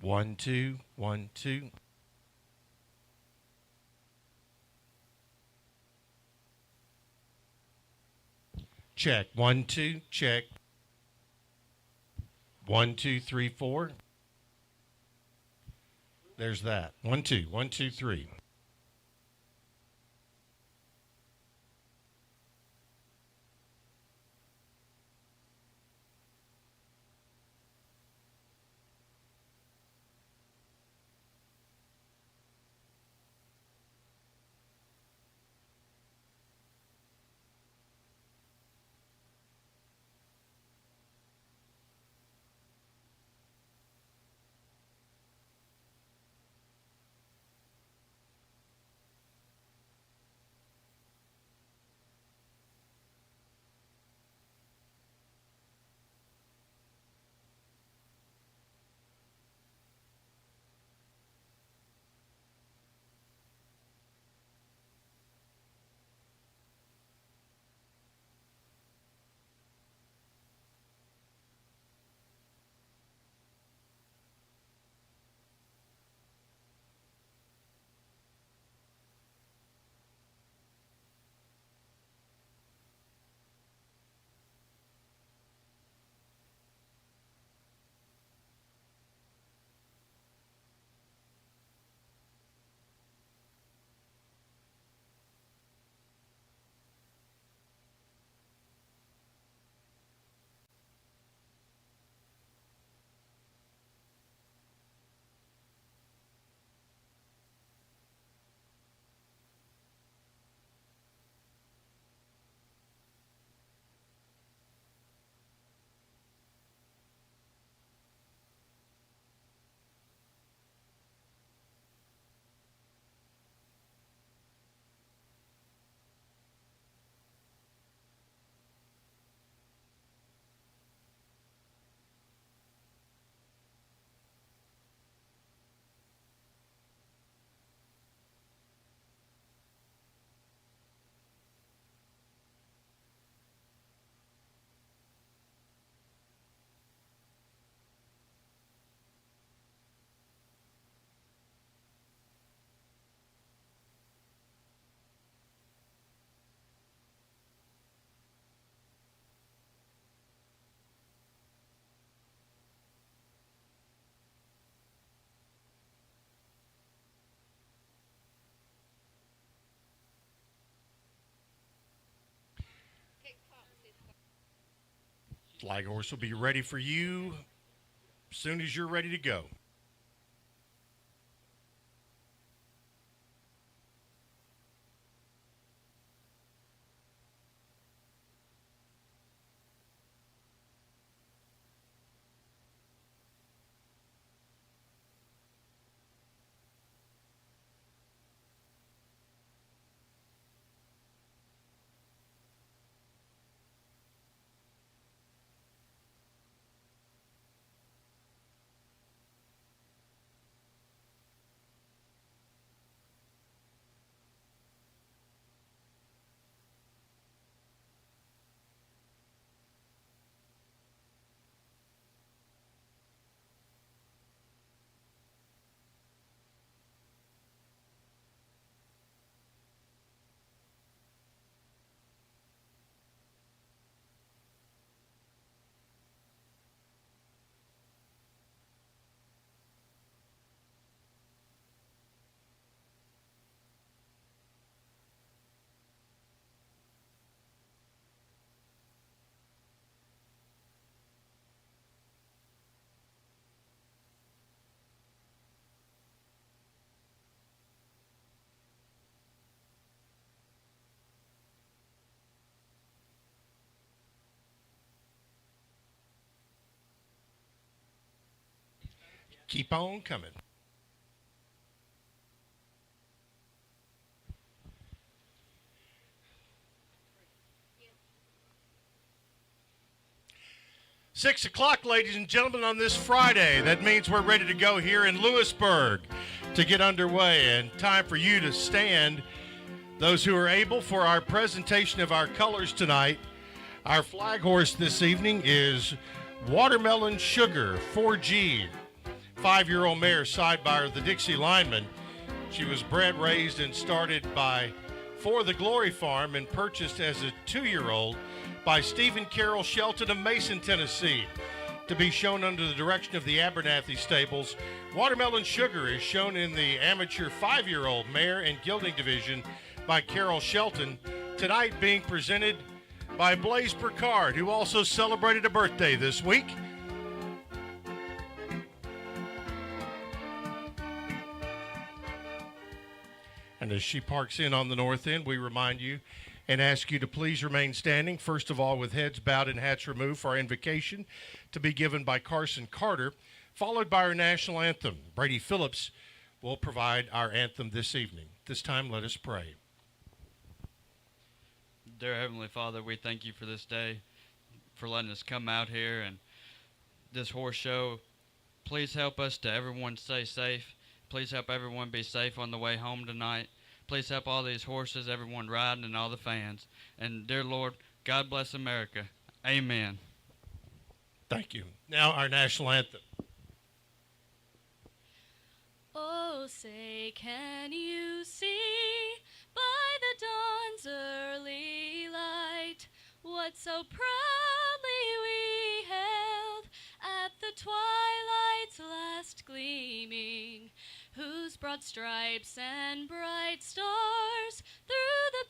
1 2 1 2. Check 1 2. Check 1 2 3 4. There's that. 1 2 1 2 3. Flag horse will be ready for you as soon as you're ready to go. Keep on coming. Six o'clock, ladies and gentlemen, on this Friday. That means we're ready to go here in Lewisburg to get underway, and time for you to stand, those who are able, for our presentation of our colors tonight. Our flag horse this evening is Watermelon Sugar 4G 5-year-old mare, Sidebar, the Dixie Lineman. She was bred, raised, and started by For the Glory Farm and purchased as a 2-year-old by Stephen Carroll Shelton of Mason, Tennessee. To be shown under the direction of the Abernathy Stables, Watermelon Sugar is shown in the amateur 5-year-old mare and gelding division by Carroll Shelton, tonight being presented by Blaise Burkard, who also celebrated a birthday this week. And as she parks in on the north end, we remind you and ask you to please remain standing, first of all with heads bowed and hats removed, for our invocation to be given by Carson Carter, followed by our national anthem. Brady Phillips will provide our anthem this evening. This time, let us pray. Dear Heavenly Father, we thank you for this day, for letting us come out here and this horse show. Please help us to everyone stay safe. Please help everyone be safe on the way home tonight. Please help all these horses, everyone riding, and all the fans. And dear Lord, God bless America. Amen. Thank you. Now our national anthem. Oh, say, can you see by the dawn's early light what so proudly we held at the twilight's last gleaming, whose broad stripes and bright stars through the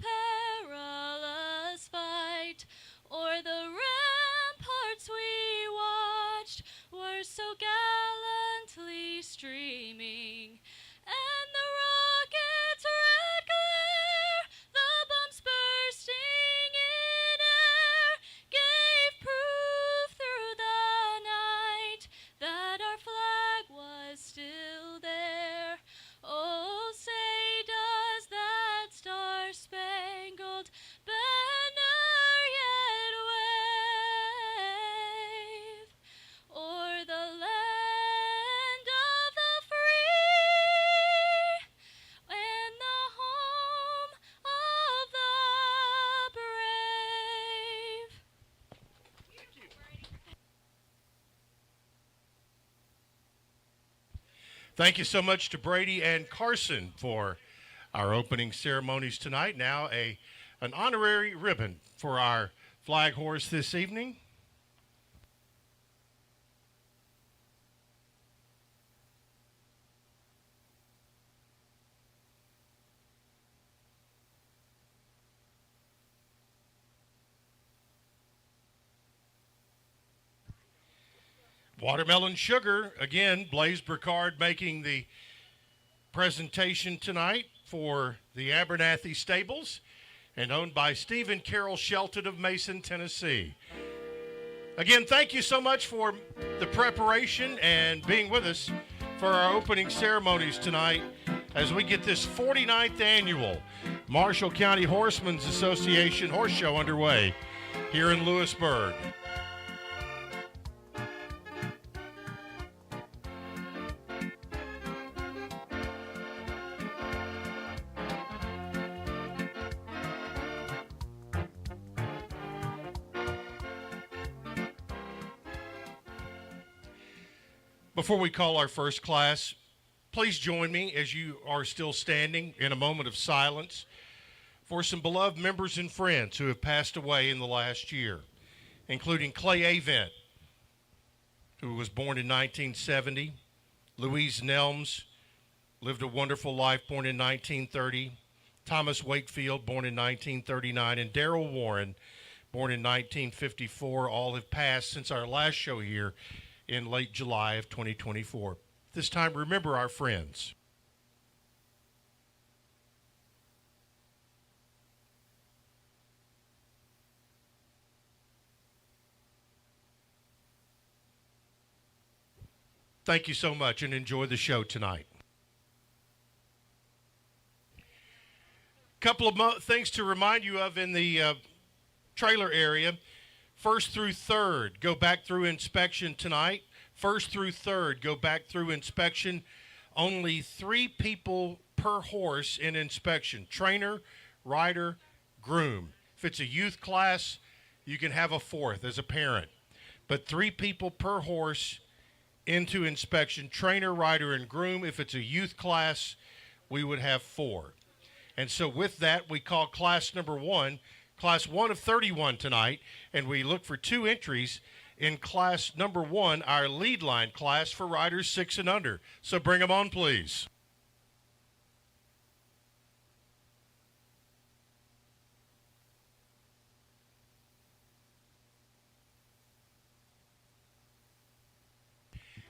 perilous fight o'er the ramparts we watched were so gallantly streaming, and the rocket's red glare, the bombs bursting in air, gave proof through the night that our flag was still there. Oh, say, does that star-spangled banner yet wave o'er the land of the free and the home of the brave? Thank you so much to Brady and Carson for our opening ceremonies tonight. Now an honorary ribbon for our flag horse this evening. Watermelon Sugar, again, Blaise Burkard making the presentation tonight for the Abernathy Stables, and owned by Stephen Carroll Shelton of Mason, Tennessee. Again, thank you so much for the preparation and being with us for our opening ceremonies tonight as we get this 49th annual Marshall County Horsemen's Association Horse Show underway here in Lewisburg. Before we call our first class, please join me as you are still standing in a moment of silence for some beloved members and friends who have passed away in the last year, including Clay Avent, who was born in 1970, Louise Nelms, lived a wonderful life, born in 1930, Thomas Wakefield, born in 1939, and Darrell Warren, born in 1954. All have passed since our last show here in late July of 2024. This time, remember our friends. Thank you so much and enjoy the show tonight. Couple of things to remind you of in the trailer area. First through third, go back through inspection tonight. First through third, go back through inspection. Only 3 people per horse in inspection. Trainer, rider, groom. If it's a youth class, you can have a 4th as a parent. But 3 people per horse into inspection, trainer, rider, and groom. If it's a youth class, we would have 4. And so with that, we call class number 1, class 1 of 31 tonight, and we look for 2 entries in class number 1, our lead line class for riders 6 and under. So bring them on, please.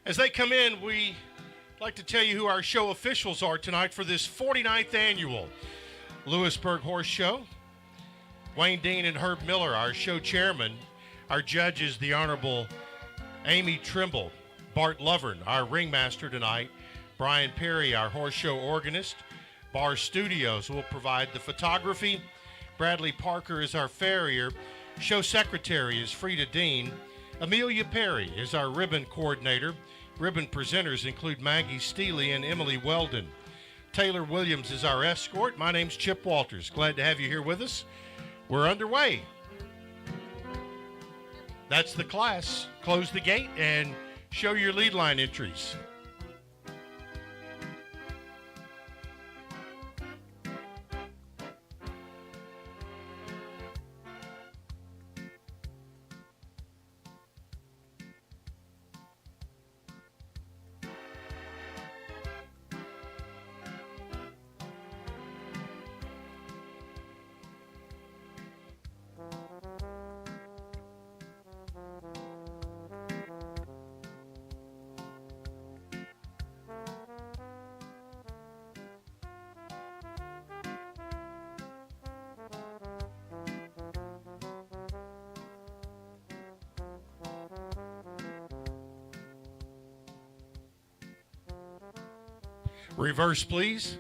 As they come in, we like to tell you who our show officials are tonight for this 49th annual Lewisburg Horse Show. Wayne Dean and Herb Miller, our show chairman. Our judges, the Honorable Amy Trimble. Bart Lovern, our ringmaster tonight. Brian Perry, our horse show organist. Bar Studios will provide the photography. Bradley Parker is our farrier. Show secretary is Frida Dean. Amelia Perry is our ribbon coordinator. Ribbon presenters include Maggie Steely and Emily Weldon. Taylor Williams is our escort. My name's Chip Walters. Glad to have you here with us. We're underway. That's the class. Close the gate and show your lead line entries. Reverse, please.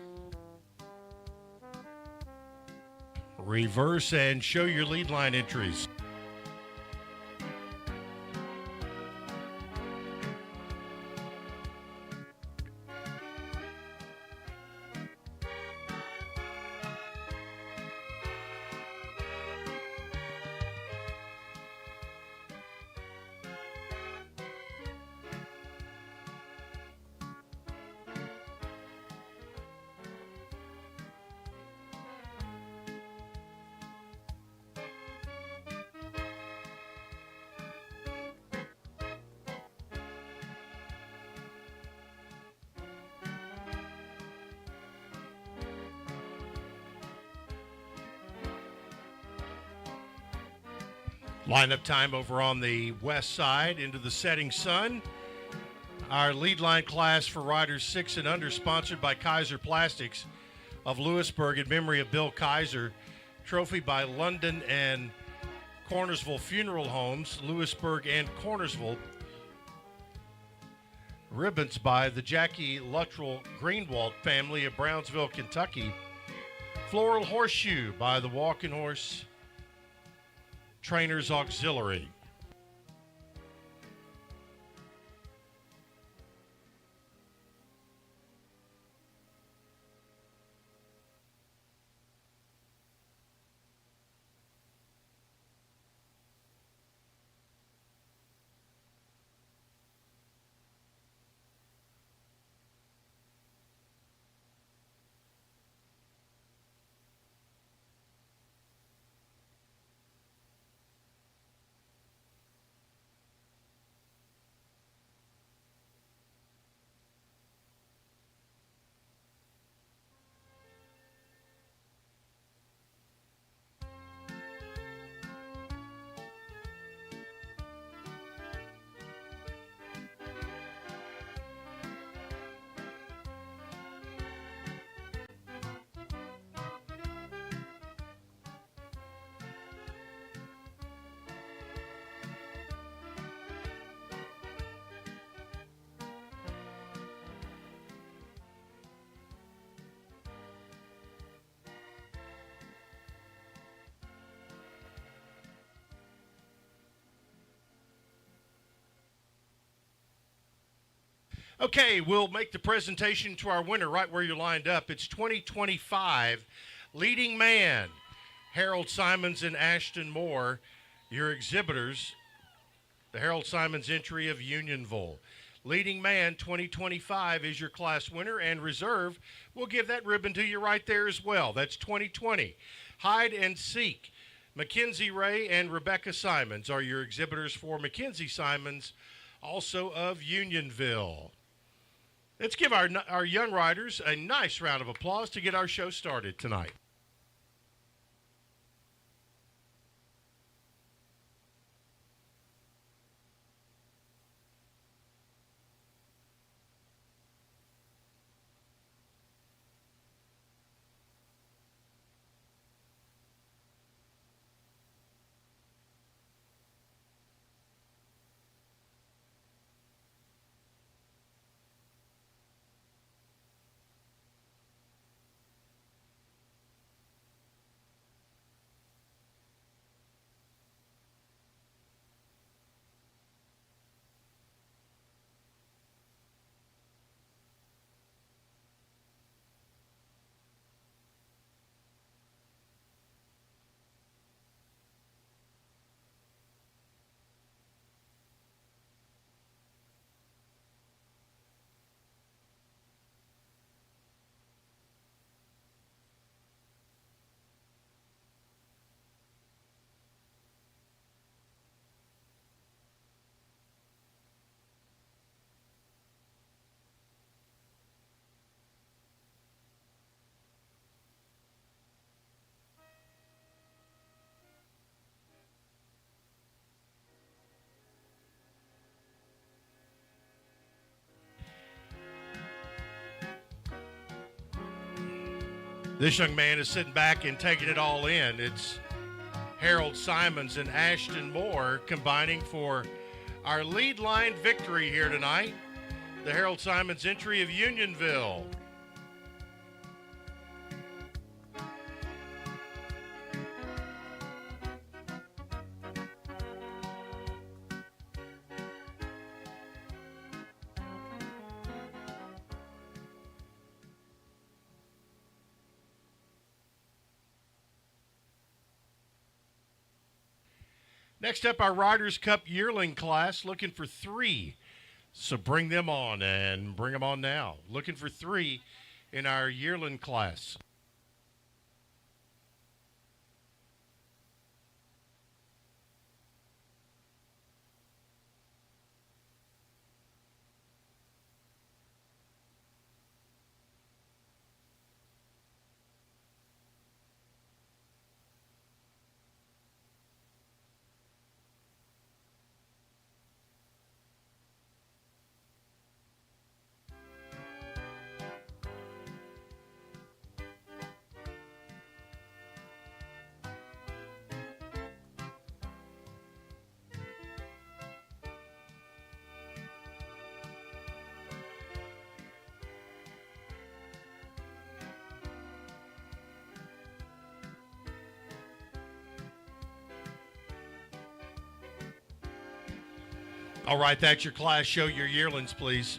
Reverse and show your lead line entries. Lineup time over on the west side into the setting sun. Our lead line class for riders 6 and under, sponsored by Kaiser Plastics of Lewisburg in memory of Bill Kaiser. Trophy by London and Cornersville Funeral Homes, Lewisburg and Cornersville. Ribbons by the Jackie Luttrell Greenwald family of Brownsville, Kentucky. Floral Horseshoe by the Walking Horse Trainers Auxiliary. Okay, we'll make the presentation to our winner right where you're lined up. It's 2025 Leading Man, Harold Simons and Ashton Moore, your exhibitors. The Harold Simons entry of Unionville. Leading Man 2025 is your class winner, and Reserve will give that ribbon to you right there as well. That's 2020. Hide and Seek. Mackenzie Ray and Rebecca Simons are your exhibitors for Mackenzie Simons, also of Unionville. Let's give our young riders a nice round of applause to get our show started tonight. This young man is sitting back and taking it all in. It's Harold Simons and Ashton Moore combining for our lead line victory here tonight. The Harold Simons entry of Unionville. Next up, our Riders' Cup yearling class, looking for 3. So bring them on, and bring them on now. Looking for 3 in our yearling class. All right, that's your class. Show your yearlings, please.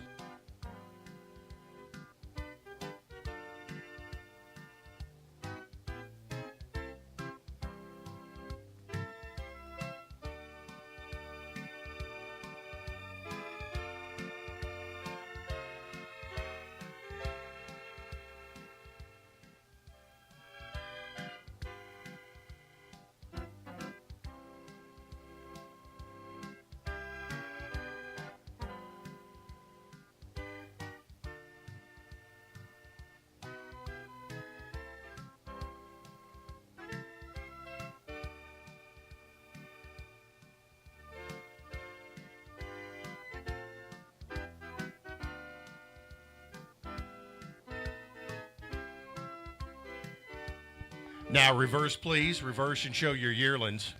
Now reverse, please. Reverse and show your yearlings.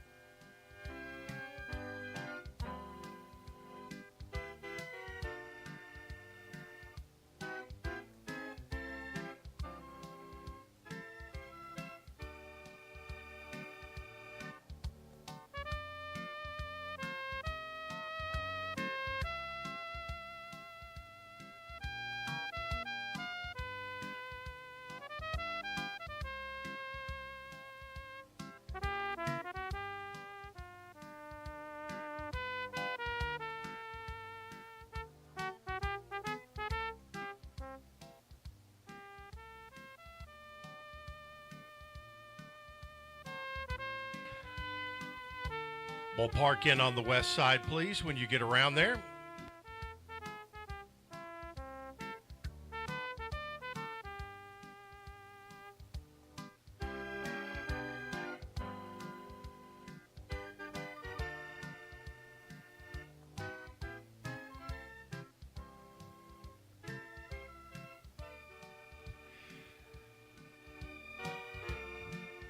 We'll park in on the west side, please, when you get around there.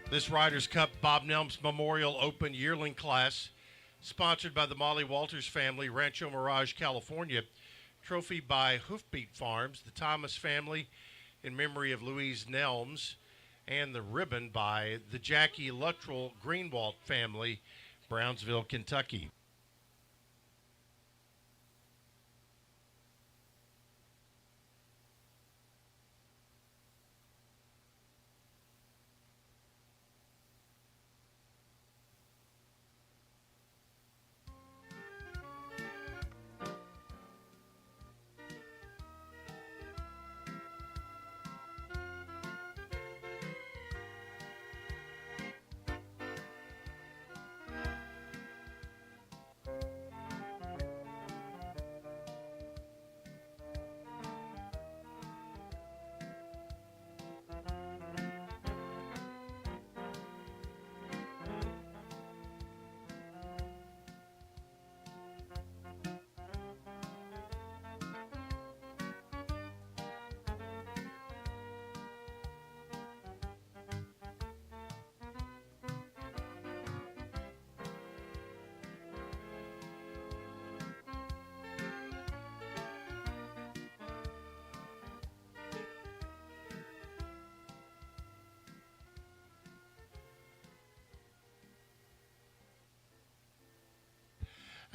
This Riders Cup Bob Nelms Memorial Open Yearling Class, sponsored by the Molly Walters family, Rancho Mirage, California. Trophy by Hoofbeat Farms, the Thomas family, in memory of Louise Nelms, and the ribbon by the Jackie Luttrell Greenwalt family, Brownsville, Kentucky.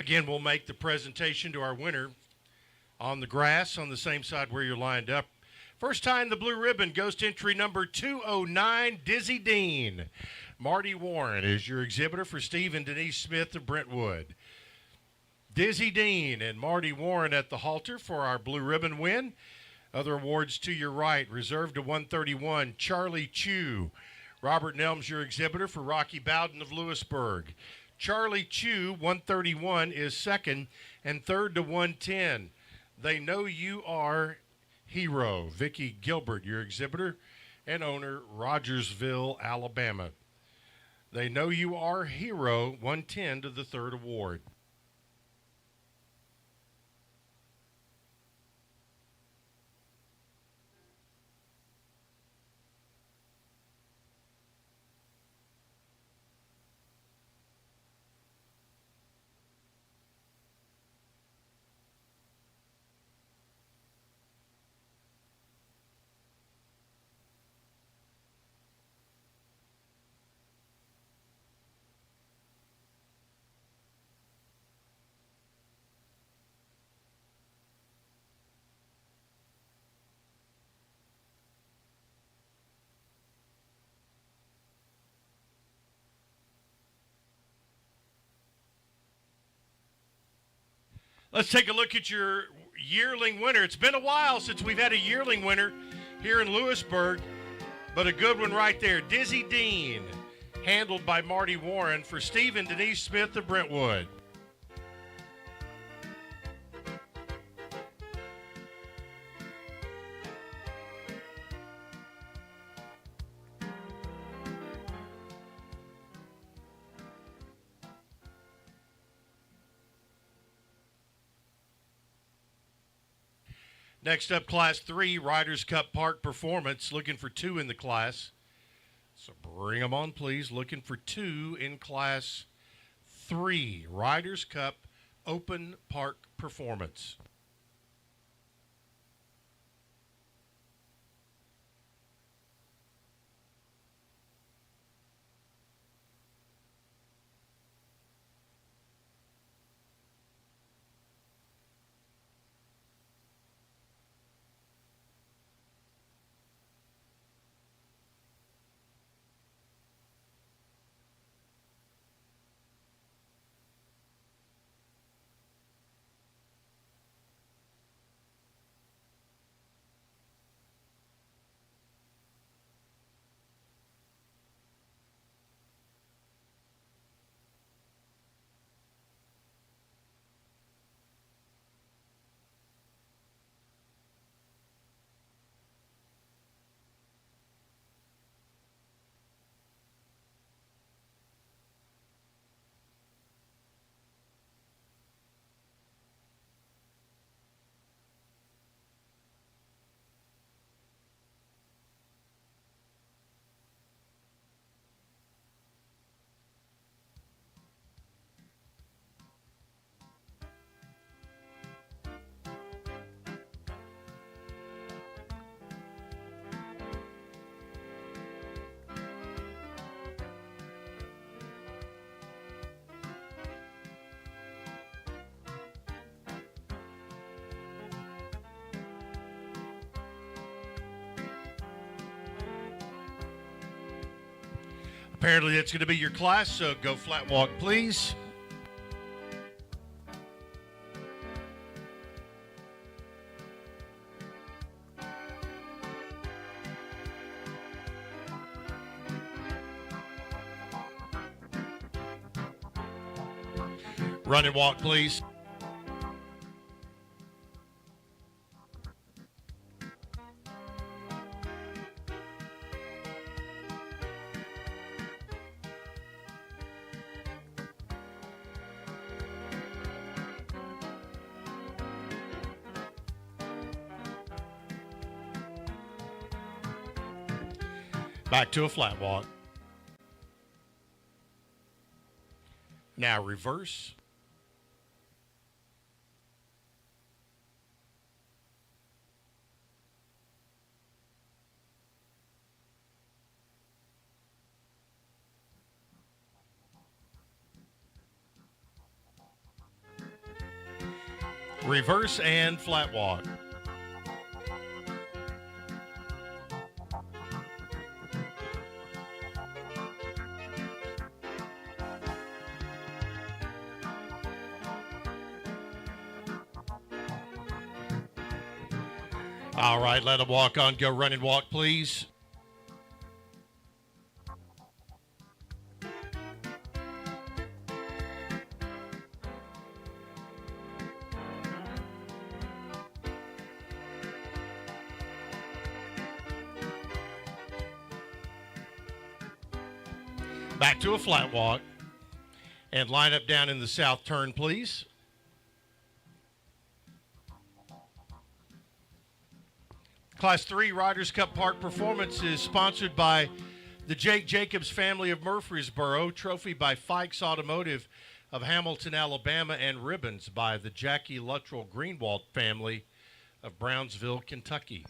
Again, we'll make the presentation to our winner on the grass on the same side where you're lined up. First time the blue ribbon goes to entry number 209, Dizzy Dean. Marty Warren is your exhibitor for Steve and Denise Smith of Brentwood. Dizzy Dean and Marty Warren at the halter for our blue ribbon win. Other awards to your right, reserved to 131, Charlie Chu. Robert Nelms, your exhibitor for Rocky Bowden of Lewisburg. Charlie Chu, 131, is second, and third to 110. They Know You Are Hero. Vicki Gilbert, your exhibitor and owner, Rogersville, Alabama. They Know You Are Hero, 110 to the third award. Let's take a look at your yearling winner. It's been a while since we've had a yearling winner here in Lewisburg, but a good one right there. Dizzy Dean, handled by Marty Warren for Steve and Denise Smith of Brentwood. Next up, Class 3, Riders Cup Park Performance. Looking for two in the class. So bring them on, please. Looking for two in Class 3, Riders Cup Open Park Performance. Apparently that's going to be your class, so go flat walk, please. Run and walk, please. Back to a flat walk. Now reverse. Reverse and flat walk. All right, let them walk on. Go run and walk, please. Back to a flat walk. And line up down in the south turn, please. Class 3 Riders Cup Park performance is sponsored by the Jake Jacobs family of Murfreesboro, trophy by Fikes Automotive of Hamilton, Alabama, and ribbons by the Jackie Luttrell Greenwald family of Brownsville, Kentucky.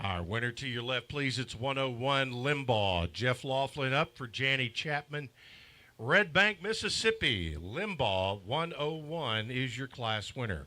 Our winner to your left, please. It's 101 Limbaugh. Jeff Laughlin up for Janny Chapman. Red Bank, Mississippi. Limbaugh 101 is your class winner.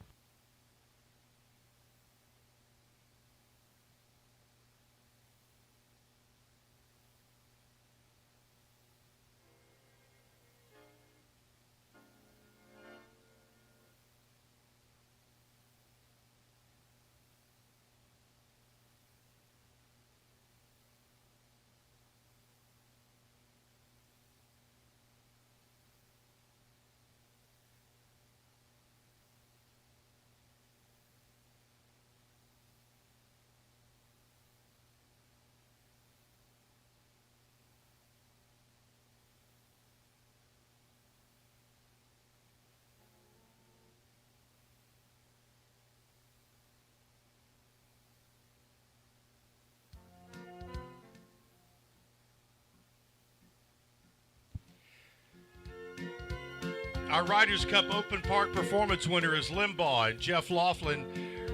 Our Riders Cup Open Park performance winner is Limbaugh and Jeff Laughlin,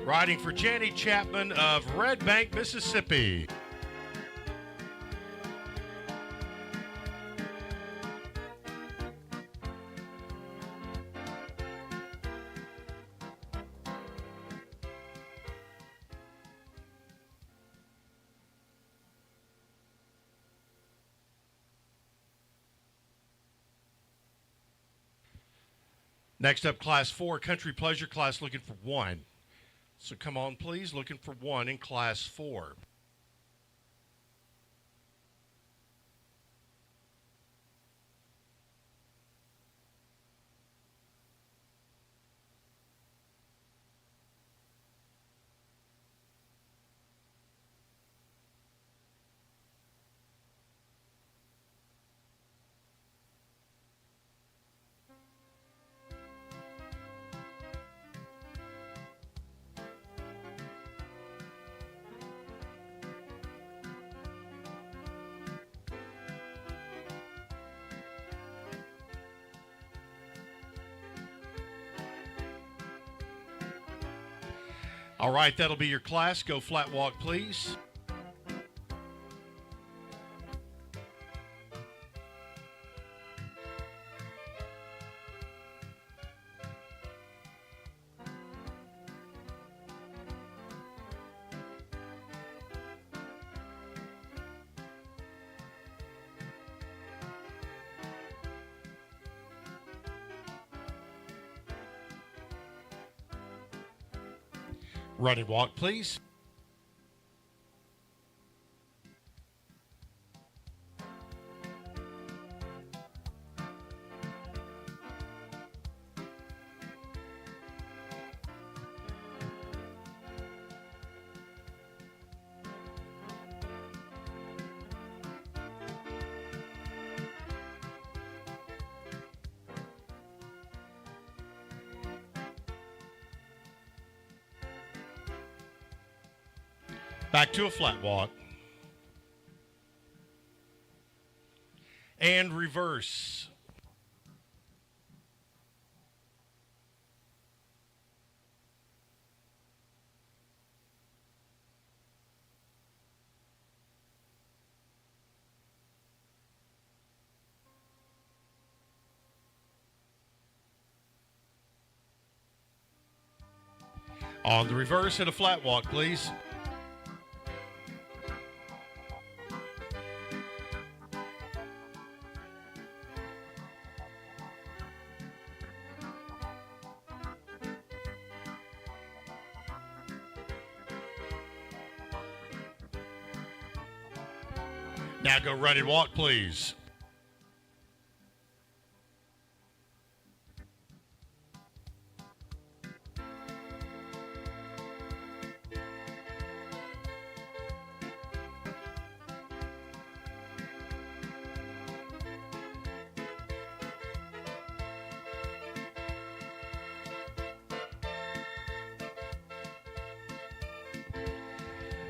riding for Janny Chapman of Red Bank, Mississippi. Next up, Class 4, Country Pleasure class, looking for one. So come on, please, looking for one in Class 4. All right, that'll be your class. Go flat walk, please. Running walk, please. Back to a flat walk. And reverse. On the reverse and a flat walk, please. Now go running walk, please.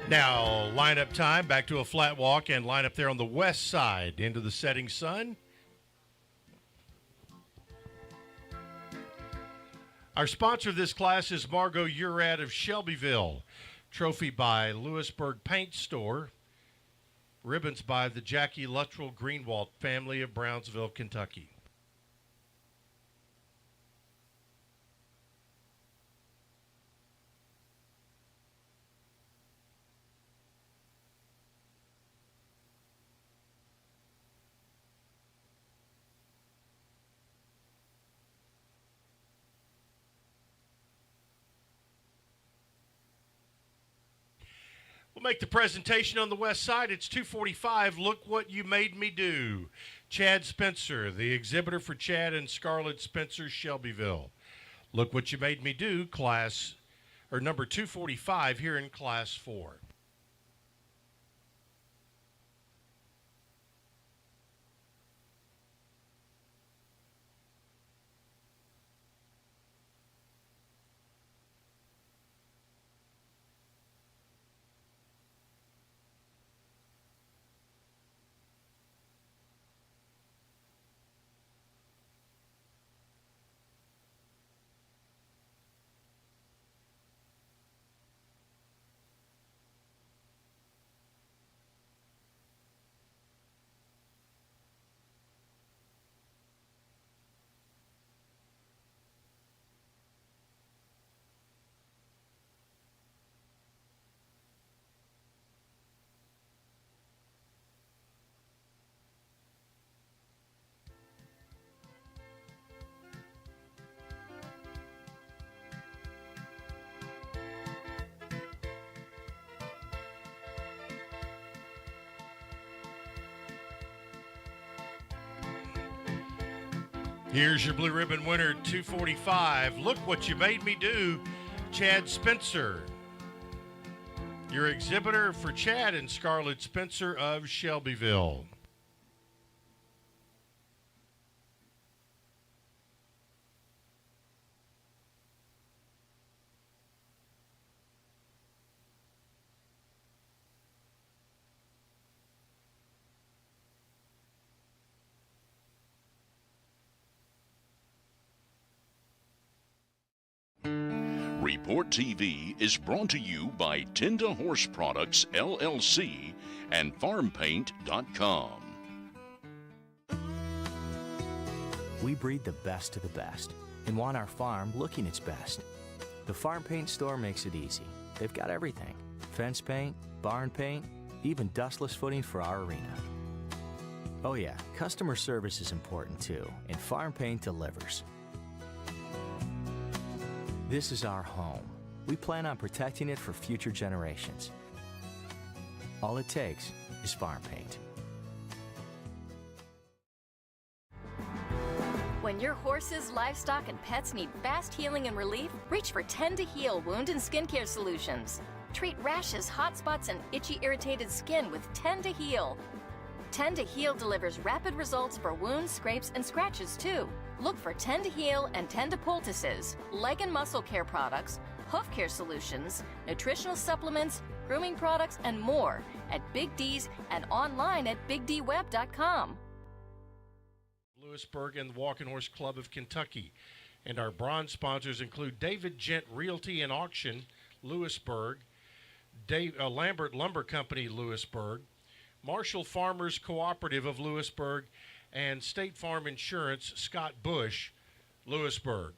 Now, lineup time, back to a flat walk and line up there on the west side into the setting sun. Our sponsor of this class is Margot Urad of Shelbyville. Trophy by Lewisburg Paint Store. Ribbons by the Jackie Luttrell Greenwald family of Brownsville, Kentucky. We'll make the presentation on the west side. It's 2:45. Look What You Made Me Do. Chad Spencer, the exhibitor for Chad and Scarlett Spencer, Shelbyville. Look What You Made Me Do, class, or number 245 here in class 4. Here's your blue ribbon winner, 245. Look What You Made Me Do, Chad Spencer. Your exhibitor for Chad and Scarlett Spencer of Shelbyville. Report TV is brought to you by Tenda Horse Products, LLC and FarmPaint.com. We breed the best of the best and want our farm looking its best. The Farm Paint store makes it easy. They've got everything: fence paint, barn paint, even dustless footing for our arena. Oh yeah, customer service is important too, and Farm Paint delivers. This is our home. We plan on protecting it for future generations. All it takes is Farm Paint. When your horses, livestock, and pets need fast healing and relief, reach for Tend to Heal wound and skincare solutions. Treat rashes, hot spots, and itchy, irritated skin with Tend to Heal. Tend to Heal delivers rapid results for wounds, scrapes, and scratches too. Look for Tend to Heal and Tend to Poultices, leg and muscle care products, hoof care solutions, nutritional supplements, grooming products, and more at Big D's and online at bigdweb.com. Lewisburg and the Walking Horse Club of Kentucky. And our bronze sponsors include David Gent Realty and Auction, Lewisburg, Lambert Lumber Company, Lewisburg, Marshall Farmers Cooperative of Lewisburg, and State Farm Insurance, Scott Bush, Lewisburg.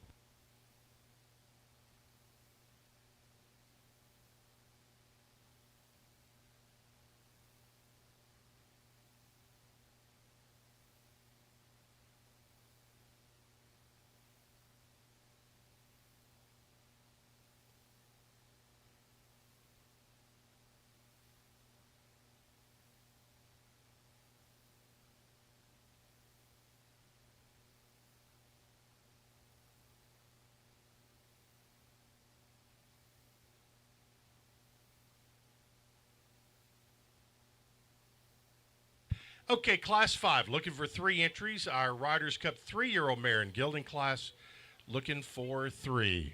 Okay, Class 5, looking for 3 entries. Our Riders' Cup 3-year-old mare in gelding class, looking for 3.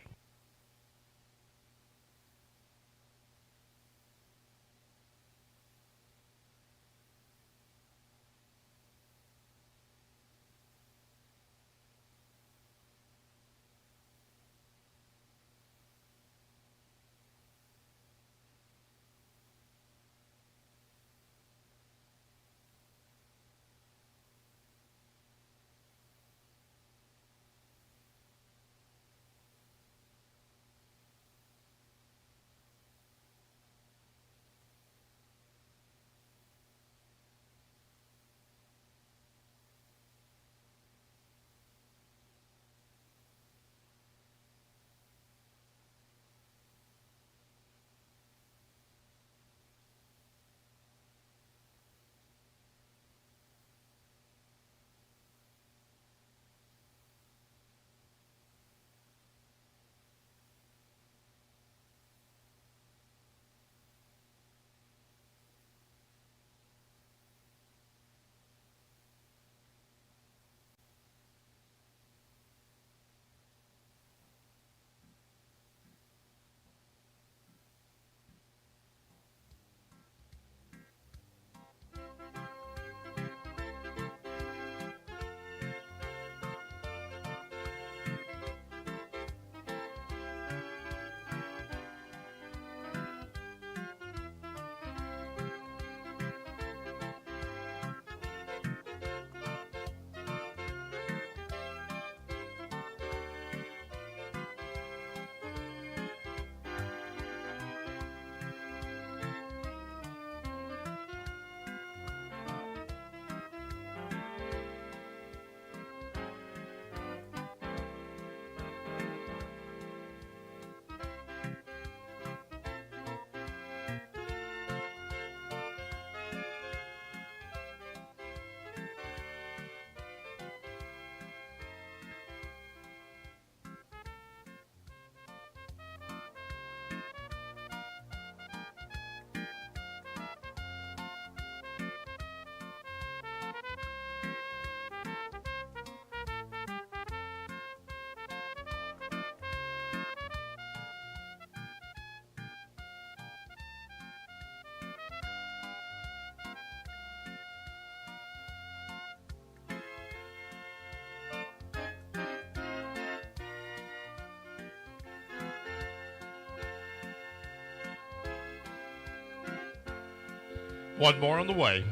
One more on the way.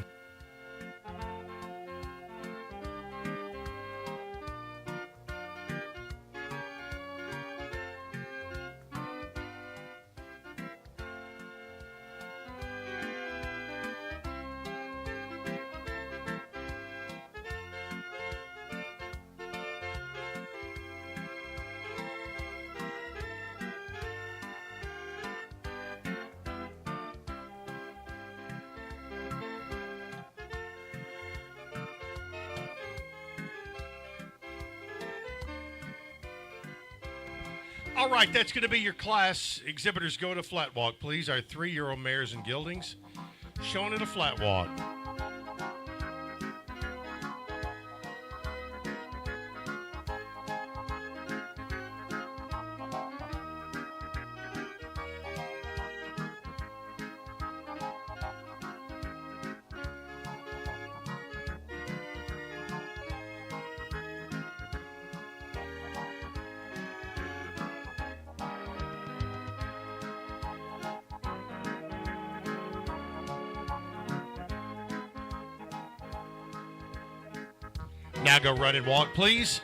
All right, that's going to be your class. Exhibitors, go to flat walk, please. Our 3-year-old mares and geldings shown at a flat walk. Now go run and walk, please.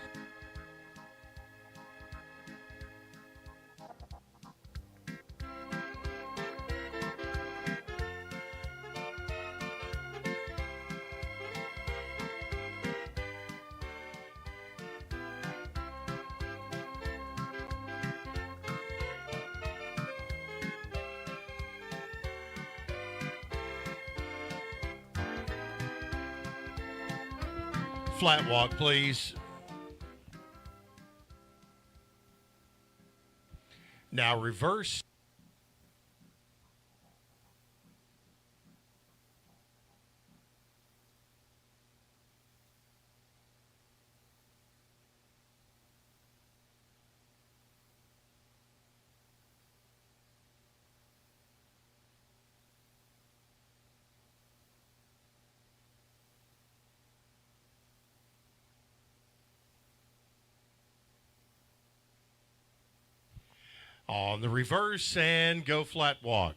Flat walk, please. Now reverse. On the reverse and go flat walk.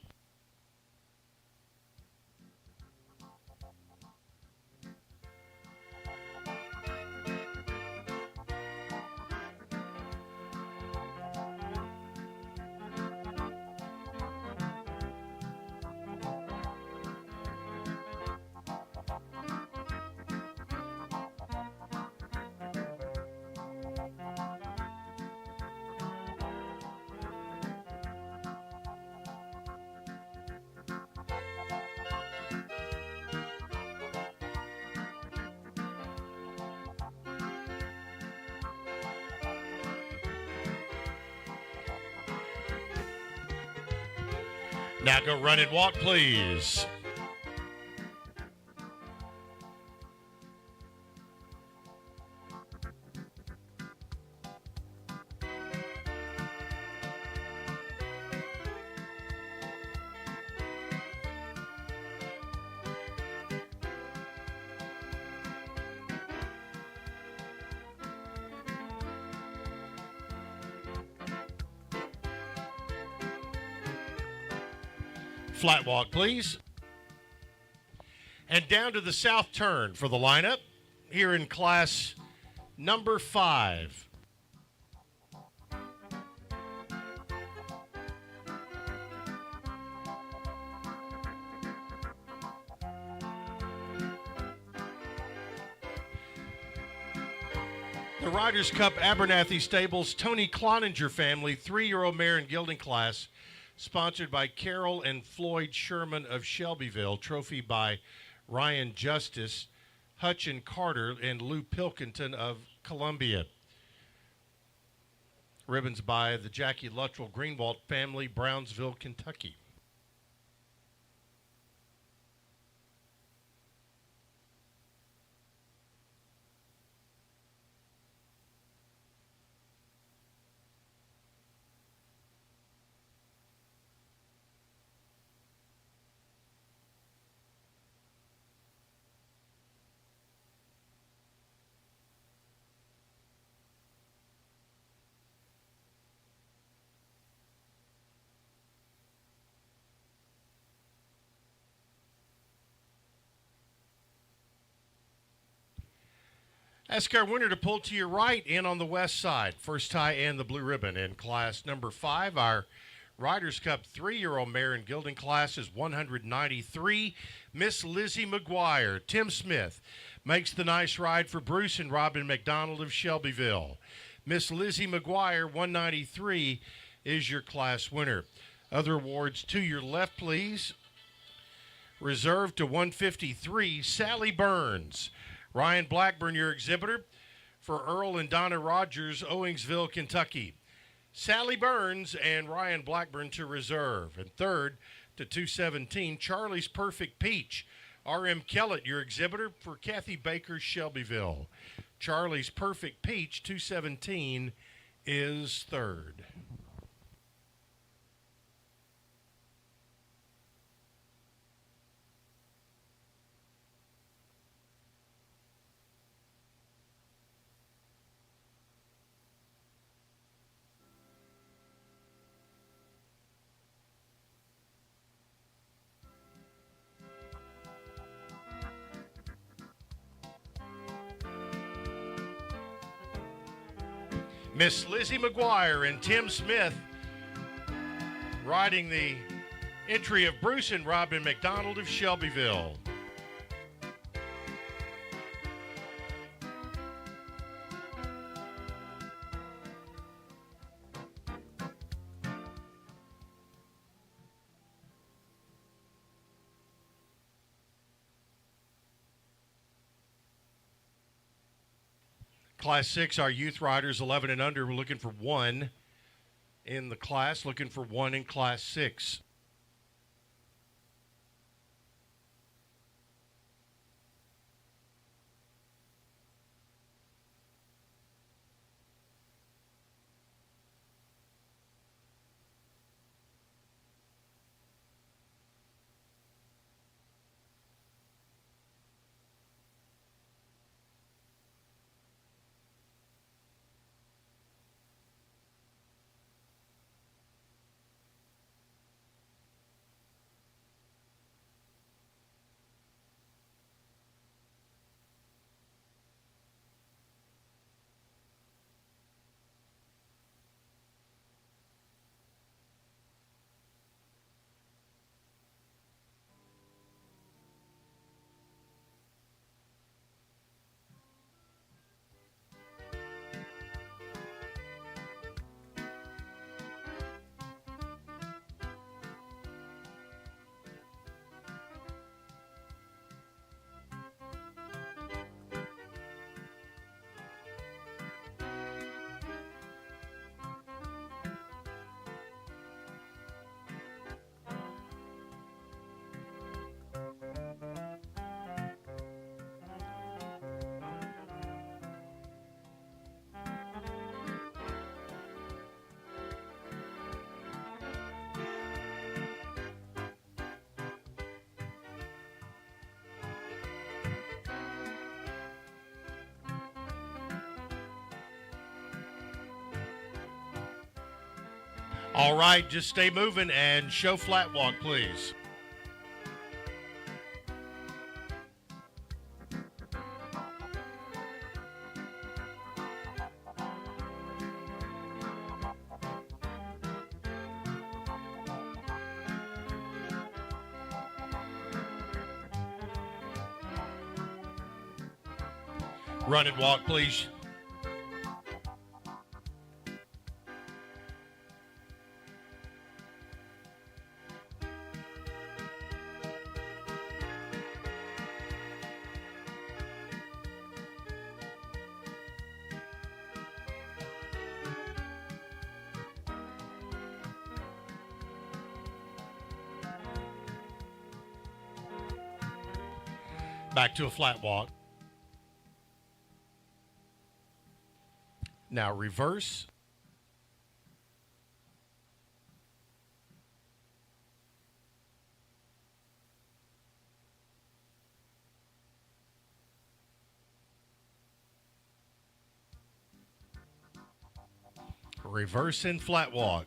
Now go run and walk, please. Flat walk, please. And down to the south turn for the lineup here in class number 5. The Riders' Cup Abernathy Stables Tony Cloninger family 3-year-old mare and gelding class, sponsored by Carol and Floyd Sherman of Shelbyville. Trophy by Ryan Justice, Hutchin Carter, and Lou Pilkington of Columbia. Ribbons by the Jackie Luttrell Greenwald family, Brownsville, Kentucky. Ask our winner to pull to your right in on the west side. First tie and the blue ribbon in class number 5. Our Riders Cup 3-year-old mare and gelding class is 193. Miss Lizzie McGuire. Tim Smith makes the nice ride for Bruce and Robin McDonald of Shelbyville. Miss Lizzie McGuire, 193, is your class winner. Other awards to your left, please. Reserved to 153, Sally Burns. Ryan Blackburn, your exhibitor, for Earl and Donna Rogers, Owingsville, Kentucky. Sally Burns and Ryan Blackburn to reserve. And third to 217, Charlie's Perfect Peach. R.M. Kellett, your exhibitor, for Kathy Baker, Shelbyville. Charlie's Perfect Peach, 217, is third. Miss Lizzie McGuire and Tim Smith riding the entry of Bruce and Robin McDonald of Shelbyville. Class 6, our youth riders 11 and under. We're looking for one in the class, looking for one in Class 6. All right, just stay moving and show flat walk, please. Run and walk, please. Back to a flat walk. Now reverse. Reverse and flat walk.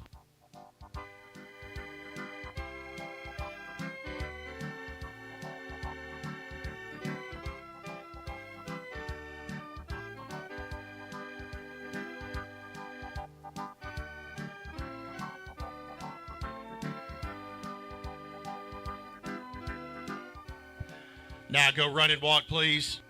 Now go run and walk, please.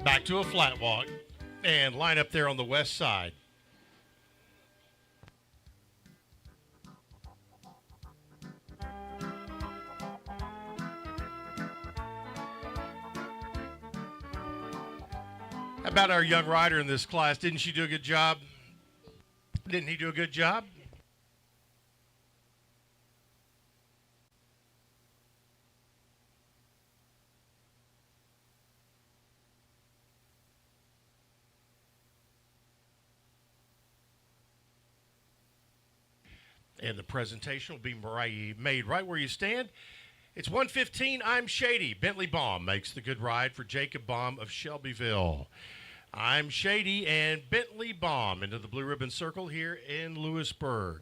Back to a flat walk and line up there on the west side. How about our young rider in this class? Didn't she do a good job? Didn't he do a good job? And the presentation will be made right where you stand. It's 1:15. I'm Shady. Bentley Baum makes the good ride for Jacob Baum of Shelbyville. I'm Shady and Bentley Baum into the Blue Ribbon Circle here in Lewisburg.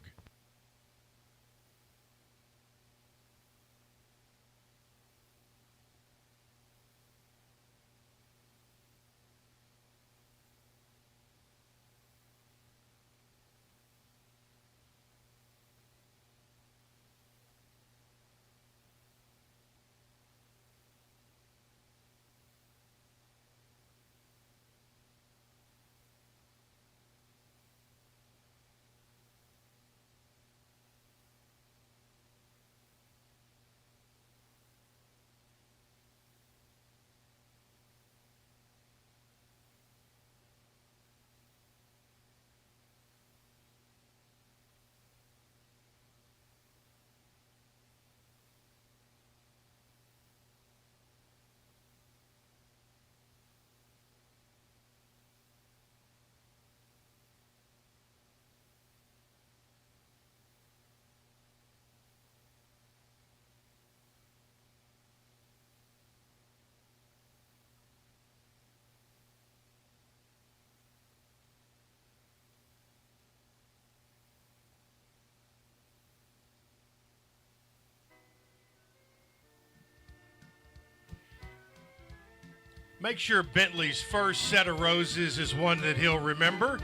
Make sure Bentley's first set of roses is one that he'll remember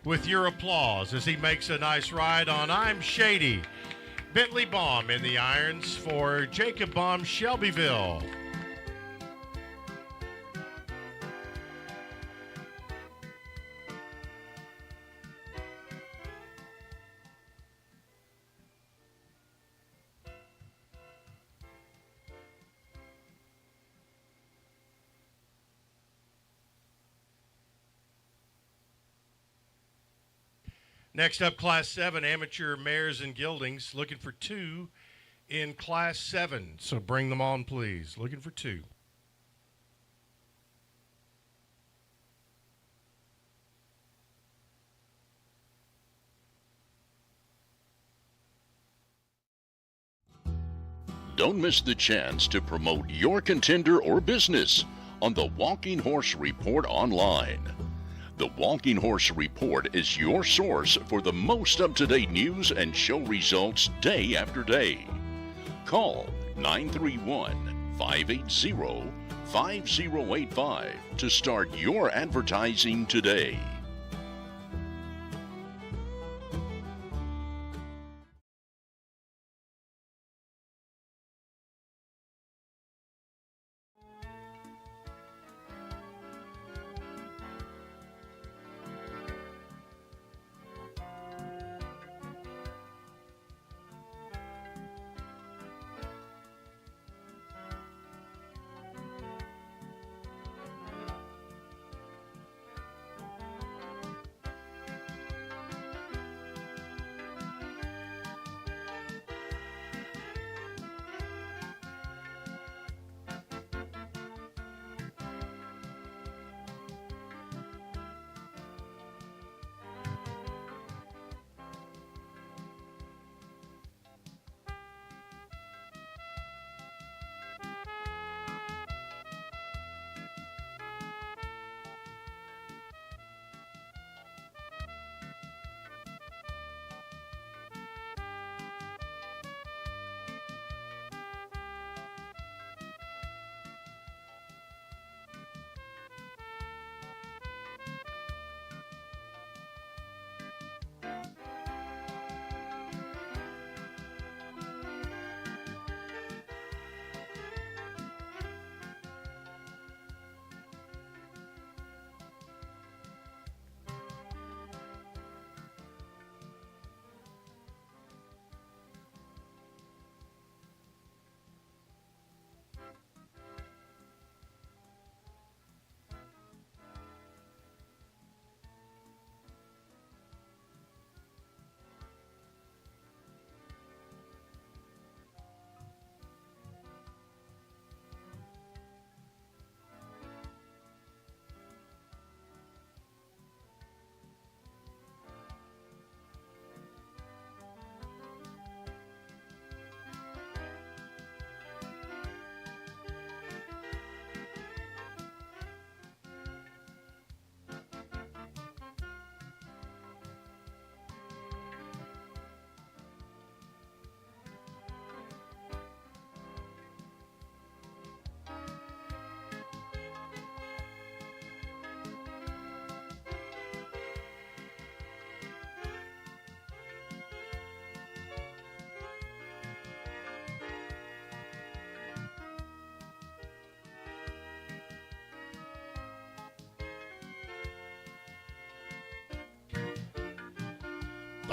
with your applause as he makes a nice ride on I'm Shady. Bentley Baum in the irons for Jacob Baum, Shelbyville. Next up, Class 7, Amateur Mares and Geldings, looking for 2 in Class 7. So bring them on, please. Looking for 2. Don't miss the chance to promote your contender or business on the Walking Horse Report online. The Walking Horse Report is your source for the most up-to-date news and show results day after day. Call 931-580-5085 to start your advertising today.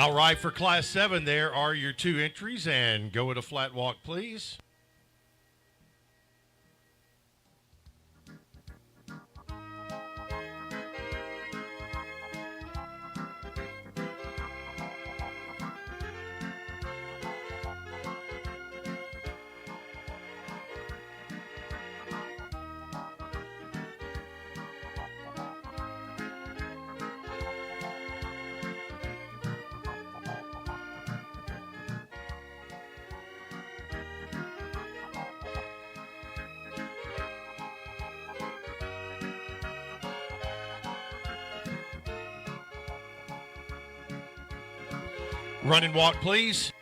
All right, for Class 7, there are your 2 entries, and go at a flat walk, please. Run and walk, please.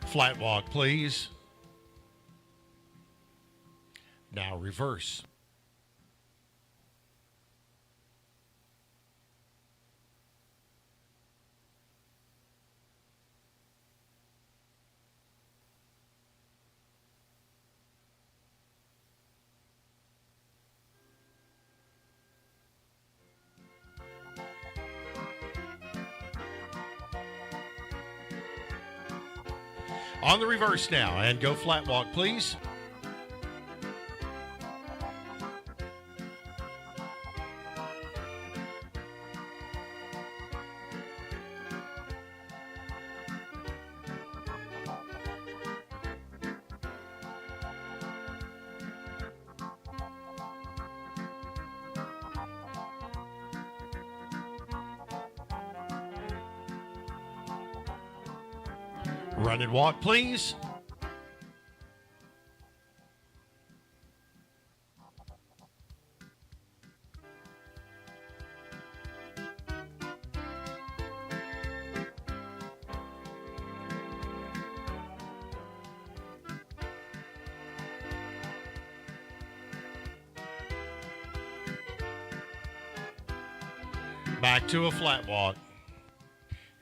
Flat walk, please. Now reverse. On the reverse now, and go flat walk, please. Run and walk, please. Back to a flat walk.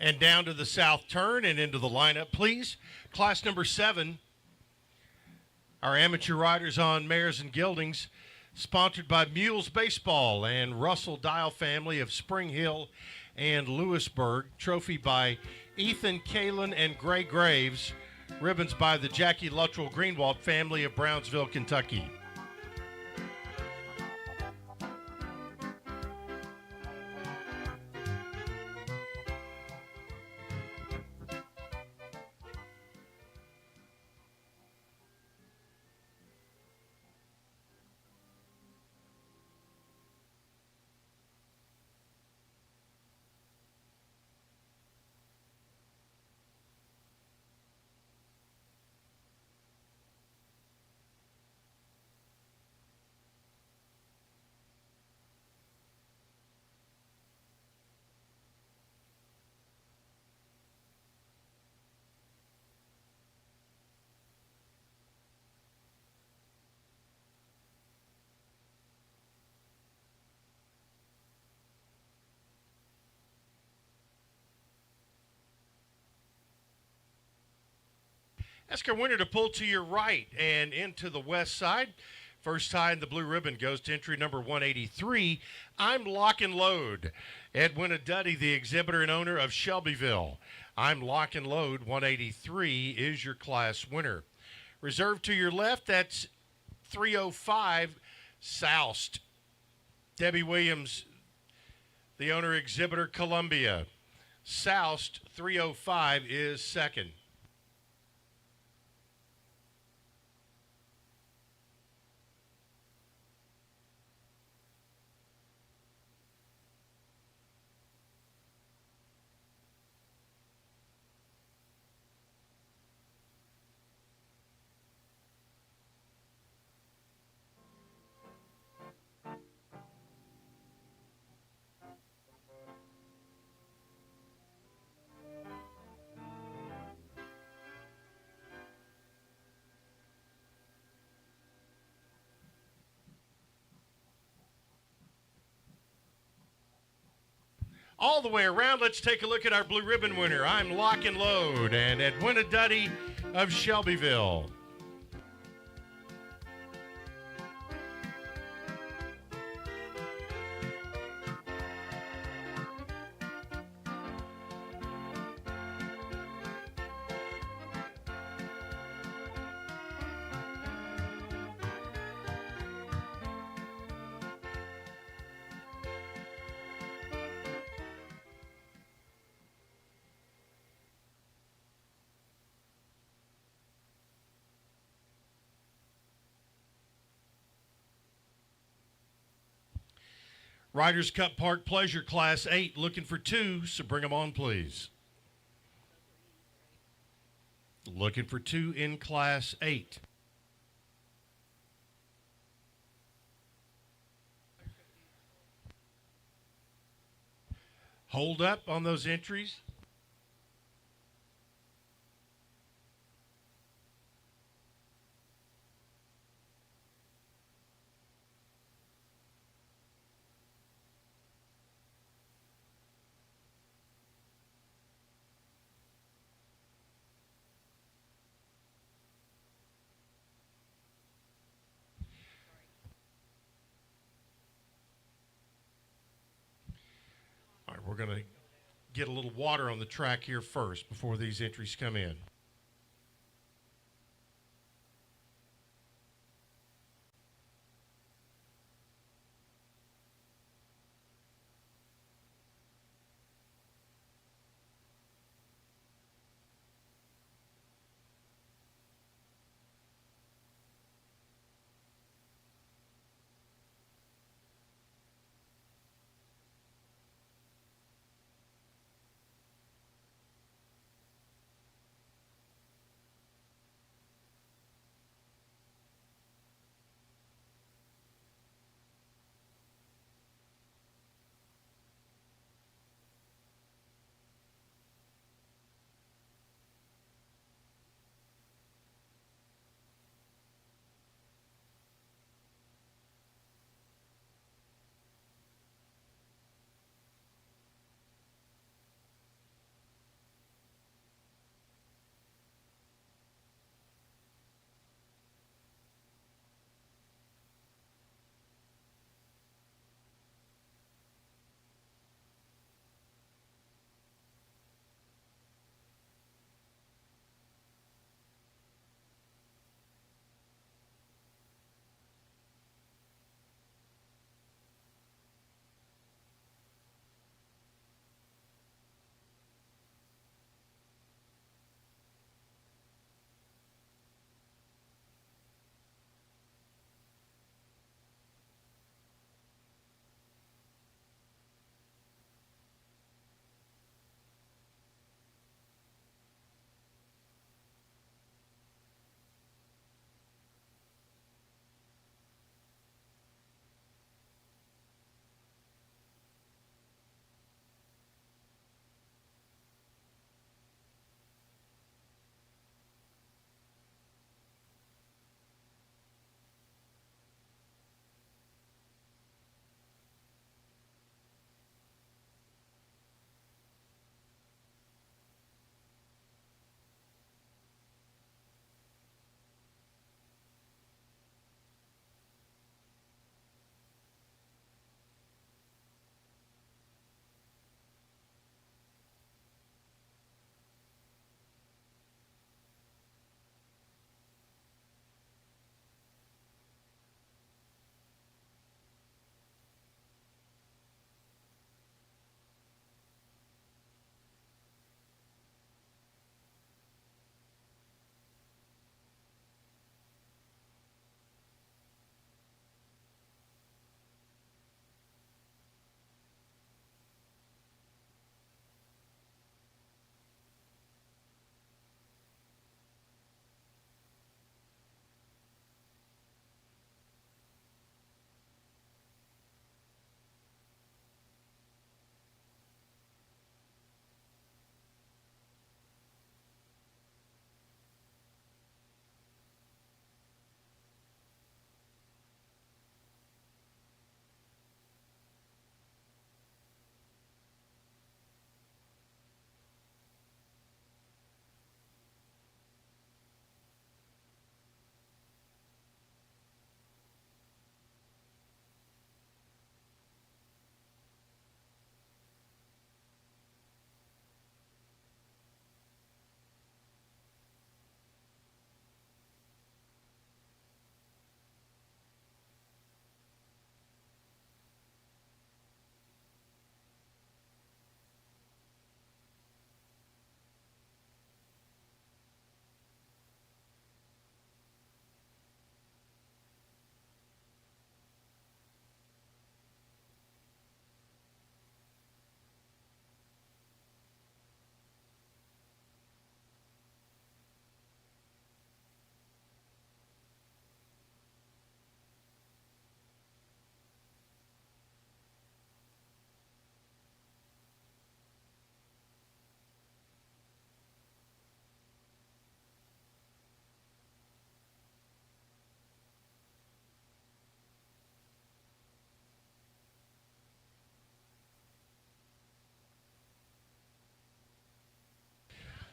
And down to the south turn and into the lineup, please. Class number 7, our amateur riders on mares and geldings, sponsored by Mules Baseball and Russell Dial family of Spring Hill and Lewisburg. Trophy by Ethan Kalin and Gray Graves. Ribbons by the Jackie Luttrell Greenwald family of Brownsville, Kentucky. Ask our winner to pull to your right and into the west side. First tie in the blue ribbon goes to entry number 183. I'm Lock and Load. Edwina Duddy, the exhibitor and owner of Shelbyville. I'm Lock and Load 183 is your class winner. Reserved to your left, that's 305 Soust. Debbie Williams, the owner exhibitor, Columbia. Soust 305 is second. all the way around. Let's take a look at our blue ribbon winner. I'm Lock and Load, and Edwina Duddy of Shelbyville. Riders Cup Park Pleasure Class 8 looking for 2, so bring them on, please. Looking for 2 in Class 8. Hold up on those entries. All right, we're going to get a little water on the track here first before these entries come in.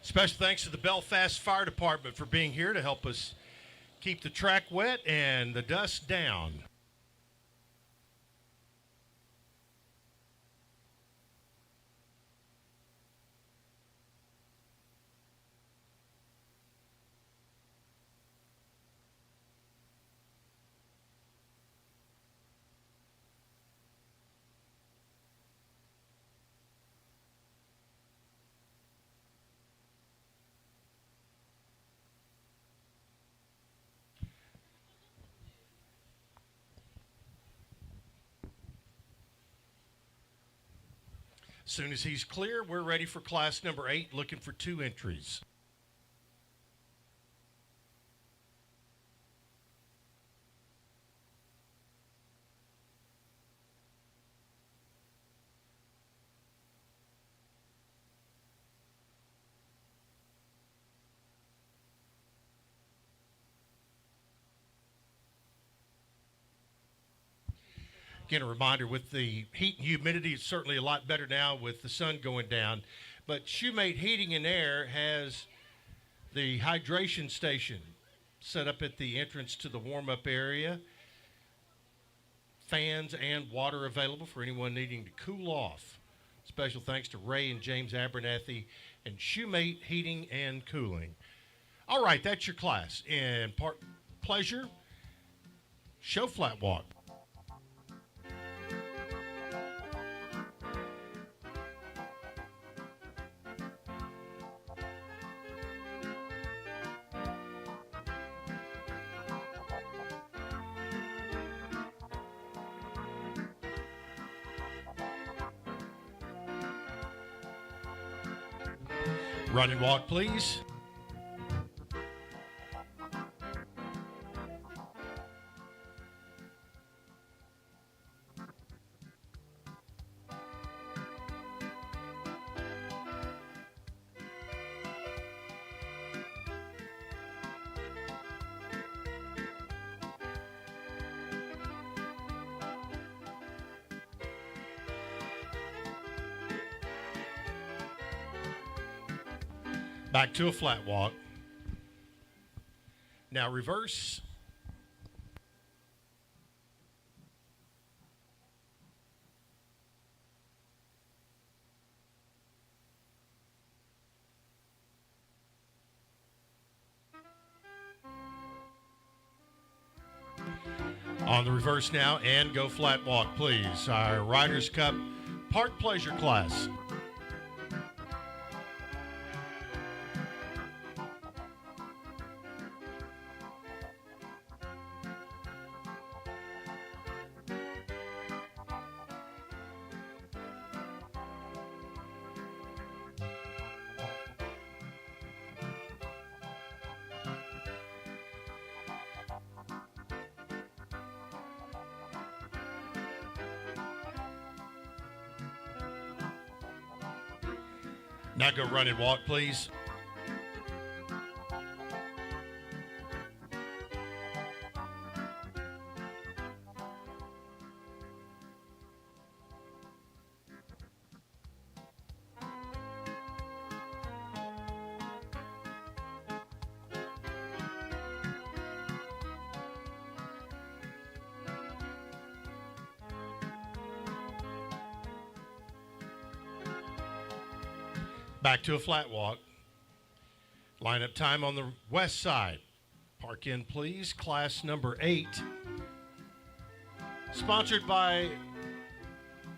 Special thanks to the Belfast Fire Department for being here to help us keep the track wet and the dust down. As soon as he's clear, we're ready for class number 8, looking for 2 entries. Again, a reminder, with the heat and humidity, it's certainly a lot better now with the sun going down. But Shoemate Heating and Air has the hydration station set up at the entrance to the warm-up area. Fans and water available for anyone needing to cool off. Special thanks to Ray and James Abernathy and Shoemate Heating and Cooling. All right, that's your class. In Park Pleasure, show flat walk. Run and walk, please. Back to a flat walk. Now reverse. On the reverse now, and go flat walk, please. Our Riders Cup Park Pleasure class. Now go run and walk, please. Back to a flat walk. Lineup time on the west side. Park in, please. Class number 8. Sponsored by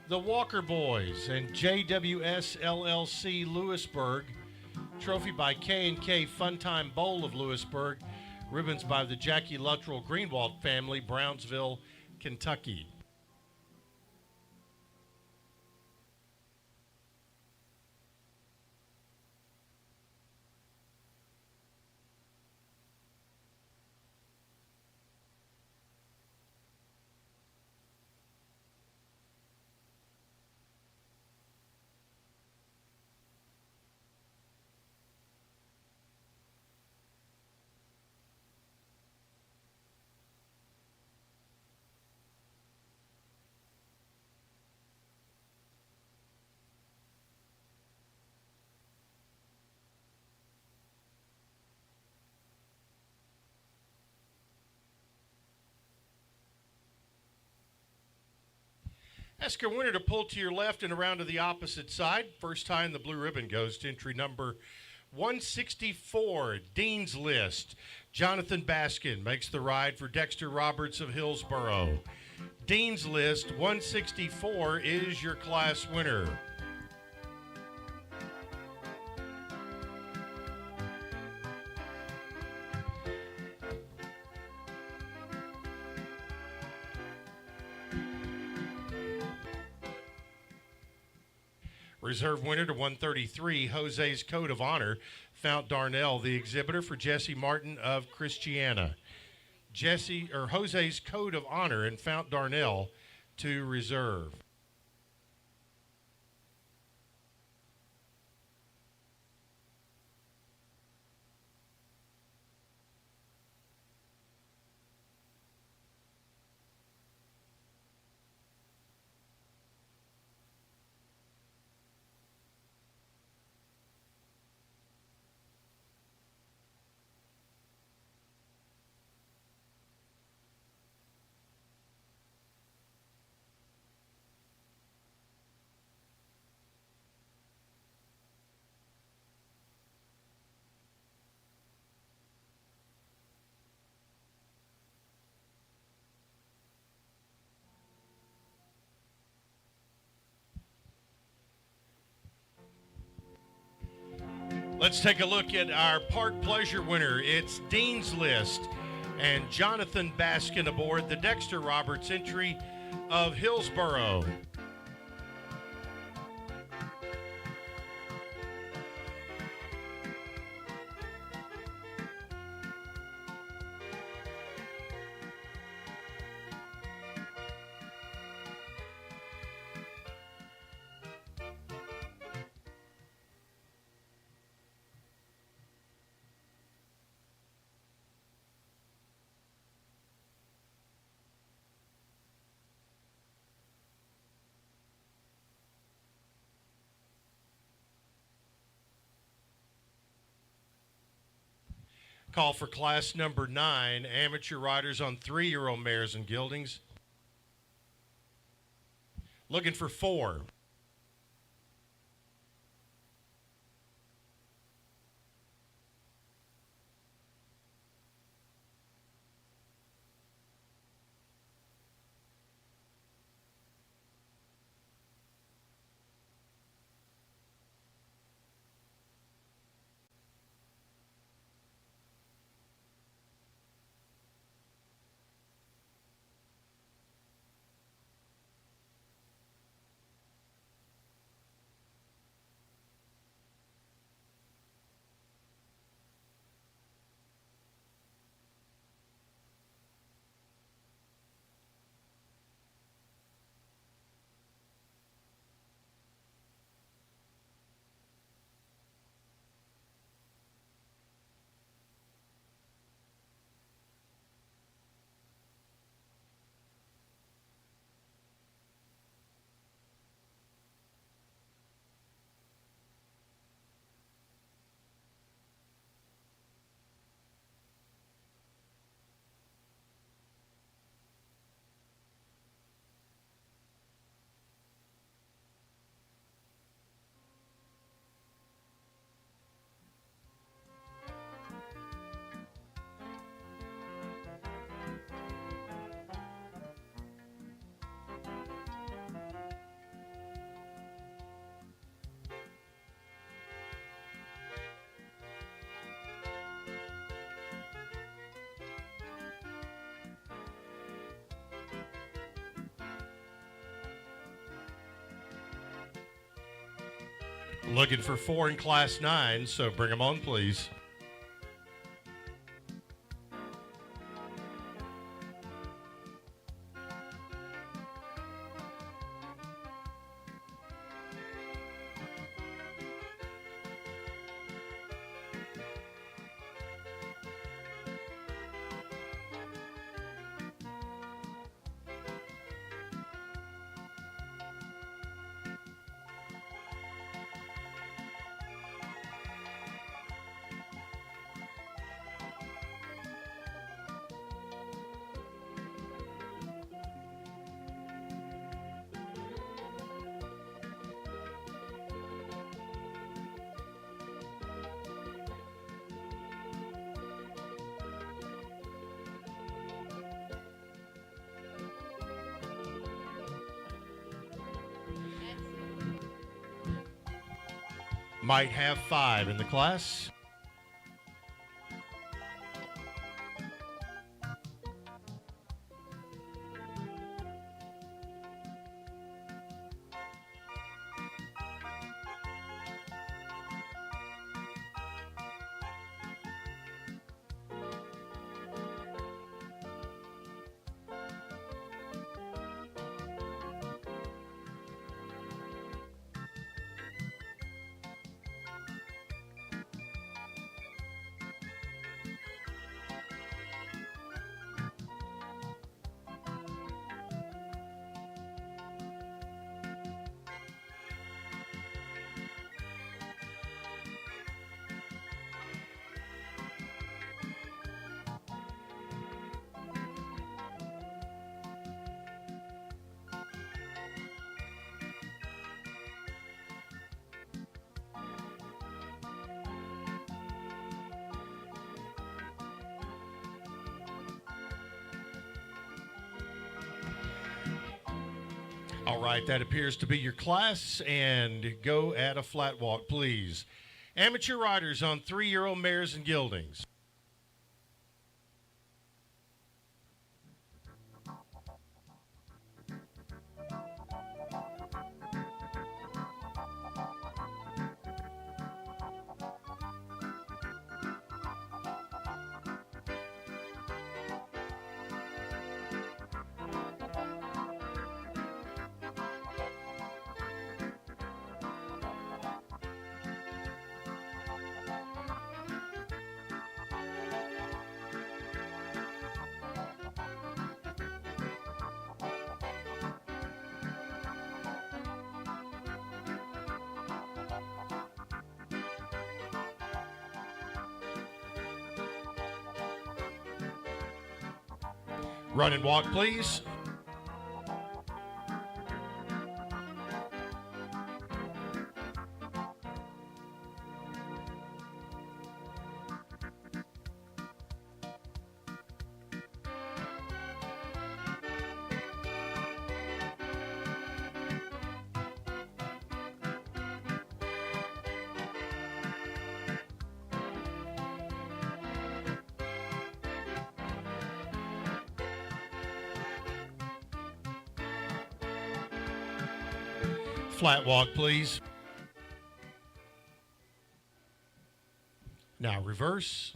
the Walker Boys and JWS LLC Lewisburg. Trophy by K&K Funtime Bowl of Lewisburg. Ribbons by the Jackie Luttrell Greenwald family, Brownsville, Kentucky. Ask your winner to pull to your left and around to the opposite side. First time the blue ribbon goes to entry number 164, Dean's List. Jonathan Baskin makes the ride for Dexter Roberts of Hillsboro. Dean's List 164 is your class winner. Reserve winner to 133, Jose's Code of Honor, Fount Darnell, the exhibitor for Jesse Martin of Christiana. Jose's Code of Honor and Fount Darnell to reserve. Let's take a look at our Park Pleasure winner. It's Dean's List and Jonathan Baskin aboard the Dexter Roberts entry of Hillsboro. Call for class number 9, amateur riders on 3-year-old mares and geldings. Looking for 4. Looking for 4 in class 9, so bring them on, please. might have 5 in the class. All right, that appears to be your class, and go at a flat walk, please. Amateur riders on 3-year-old mares and geldings. Run and walk, please. Flat walk, please. Now reverse.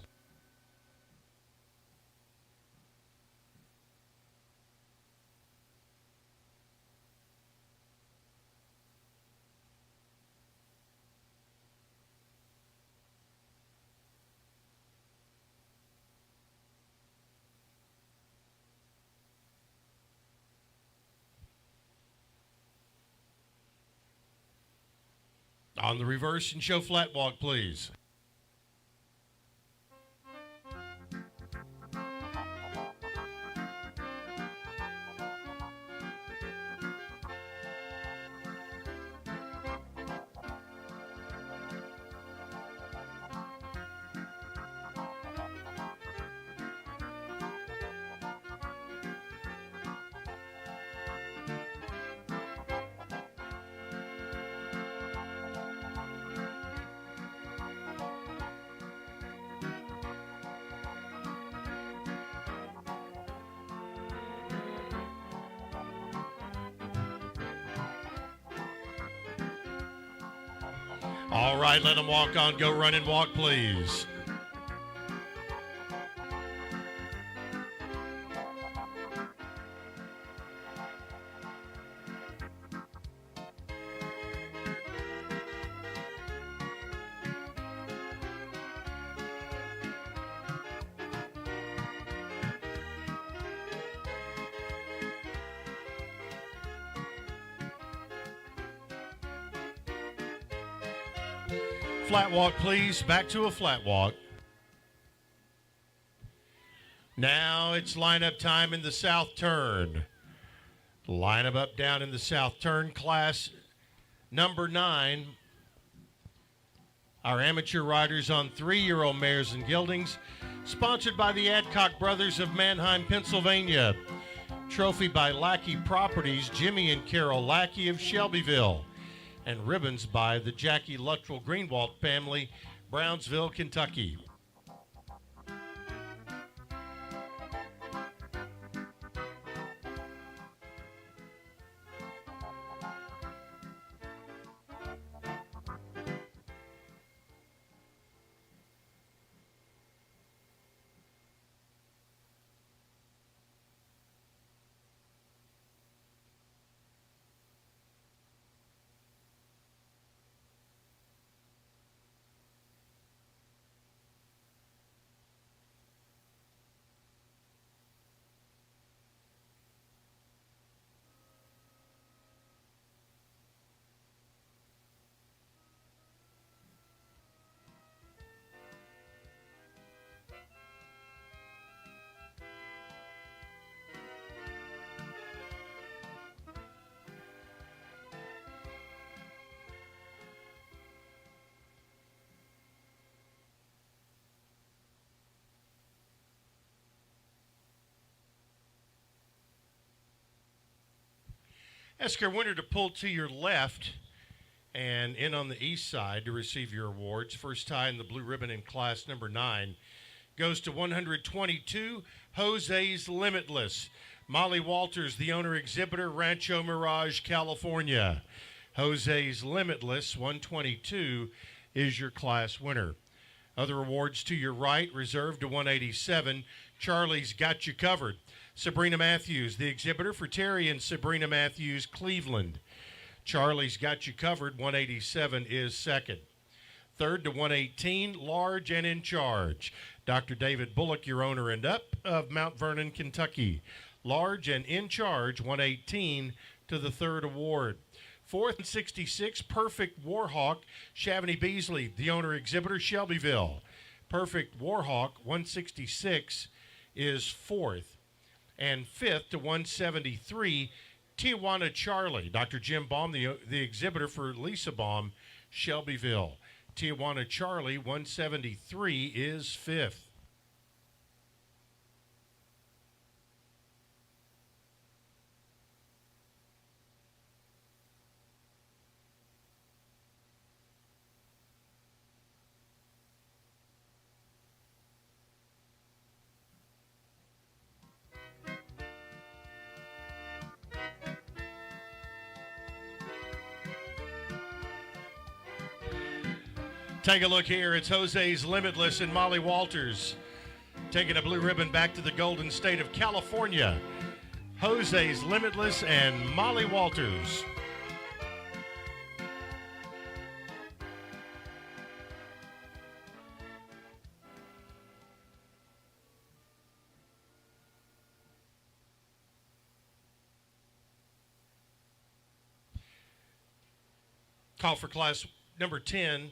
On the reverse and show flat walk, please. All right, let them walk on. Go run and walk, please. Flat walk, please. Back to a flat walk. Now it's lineup time in the south turn. Line them up down in the south turn. Class number 9. Our amateur riders on 3-year-old mares and geldings. Sponsored by the Adcock Brothers of Manheim, Pennsylvania. Trophy by Lackey Properties, Jimmy and Carol Lackey of Shelbyville. and ribbons by the Jackie Luttrell Greenwald family, Brownsville, Kentucky. Ask our winner to pull to your left and in on the east side to receive your awards. First tie in the blue ribbon in class number 9 goes to 122, Jose's Limitless. Molly Walters, the owner exhibitor, Rancho Mirage, California. Jose's Limitless, 122, is your class winner. Other awards to your right, reserved to 187, Charlie's Got You Covered. Sabrina Matthews, the exhibitor for Terry and Sabrina Matthews, Cleveland. Charlie's Got You Covered, 187, is second. Third to 118, Large and in Charge. Dr. David Bullock, your owner and up of Mount Vernon, Kentucky. Large and in Charge, 118 to the third award. Fourth and 66, Perfect Warhawk, Shavany Beasley, the owner exhibitor, Shelbyville. Perfect Warhawk, 166, is fourth. And fifth to 173, Tijuana Charlie, Dr. Jim Baum, the exhibitor for Lisa Baum, Shelbyville. Tijuana Charlie, 173, is fifth. Take a look here. It's Jose's Limitless and Molly Walters taking a blue ribbon back to the Golden State of California. Jose's Limitless and Molly Walters. Call for class number 10.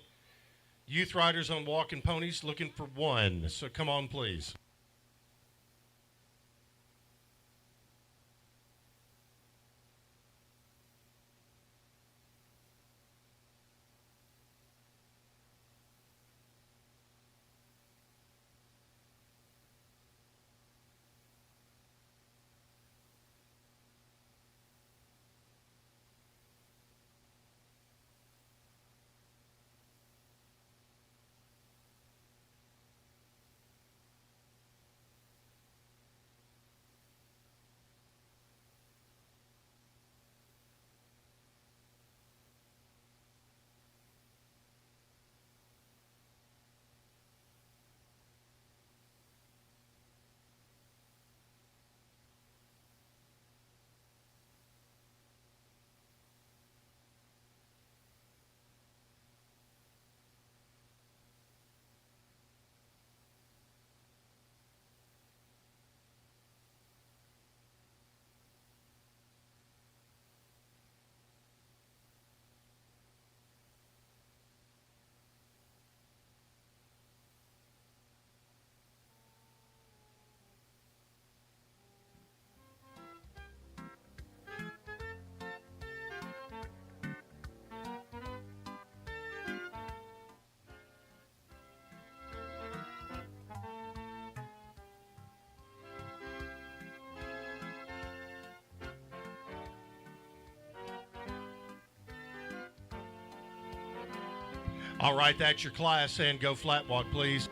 Youth riders on walking ponies looking for one. So come on, please. All right, that's your class, and go flat walk, please.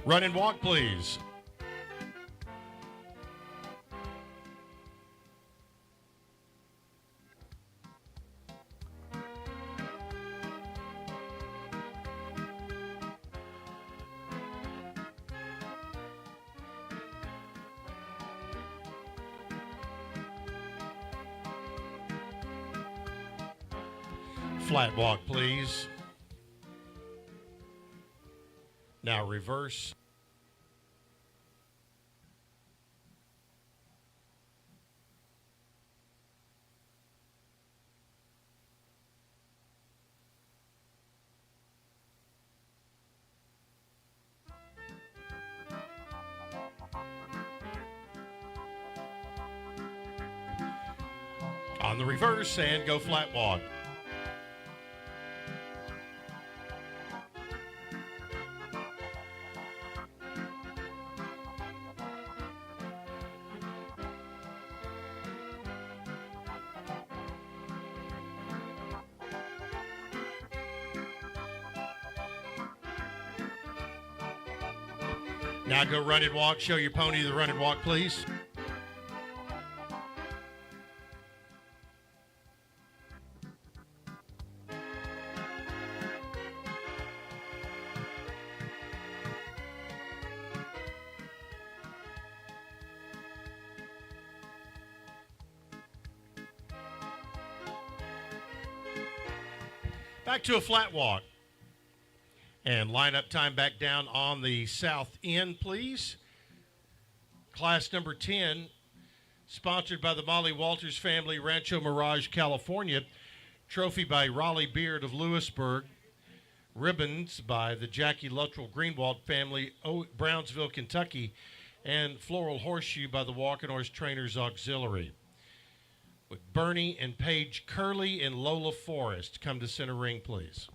Run and walk, please. Flat walk, please. Now reverse. On the reverse, and go flat walk. Now go run and walk. Show your pony the run and walk, please. Back to a flat walk. And lineup time back down on the south end, please. Class number 10, sponsored by the Molly Walters family, Rancho Mirage, California. Trophy by Raleigh Beard of Lewisburg. Ribbons by the Jackie Luttrell Greenwald family, Brownsville, Kentucky. And floral horseshoe by the Walking Horse Trainers Auxiliary. With Bernie and Paige Curley and Lola Forrest. Come to center ring, please.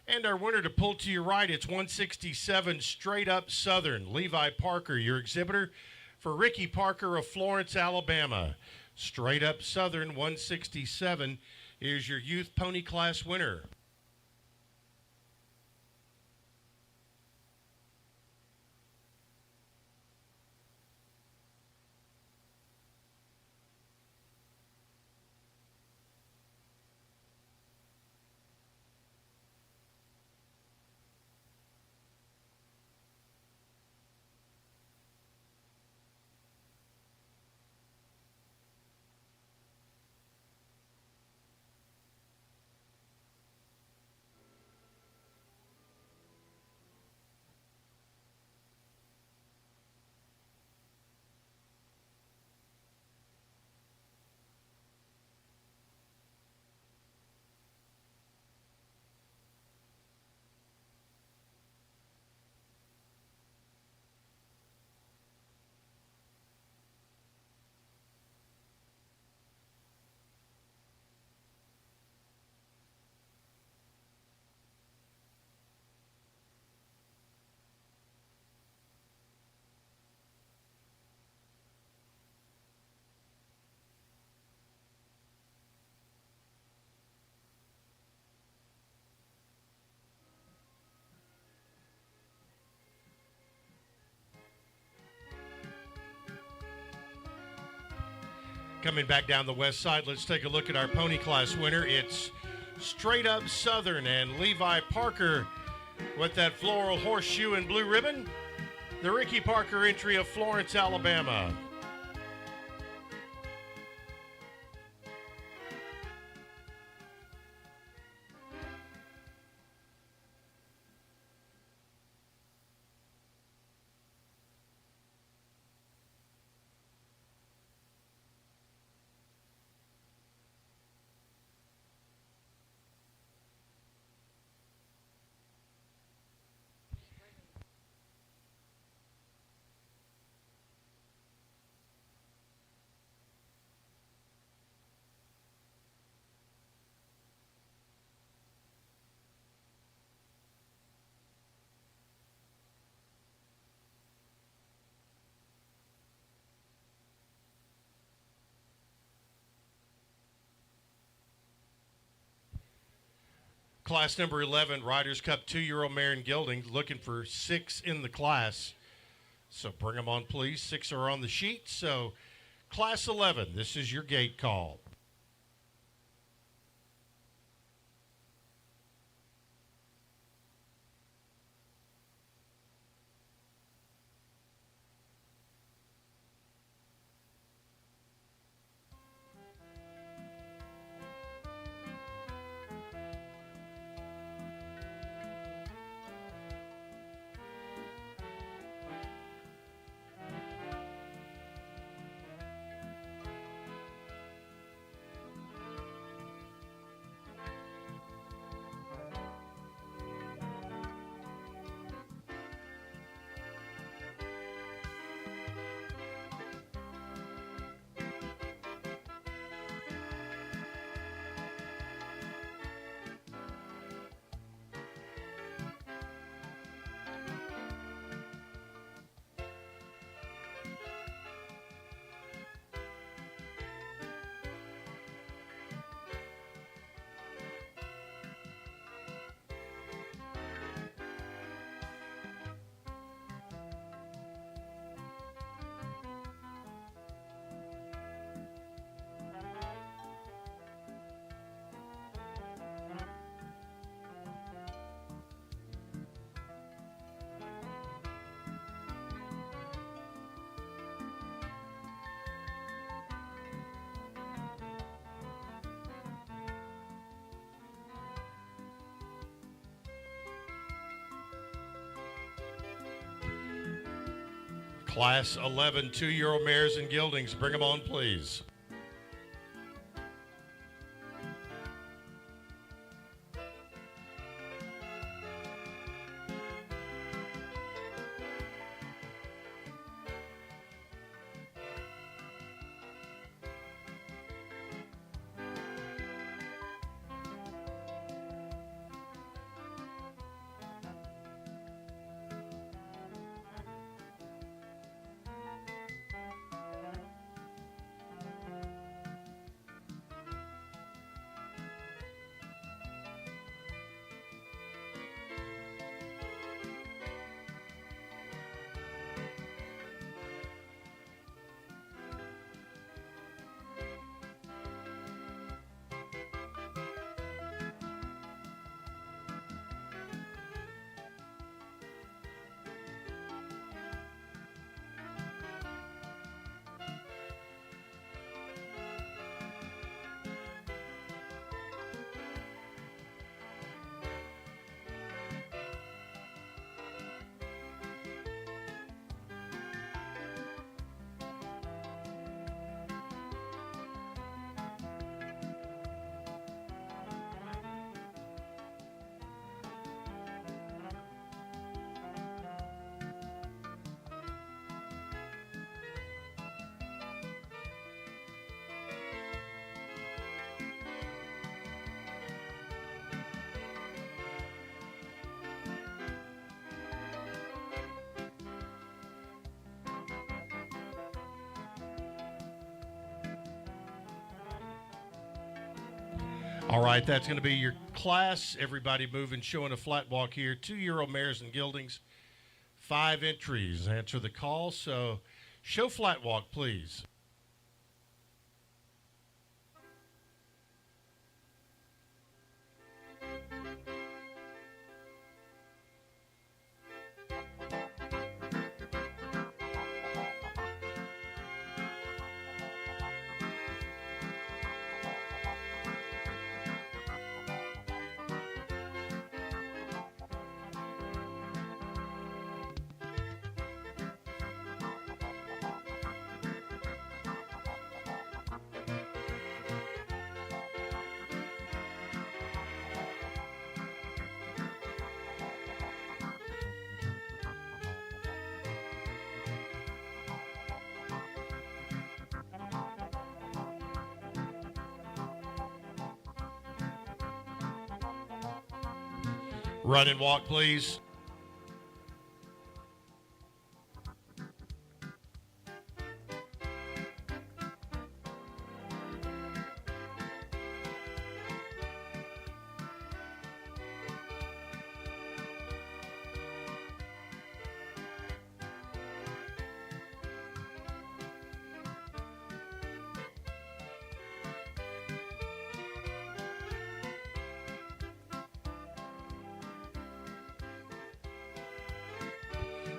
And our winner to pull to your right, it's 167 Straight Up Southern. Levi Parker, your exhibitor, for Ricky Parker of Florence, Alabama. Straight Up Southern 167 is your youth pony class winner. Coming back down the west side, let's take a look at our pony class winner. It's Straight Up Southern and Levi Parker with that floral horseshoe and blue ribbon. The Ricky Parker entry of Florence, Alabama. Class number 11, Riders Cup 2-year-old mare in Geldings, looking for 6 in the class. So bring them on, please. 6 are on the sheet. So Class 11, this is your gate call. Class 11, 2-year-old mares and Geldings. Bring them on, please. All right, that's going to be your class. Everybody moving, showing a flat walk here. 2-year-old mares and Geldings. 5 entries. Answer the call. So show flat walk, please. Run and walk, please.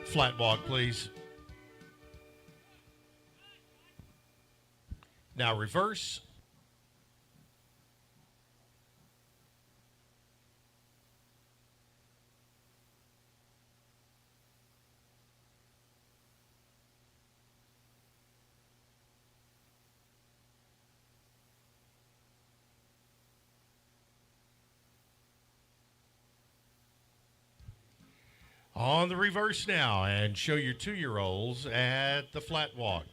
Flat walk, please. Now reverse. On the reverse now, and show your 2-year-olds at the flat walk.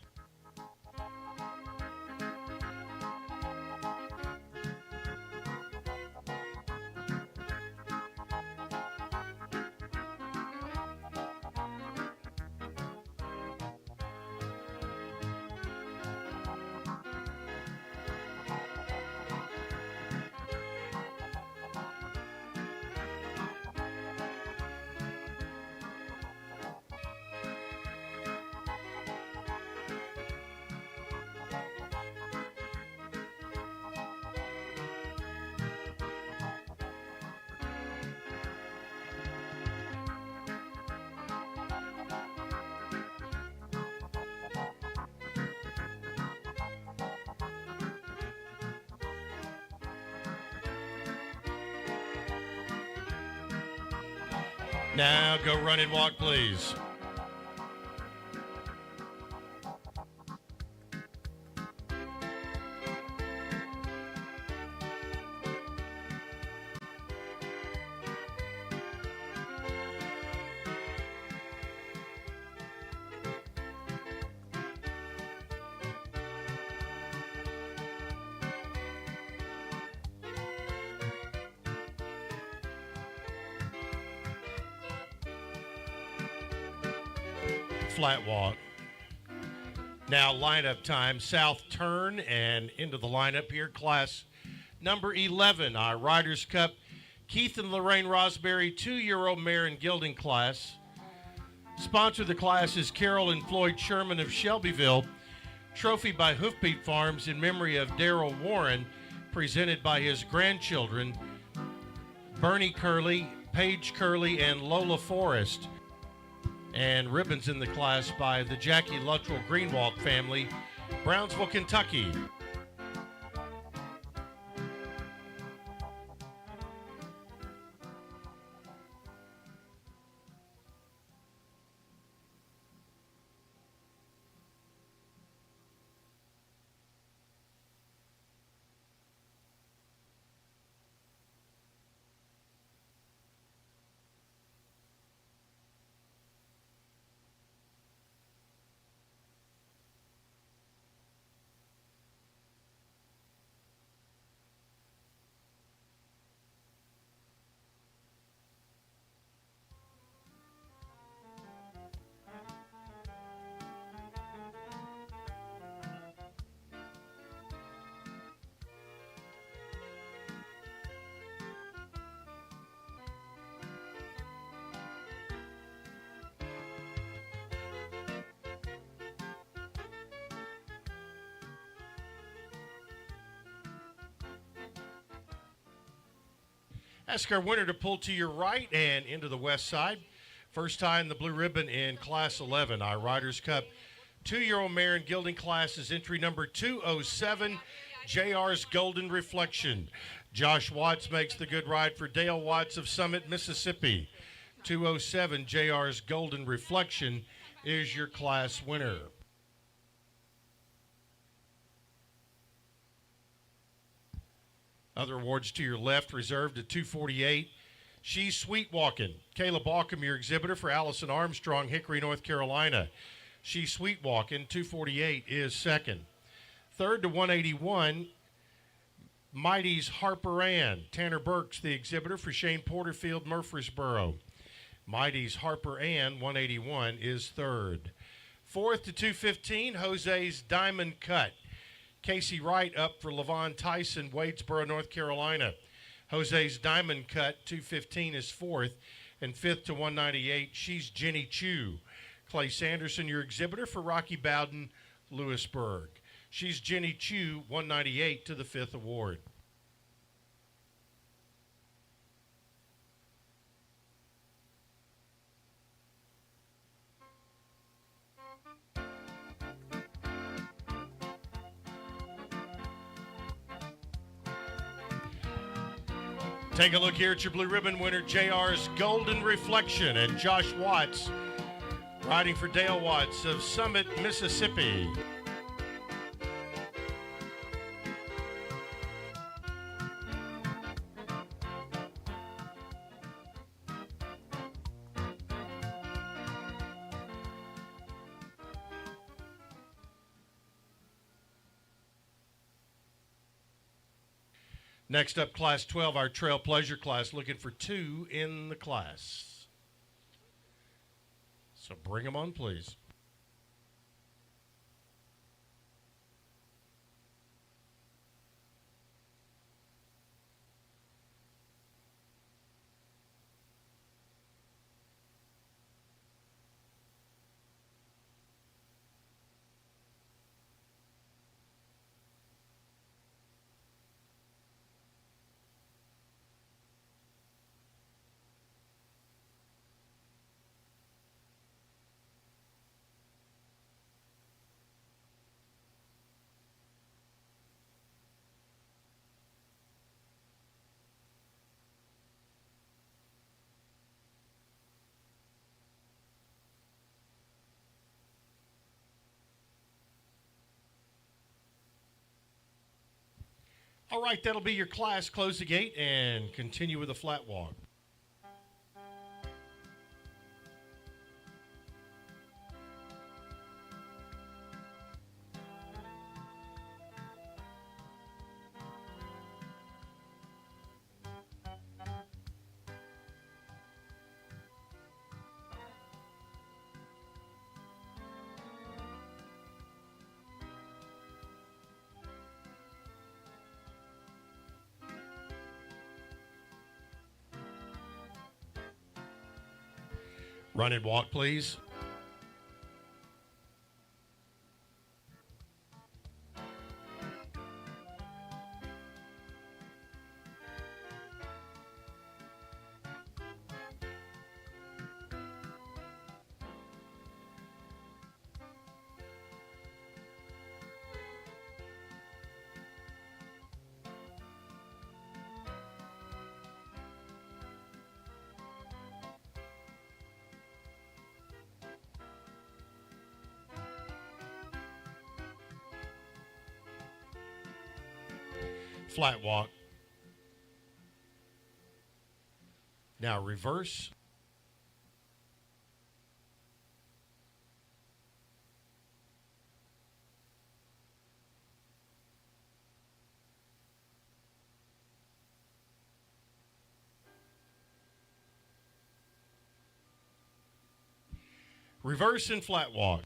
Now go run and walk, please. Flat walk. Now lineup time. South turn and into the lineup here. Class number 11, our Riders Cup Keith and Lorraine Rosberry 2-year-old mare and gelding class. Sponsor of the class is Carol and Floyd Sherman of Shelbyville. Trophy by Hoofbeat Farms in memory of Darrell Warren, presented by his grandchildren Bernie Curley, Paige Curley, and Lola Forrest. And ribbons in the class by the Jackie Luttrell Greenwalk family, Brownsville, Kentucky. Ask our winner to pull to your right and into the west side. First time the blue ribbon in Class 11. Our Riders Cup 2-year-old mare and gelding class is entry number 207, JR's Golden Reflection. Josh Watts makes the good ride for Dale Watts of Summit, Mississippi. 207, JR's Golden Reflection is your class winner. Other awards to your left reserved at 248. She's Sweet Walking. Kayla Balcom, your exhibitor for Allison Armstrong, Hickory, North Carolina. She's Sweet Walking, 248 is second. Third to 181, Mighty's Harper Ann. Tanner Burks, the exhibitor for Shane Porterfield, Murfreesboro. Mighty's Harper Ann, 181 is third. Fourth to 215, Jose's Diamond Cut. Casey Wright up for Levon Tyson, Wadesboro, North Carolina. Jose's Diamond Cut, 215 is fourth. And fifth to 198, she's Jenny Chu. Clay Sanderson, your exhibitor for Rocky Bowden, Lewisburg. She's Jenny Chu, 198 to the fifth award. Take a look here at your blue ribbon winner, JR's Golden Reflection, and Josh Watts, riding for Dale Watts of Summit, Mississippi. Next up, Class 12, our Trail Pleasure class, looking for 2 in the class. So bring them on, please. All right, that'll be your class. Close the gate and continue with the flat walk. Run and walk, please. Flat walk. Now reverse. Reverse and flat walk.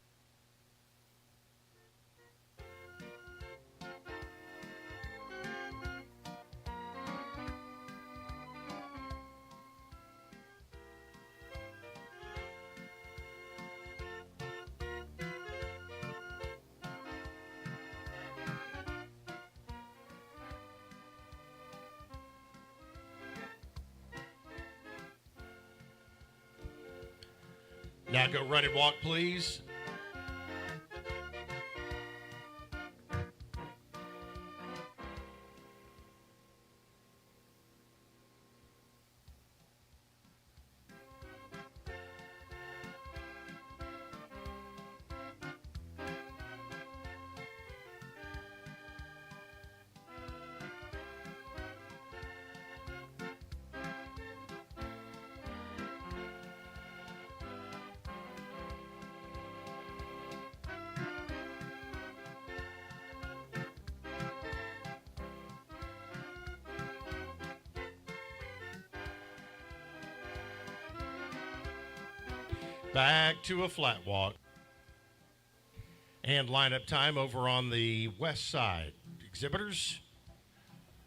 Now go run and walk, please. Back to a flat walk. And lineup time over on the west side. Exhibitors,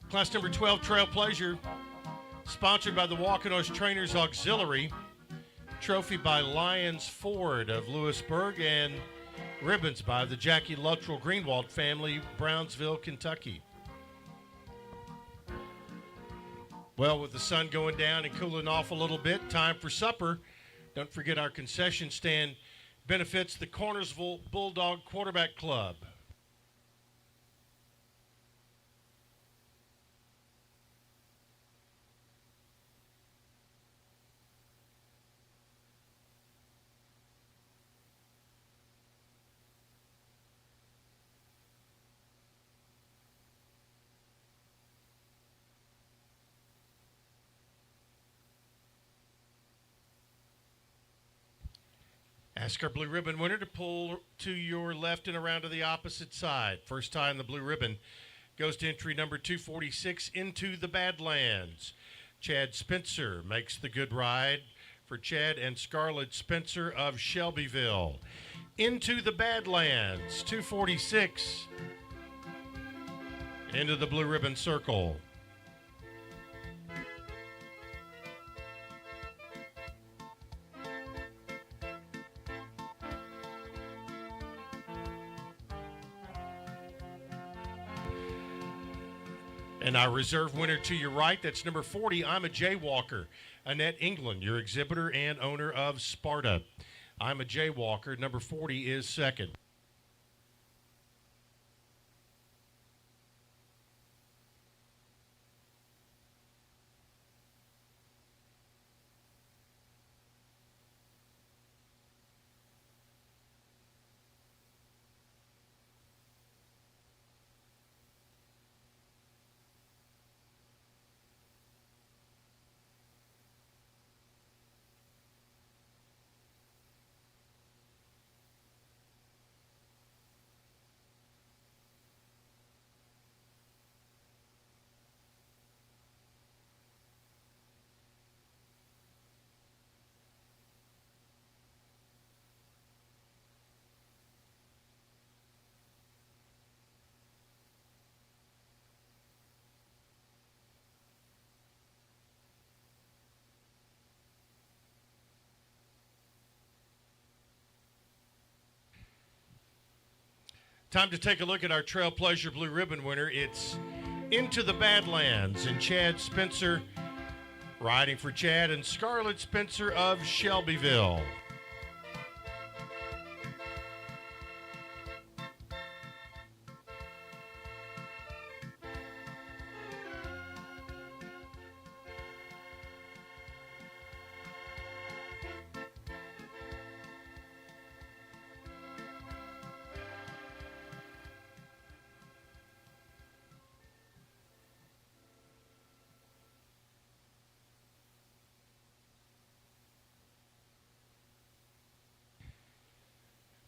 class number 12, Trail Pleasure, sponsored by the Walking Horse Trainers Auxiliary, trophy by Lions Ford of Lewisburg, and ribbons by the Jackie Luttrell Greenwald family, Brownsville, Kentucky. Well, with the sun going down and cooling off a little bit, time for supper. Don't forget our concession stand benefits the Cornersville Bulldog Quarterback Club. Ask our blue ribbon winner to pull to your left and around to the opposite side. First time the blue ribbon goes to entry number 246, Into the Badlands. Chad Spencer makes the good ride for Chad and Scarlett Spencer of Shelbyville. Into the Badlands, 246, into the blue ribbon circle. And our reserve winner to your right, that's number 40, I'm a Jaywalker. Annette England, your exhibitor and owner of Sparta. I'm a Jaywalker. Number 40 is second. Time to take a look at our Trail Pleasure Blue Ribbon winner. It's Into the Badlands, and Chad Spencer riding for Chad and Scarlett Spencer of Shelbyville.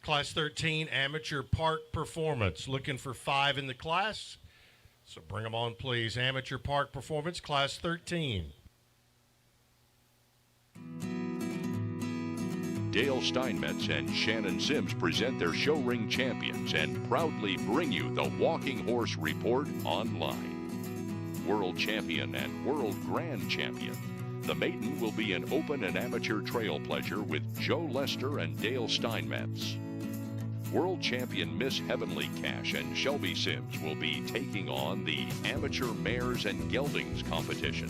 Class 13 Amateur Park Performance. Looking for 5 in the class. So bring them on, please. Amateur Park Performance, Class 13. Dale Steinmetz and Shannon Sims present their show ring champions and proudly bring you the Walking Horse Report online. World champion and world grand champion. The maiden will be an open and amateur trail pleasure with Joe Lester and Dale Steinmetz. World champion Miss Heavenly Cash and Shelby Sims will be taking on the amateur mares and geldings competition.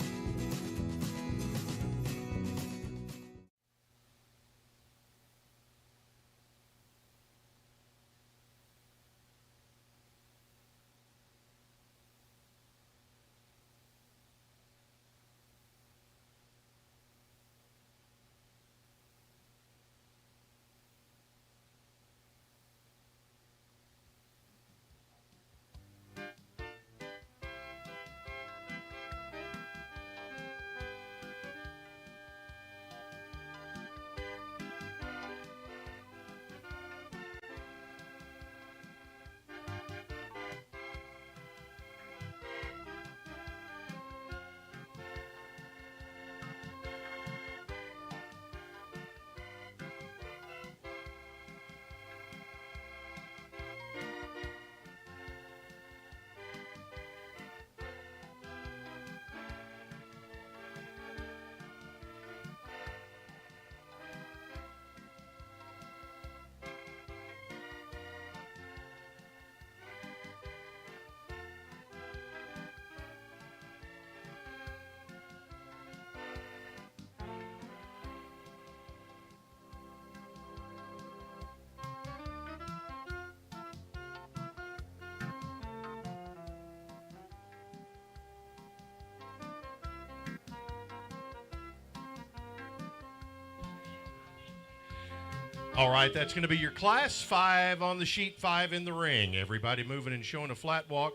All right, that's going to be your class. 5 on the sheet, 5 in the ring. Everybody moving and showing a flat walk.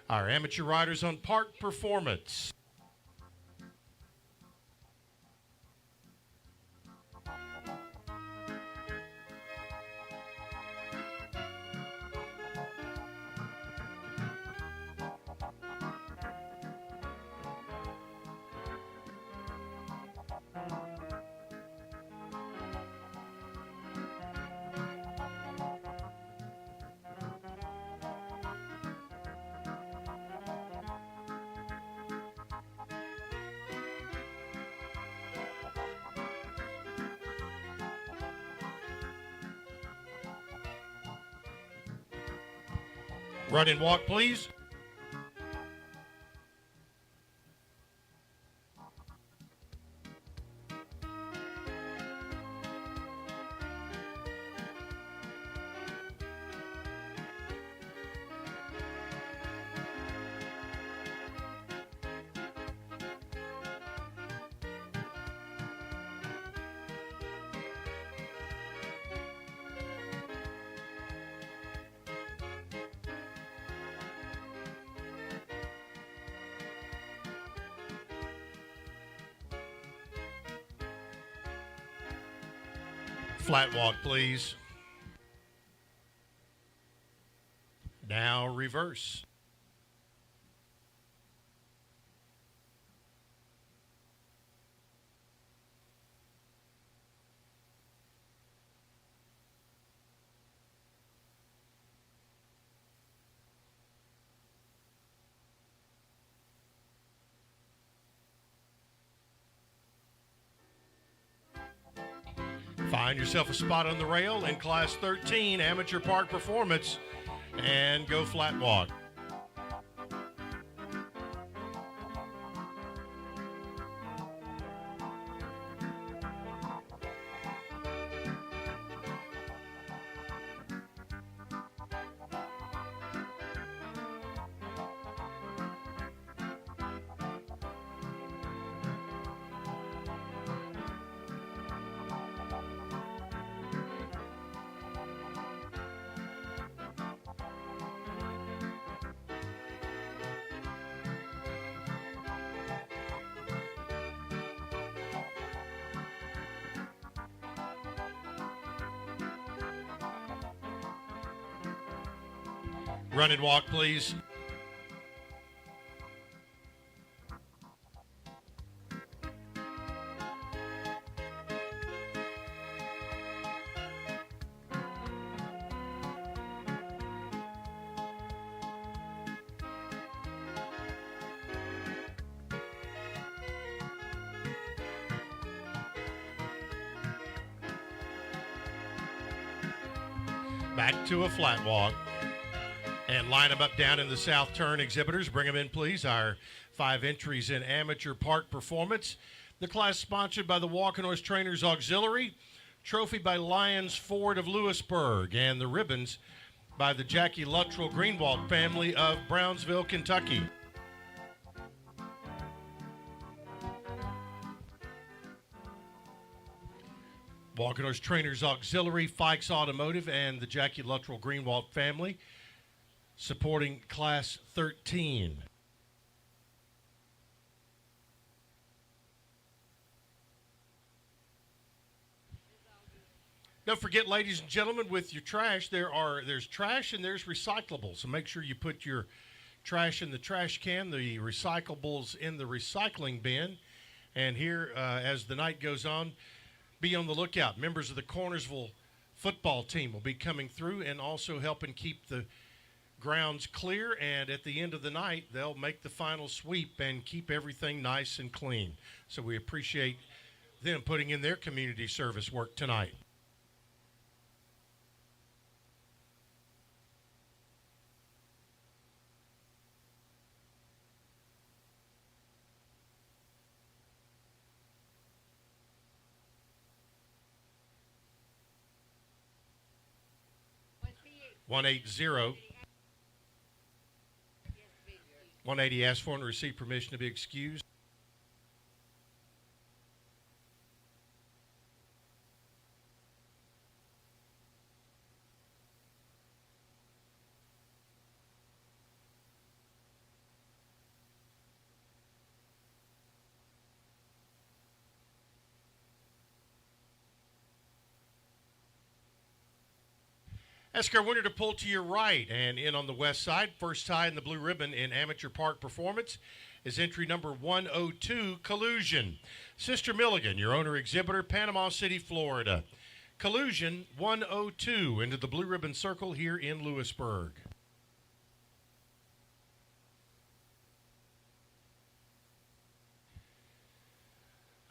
Our amateur riders on Park Performance. Run and walk, please. Flat walk, please. Now reverse. Find yourself a spot on the rail in Class 13 Amateur Park Performance and go flat walk. Run and walk, please. Back to a flat walk. And line them up down in the south turn, exhibitors. Bring them in, please. Our 5 entries in Amateur Park Performance. The class sponsored by the Walking Horse Trainers Auxiliary. Trophy by Lions Ford of Lewisburg. And the ribbons by the Jackie Luttrell Greenwald family of Brownsville, Kentucky. Walking Horse Trainers Auxiliary, Fikes Automotive, and the Jackie Luttrell Greenwald family supporting Class 13. Don't forget, ladies and gentlemen, with your trash, there's trash and there's recyclables. So make sure you put your trash in the trash can, the recyclables in the recycling bin. And here, as the night goes on, be on the lookout. Members of the Cornersville football team will be coming through and also helping keep the grounds clear, and at the end of the night they'll make the final sweep and keep everything nice and clean. So we appreciate them putting in their community service work tonight. (180) 180 asked for and received permission to be excused. Ask our winner to pull to your right, and in on the west side, first tie in the blue ribbon in Amateur Park Performance is entry number 102, Collusion. Sister Milligan, your owner exhibitor, Panama City, Florida. Collusion 102 into the blue ribbon circle here in Lewisburg.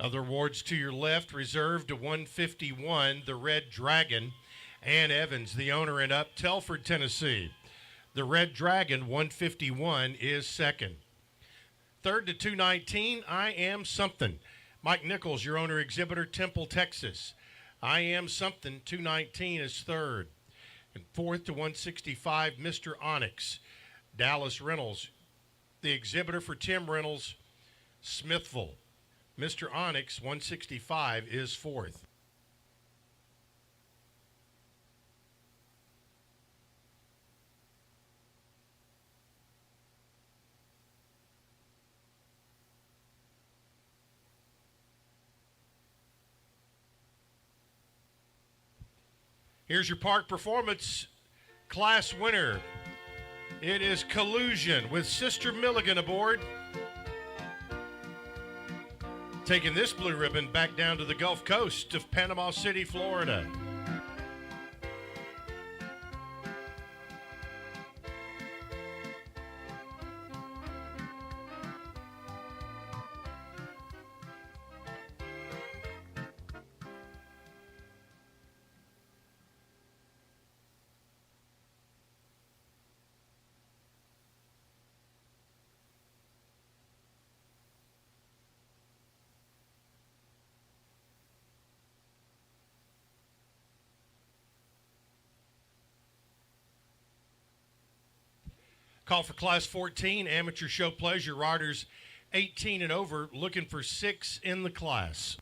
Other awards to your left, reserved to 151, the Red Dragon. Ann Evans, the owner in up Telford, Tennessee. The Red Dragon 151 is second. Third to 219, I Am Something. Mike Nichols, your owner exhibitor, Temple, Texas. I Am Something 219 is third. And fourth to 165, Mr. Onyx. Dallas Reynolds, the exhibitor for Tim Reynolds, Smithville. Mr. Onyx 165 is fourth. Here's your park performance class winner. It is Collusion with Sister Milligan aboard. Taking this blue ribbon back down to the Gulf Coast of Panama City, Florida. Call for Class 14, amateur show pleasure riders 18 and over, looking for 6 in the class.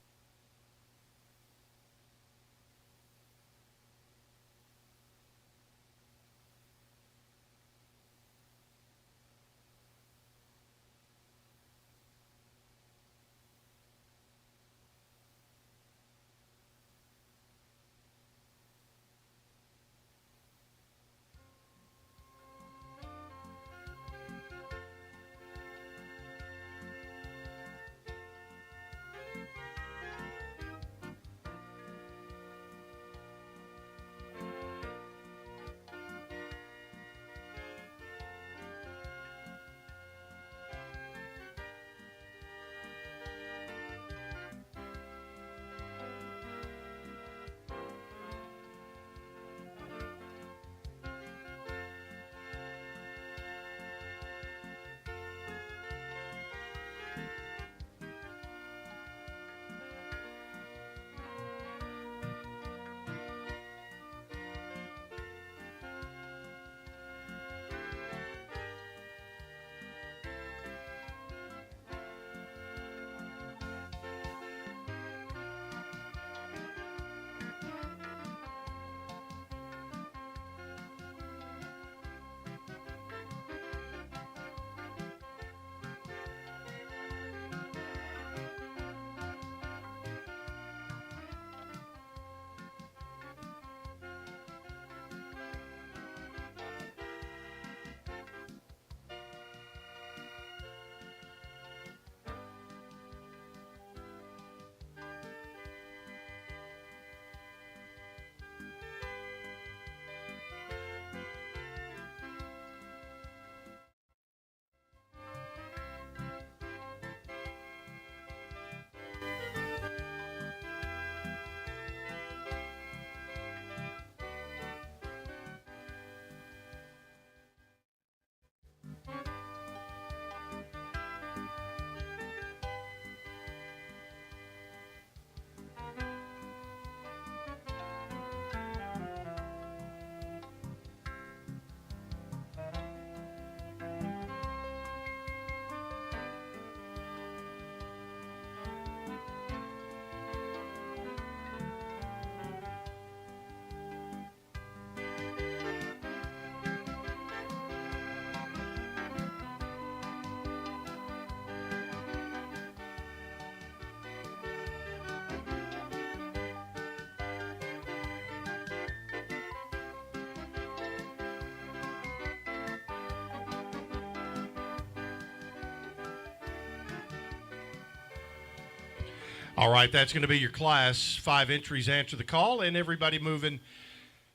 All right, that's going to be your class. 5 entries answer the call, and everybody moving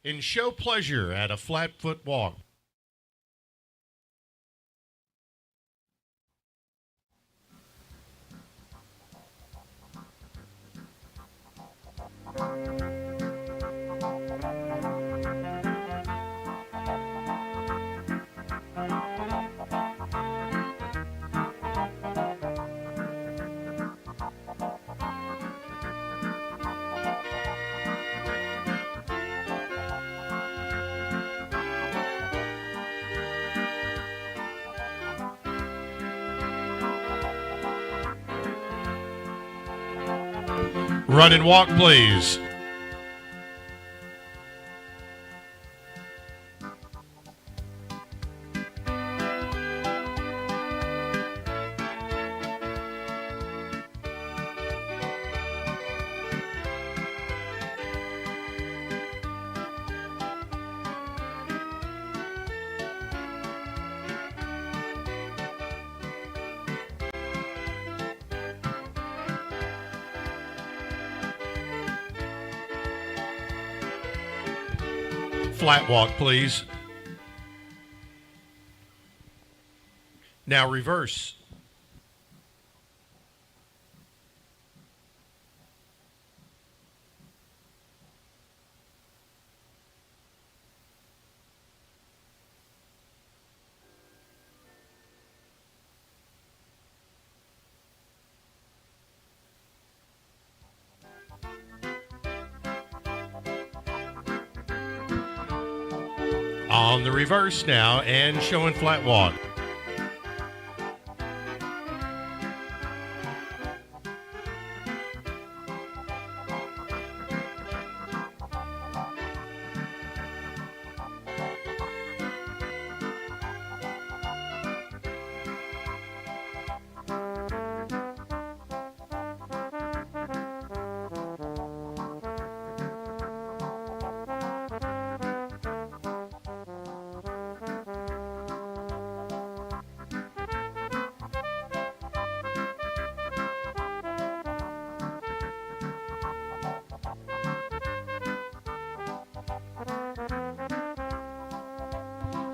in show pleasure at a flat foot walk. Run and walk, please. Flat walk, please. Now reverse. On the reverse now and showing flat walk.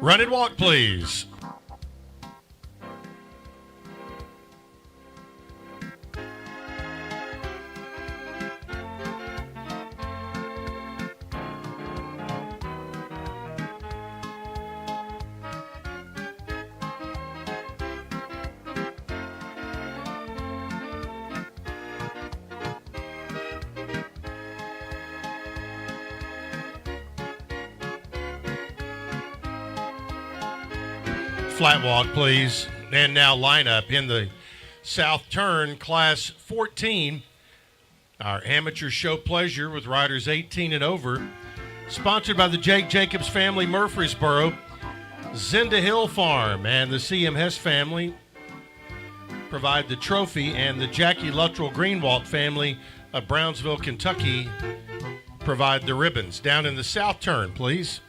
Run and walk, please. Flat walk, please. And now line up in the south turn, class 14. Our amateur show pleasure with riders 18 and over. Sponsored by the Jake Jacobs family, Murfreesboro, Zenda Hill Farm, and the C.M. Hess family provide the trophy, and the Jackie Luttrell Greenwalt family of Brownsville, Kentucky provide the ribbons. Down in the south turn, please.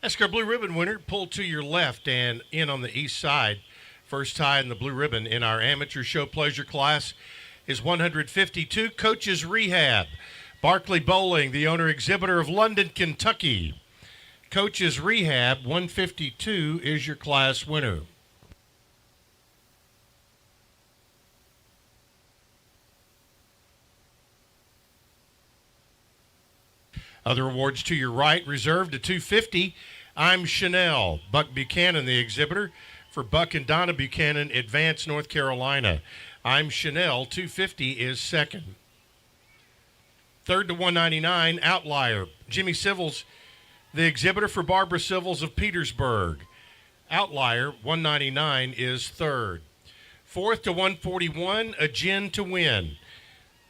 That's our blue ribbon winner. Pull to your left and in on the east side. First tie in the blue ribbon in our amateur show pleasure class is 152. Coaches Rehab. Barkley Bowling, the owner exhibitor of London, Kentucky. Coaches Rehab, 152 is your class winner. Other awards to your right, reserved to 250. I'm Chanel. Buck Buchanan, the exhibitor for Buck and Donna Buchanan, Advance, North Carolina. I'm Chanel, 250 is second. Third to 199, Outlier. Jimmy Civils, The exhibitor for Barbara Civils of Petersburg. Outlier, 199, is third. Fourth to 141, A Gin to Win.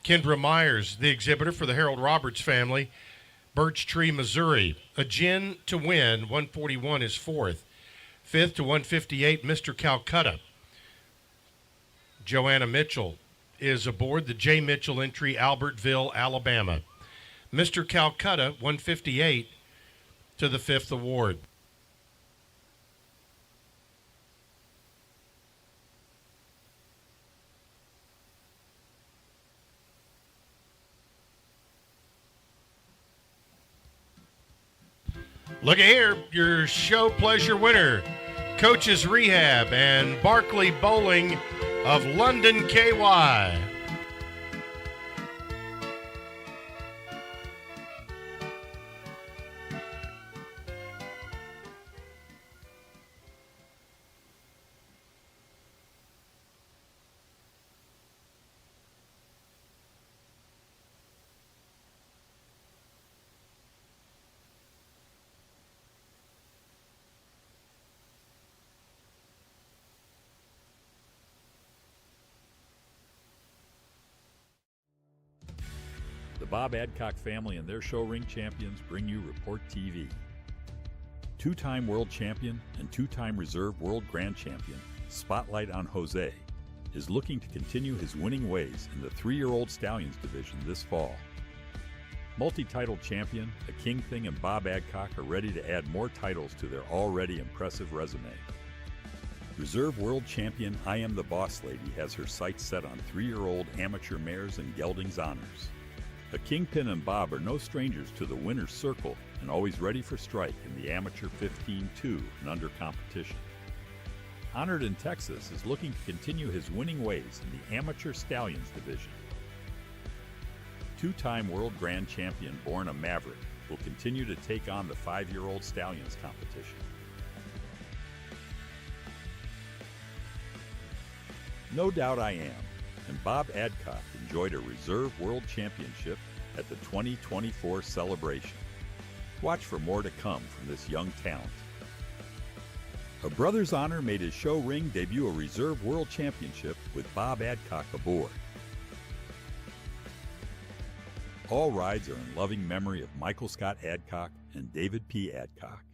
Kendra Myers, the exhibitor for the Harold Roberts family, Birch Tree, Missouri. A Gin to Win, 141, is fourth. Fifth to 158, Mr. Calcutta. Joanna Mitchell is aboard the J. Mitchell entry, Albertville, Alabama. Mr. Calcutta, 158, to the fifth award. Look at here, your show pleasure winner, Coaches Rehab and Barclay Bowling of London, KY. The Bob Adcock family and their show ring champions bring you Report TV. Two-time world champion and two-time reserve world grand champion, Spotlight on Jose, is looking to continue his winning ways in the 3-year-old Stallions division this fall. Multi-title champion, the King Thing and Bob Adcock are ready to add more titles to their already impressive resume. Reserve world champion I Am the Boss Lady has her sights set on 3-year-old amateur mares and geldings honors. The Kingpin and Bob are no strangers to the winner's circle and always ready for strike in the amateur 15-2 and under competition. Honored in Texas is looking to continue his winning ways in the amateur Stallions division. Two-time world grand champion Born a Maverick will continue to take on the 5-year-old Stallions competition. No Doubt I Am and Bob Adcock enjoyed a Reserve World Championship at the 2024 celebration. Watch for more to come from this young talent. A Brother's Honor made his show ring debut a Reserve World Championship with Bob Adcock aboard. All rides are in loving memory of Michael Scott Adcock and David P. Adcock.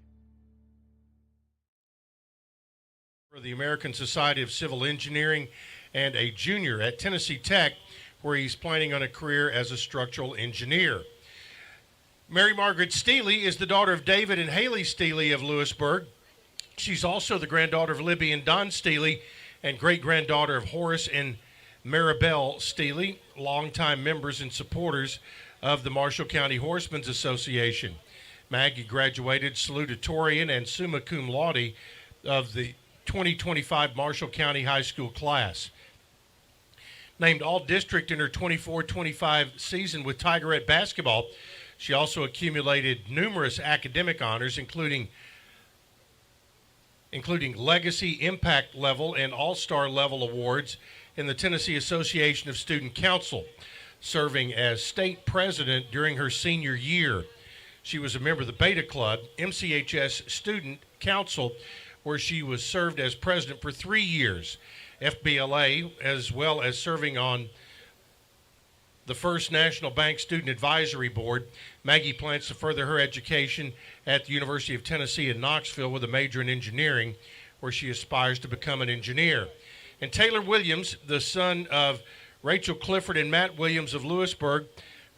For the American Society of Civil Engineering and a junior at Tennessee Tech, where he's planning on a career as a structural engineer. Mary Margaret Steely is the daughter of David and Haley Steely of Lewisburg. She's also the granddaughter of Libby and Don Steely and great-granddaughter of Horace and Maribel Steely, longtime members and supporters of the Marshall County Horsemen's Association. Maggie graduated salutatorian and summa cum laude of the 2025 Marshall County High School class. Named All-District in her 24-25 season with Tigerette basketball, she also accumulated numerous academic honors, including Legacy Impact Level and All-Star Level awards in the Tennessee Association of Student Council, serving as state president during her senior year. She was a member of the Beta Club, MCHS Student Council, where she was served as president for 3 years, FBLA, as well as serving on the First National Bank Student Advisory Board. Maggie plans to further her education at the University of Tennessee in Knoxville with a major in engineering, where she aspires to become an engineer. And Taylor Williams, the son of Rachel Clifford and Matt Williams of Lewisburg,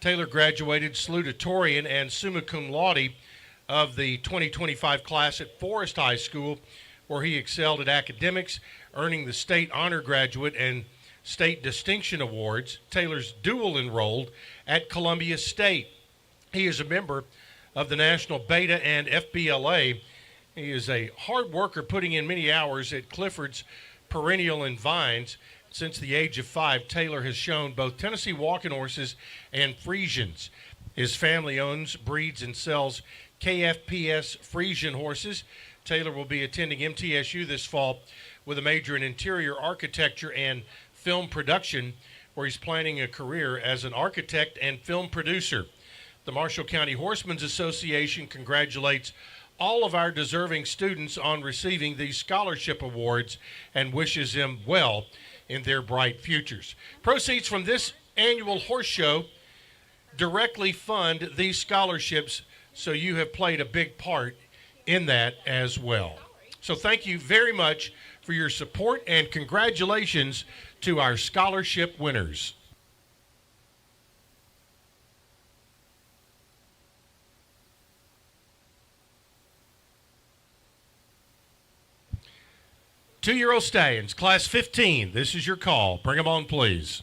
Taylor graduated salutatorian and summa cum laude of the 2025 class at Forest High School, where he excelled at academics, earning the State Honor Graduate and State Distinction Awards. Taylor's dual enrolled at Columbia State. He is a member of the National Beta and FBLA. He is a hard worker, putting in many hours at Clifford's Perennial and Vines. Since the age of 5, Taylor has shown both Tennessee walking horses and Friesians. His family owns, breeds, and sells KFPS Friesian horses. Taylor will be attending MTSU this fall with a major in interior architecture and film production, where he's planning a career as an architect and film producer. The Marshall County Horsemen's Association congratulates all of our deserving students on receiving these scholarship awards and wishes them well in their bright futures. Proceeds from this annual horse show directly fund these scholarships, so you have played a big part in that as well. So thank you very much for your support, and congratulations to our scholarship winners. Two-year-old stallions, class 15. This is your call. Bring them on, please.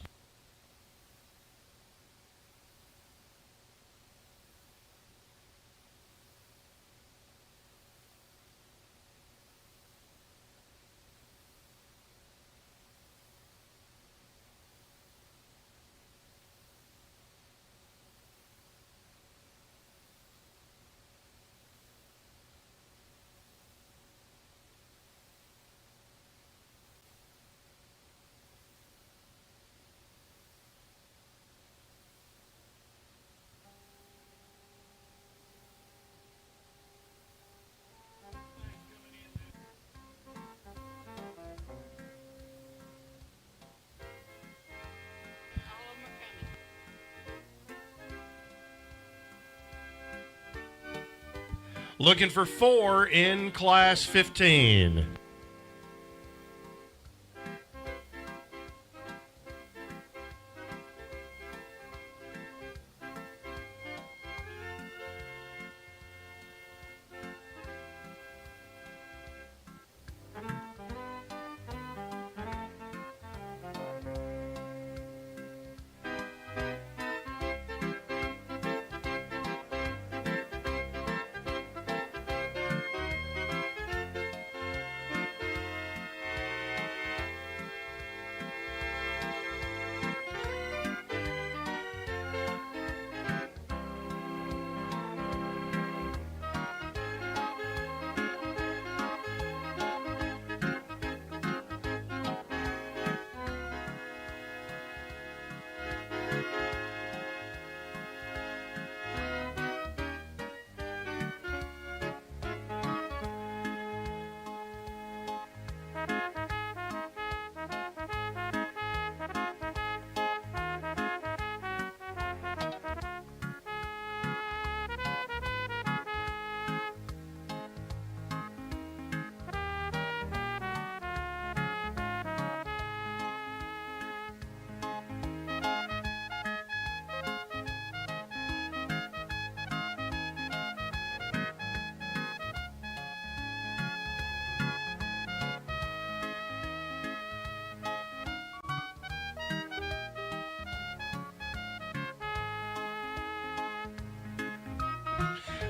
Looking for 4 in class 15.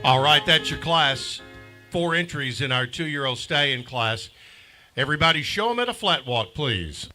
All right, that's your class. 4 entries in our 2-year-old stallion class. Everybody show them at a flat walk, please.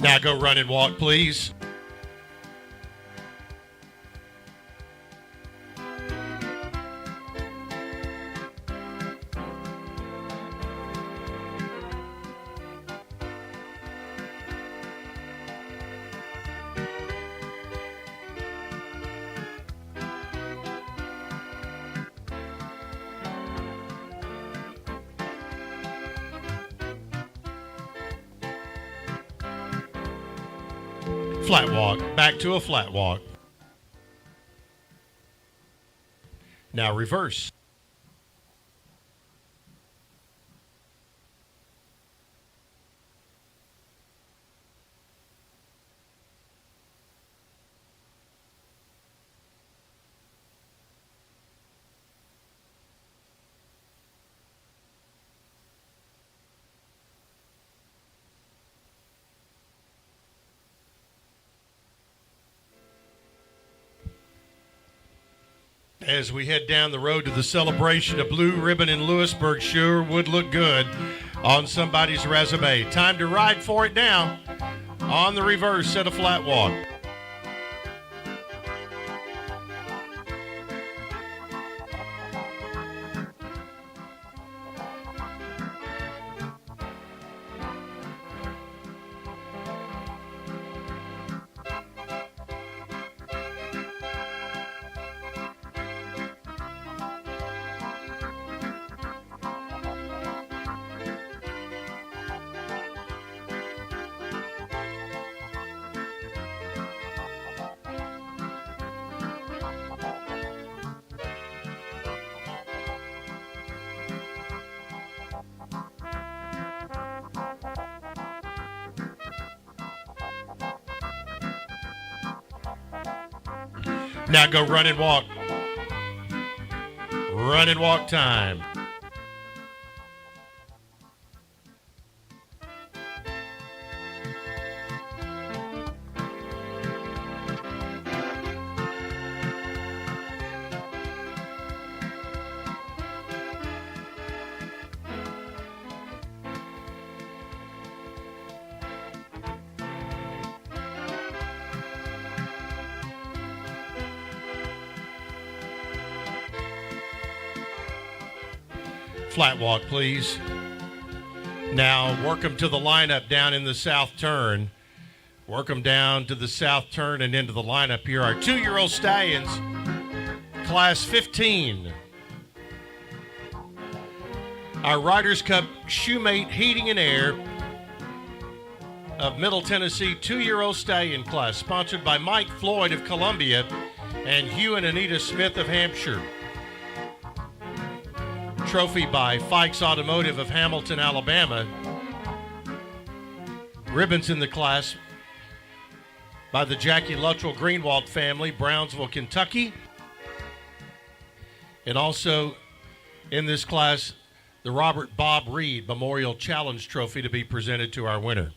Now go run and walk, please. Flat walk. Back to a flat walk. Now reverse. as we head down the road to the celebration of Blue Ribbon in Lewisburg sure would look good on somebody's resume. Time to ride for it now on the reverse set of flat walk. Now go run and walk. Run and walk time. Flat walk, please. Now work them to the lineup down in the south turn. Work them down to the south turn and into the lineup. Here are 2-year-old stallions, class 15. Our Riders Cup Shoemate Heating and Air of Middle Tennessee 2-year-old stallion class, sponsored by Mike Floyd of Columbia and Hugh and Anita Smith of Hampshire. Trophy by Fikes Automotive of Hamilton, Alabama. Ribbons in the class by the Jackie Luttrell Greenwald family, Brownsville, Kentucky. And also in this class, the Robert Bob Reed Memorial Challenge Trophy to be presented to our winner.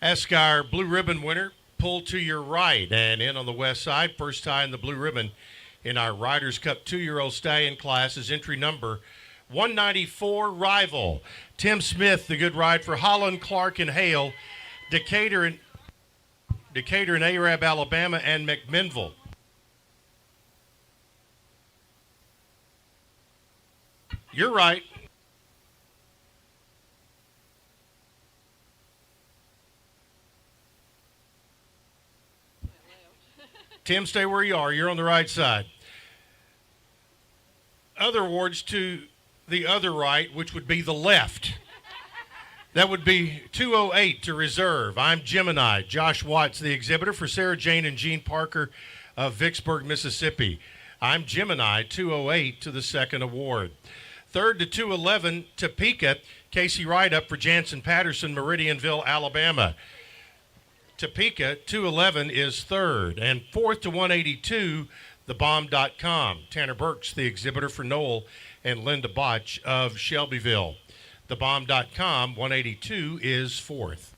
Ask our blue ribbon winner, pull to your right and in on the west side. First tie in the blue ribbon in our Riders Cup 2-year-old stallion class is entry number 194, Rival. Tim Smith, the good ride for Holland, Clark, and Hale, Decatur and Arab, Alabama, and McMinnville. You're right. Tim, stay where you are. You're on the right side. Other awards to the other right, which would be the left. That would be 208 to reserve. I'm Gemini. Josh Watts, the exhibitor for Sarah Jane and Gene Parker of Vicksburg, Mississippi. I'm Gemini, 208 to the second award. Third to 211, Topeka, Casey Wright up for Jansen Patterson, Meridianville, Alabama. Topeka, 211 is third. And fourth to 182, thebomb.com. Tanner Burks, the exhibitor for Noel and Linda Botch of Shelbyville. Thebomb.com, 182 is fourth.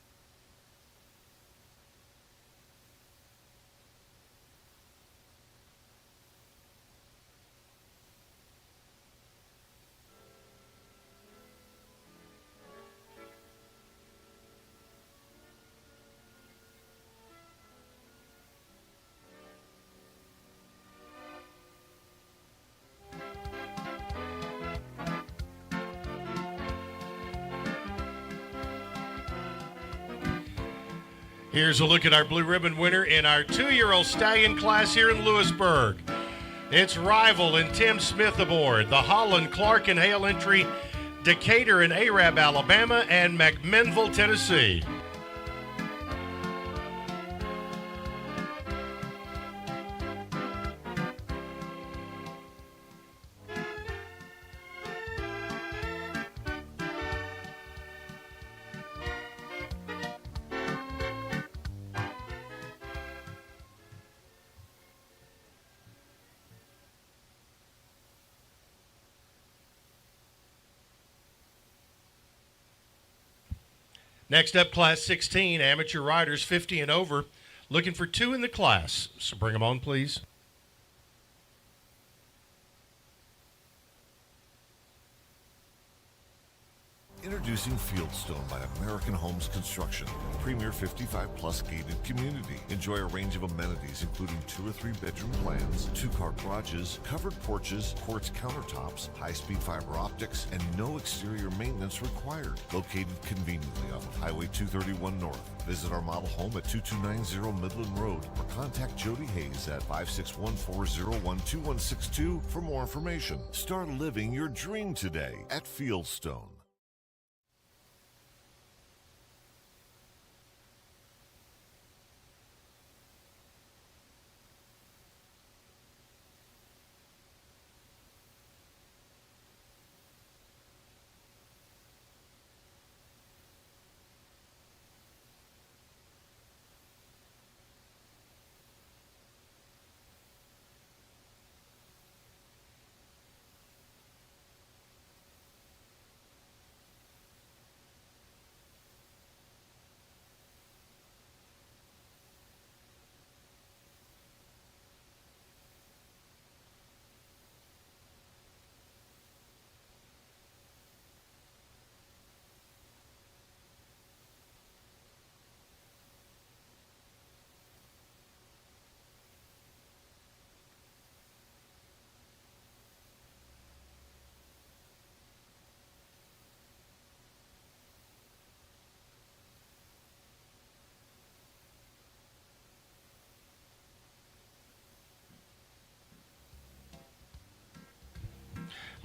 Here's a look at our blue ribbon winner in our 2-year-old stallion class here in Lewisburg. It's Rival and Tim Smith aboard the Holland, Clark, and Hale entry, Decatur and Arab, Alabama, and McMinnville, Tennessee. Next up, Class 16, amateur riders 50 and over, looking for 2 in the class. So bring them on, please. Introducing Fieldstone by American Homes Construction, premier 55-plus gated community. Enjoy a range of amenities including 2 or 3 bedroom plans, 2-car garages, covered porches, quartz countertops, high-speed fiber optics, and no exterior maintenance required. Located conveniently off of Highway 231 North. Visit our model home at 2290 Midland Road or contact Jody Hayes at 561-401-2162 for more information. Start living your dream today at Fieldstone.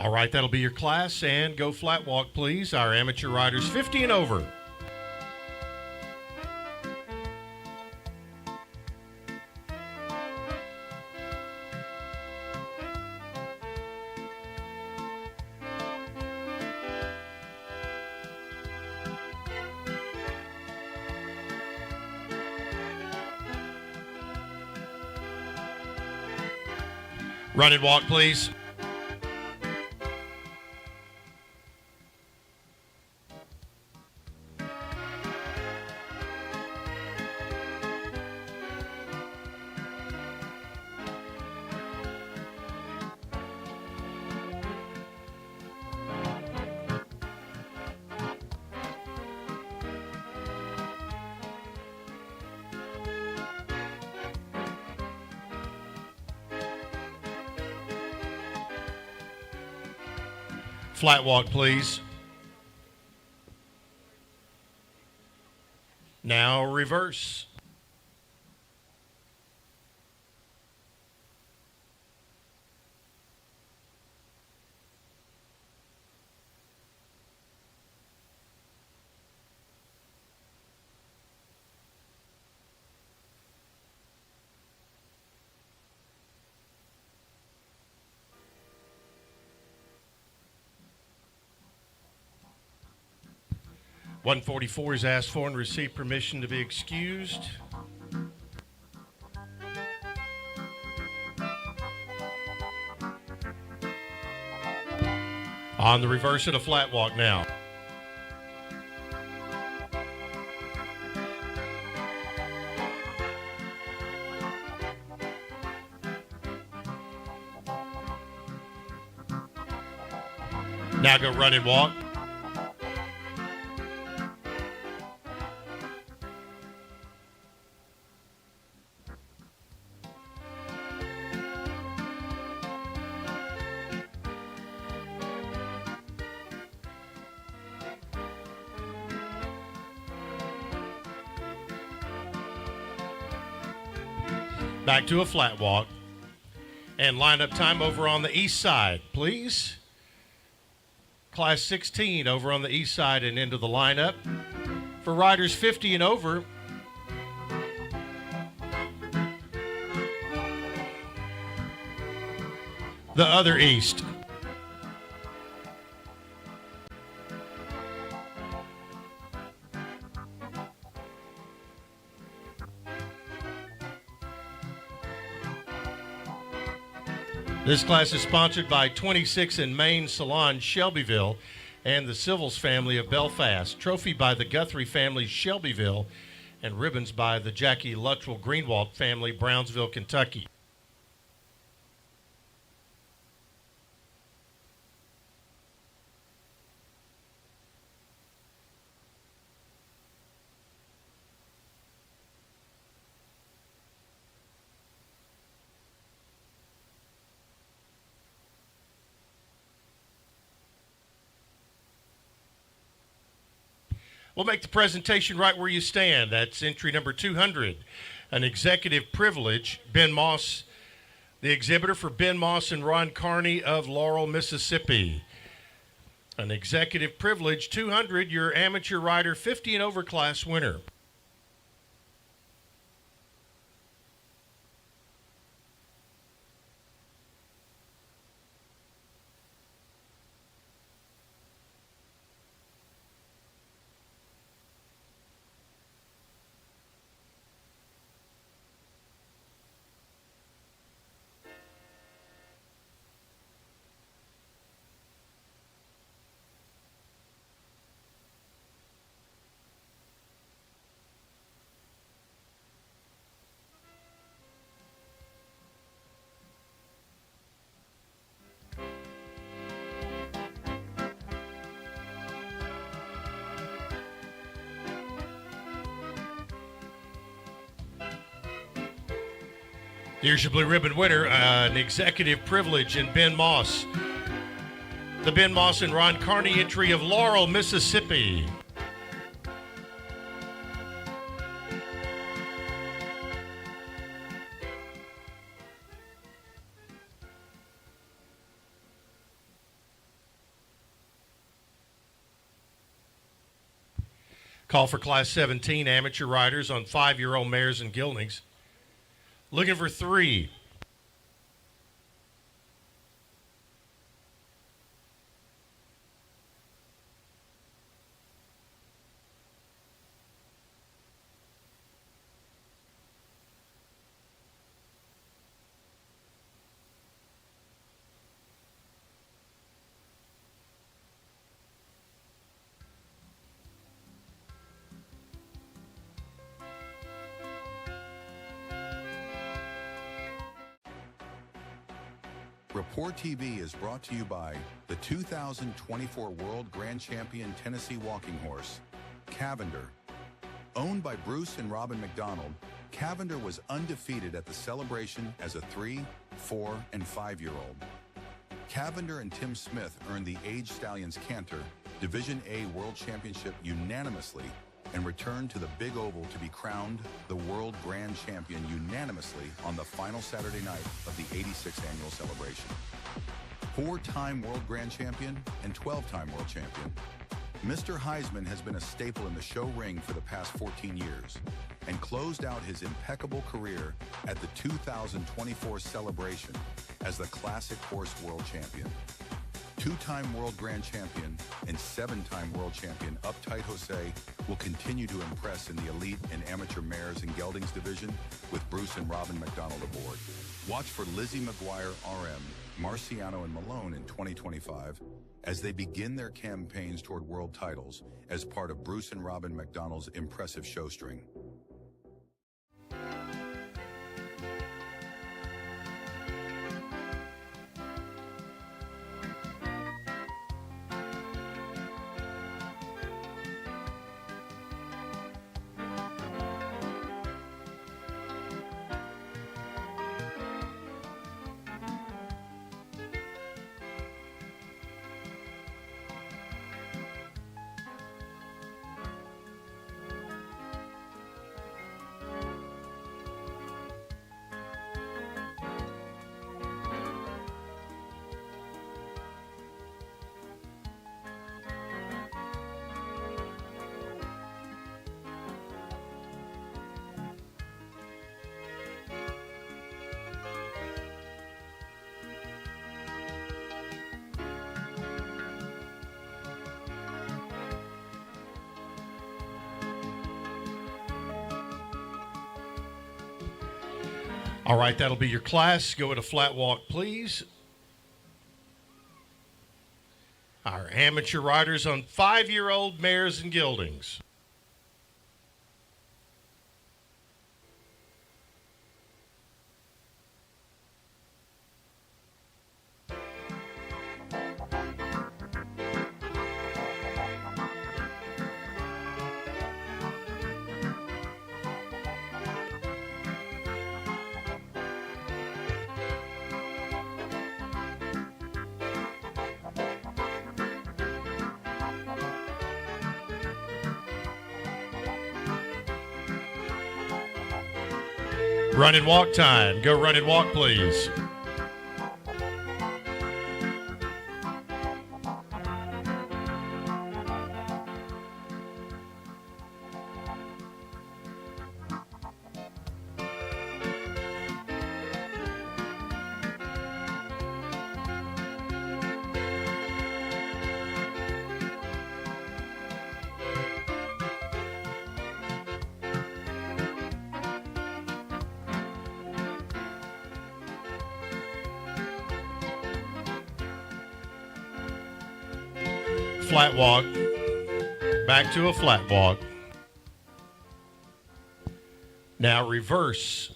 All right, that'll be your class, and go flat walk, please. Our amateur riders 50 and over. Run and walk, please. Flat walk, please. Now reverse. .144 is asked for and received permission to be excused. On the reverse of the flat walk now. Now go run and walk. back to a flat walk. And lineup time over on the east side, please. Class 16 over on the east side and into the lineup. For riders 50 and over, the other east. This class is sponsored by 26 and Main Salon, Shelbyville, and the Civils family of Belfast. Trophy by the Guthrie family, Shelbyville, and ribbons by the Jackie Luttrell Greenwald family, Brownsville, Kentucky. We'll make the presentation right where you stand. That's entry number 200, an executive privilege. Ben Moss, the exhibitor for Ben Moss and Ron Carney of Laurel, Mississippi. An executive privilege, 200, your amateur rider, 50 and over class winner. Here's your blue ribbon winner, an executive privilege in Ben Moss. The Ben Moss and Ron Carney entry of Laurel, Mississippi. Call for Class 17 amateur riders on 5-year-old mares and geldings. Looking for 3. Report TV is brought to you by the 2024 World Grand Champion Tennessee Walking Horse, Cavender. Owned by Bruce and Robin McDonald, Cavender was undefeated at the celebration as a 3, 4, and 5-year-old. Cavender and Tim Smith earned the Age Stallions Canter Division A World Championship unanimously and returned to the Big Oval to be crowned the World Grand Champion unanimously on the final Saturday night of the 86th annual celebration. 4-time World Grand Champion and 12-time World Champion, Mr. Heisman has been a staple in the show ring for the past 14 years and closed out his impeccable career at the 2024 celebration as the Classic Horse World Champion. 2-time World Grand Champion and 7-time World Champion Uptight Jose will continue to impress in the elite and amateur mares and geldings division with Bruce and Robin McDonald aboard. Watch for Lizzie McGuire RM, Marciano and Malone in 2025 as they begin their campaigns toward world titles as part of Bruce and Robin McDonald's impressive show string. All right, that'll be your class. Go at a flat walk, please. Our amateur riders on 5-year-old mares and geldings. Run and walk time. Go run and walk, please. Flat walk. Back to a flat walk. Now reverse.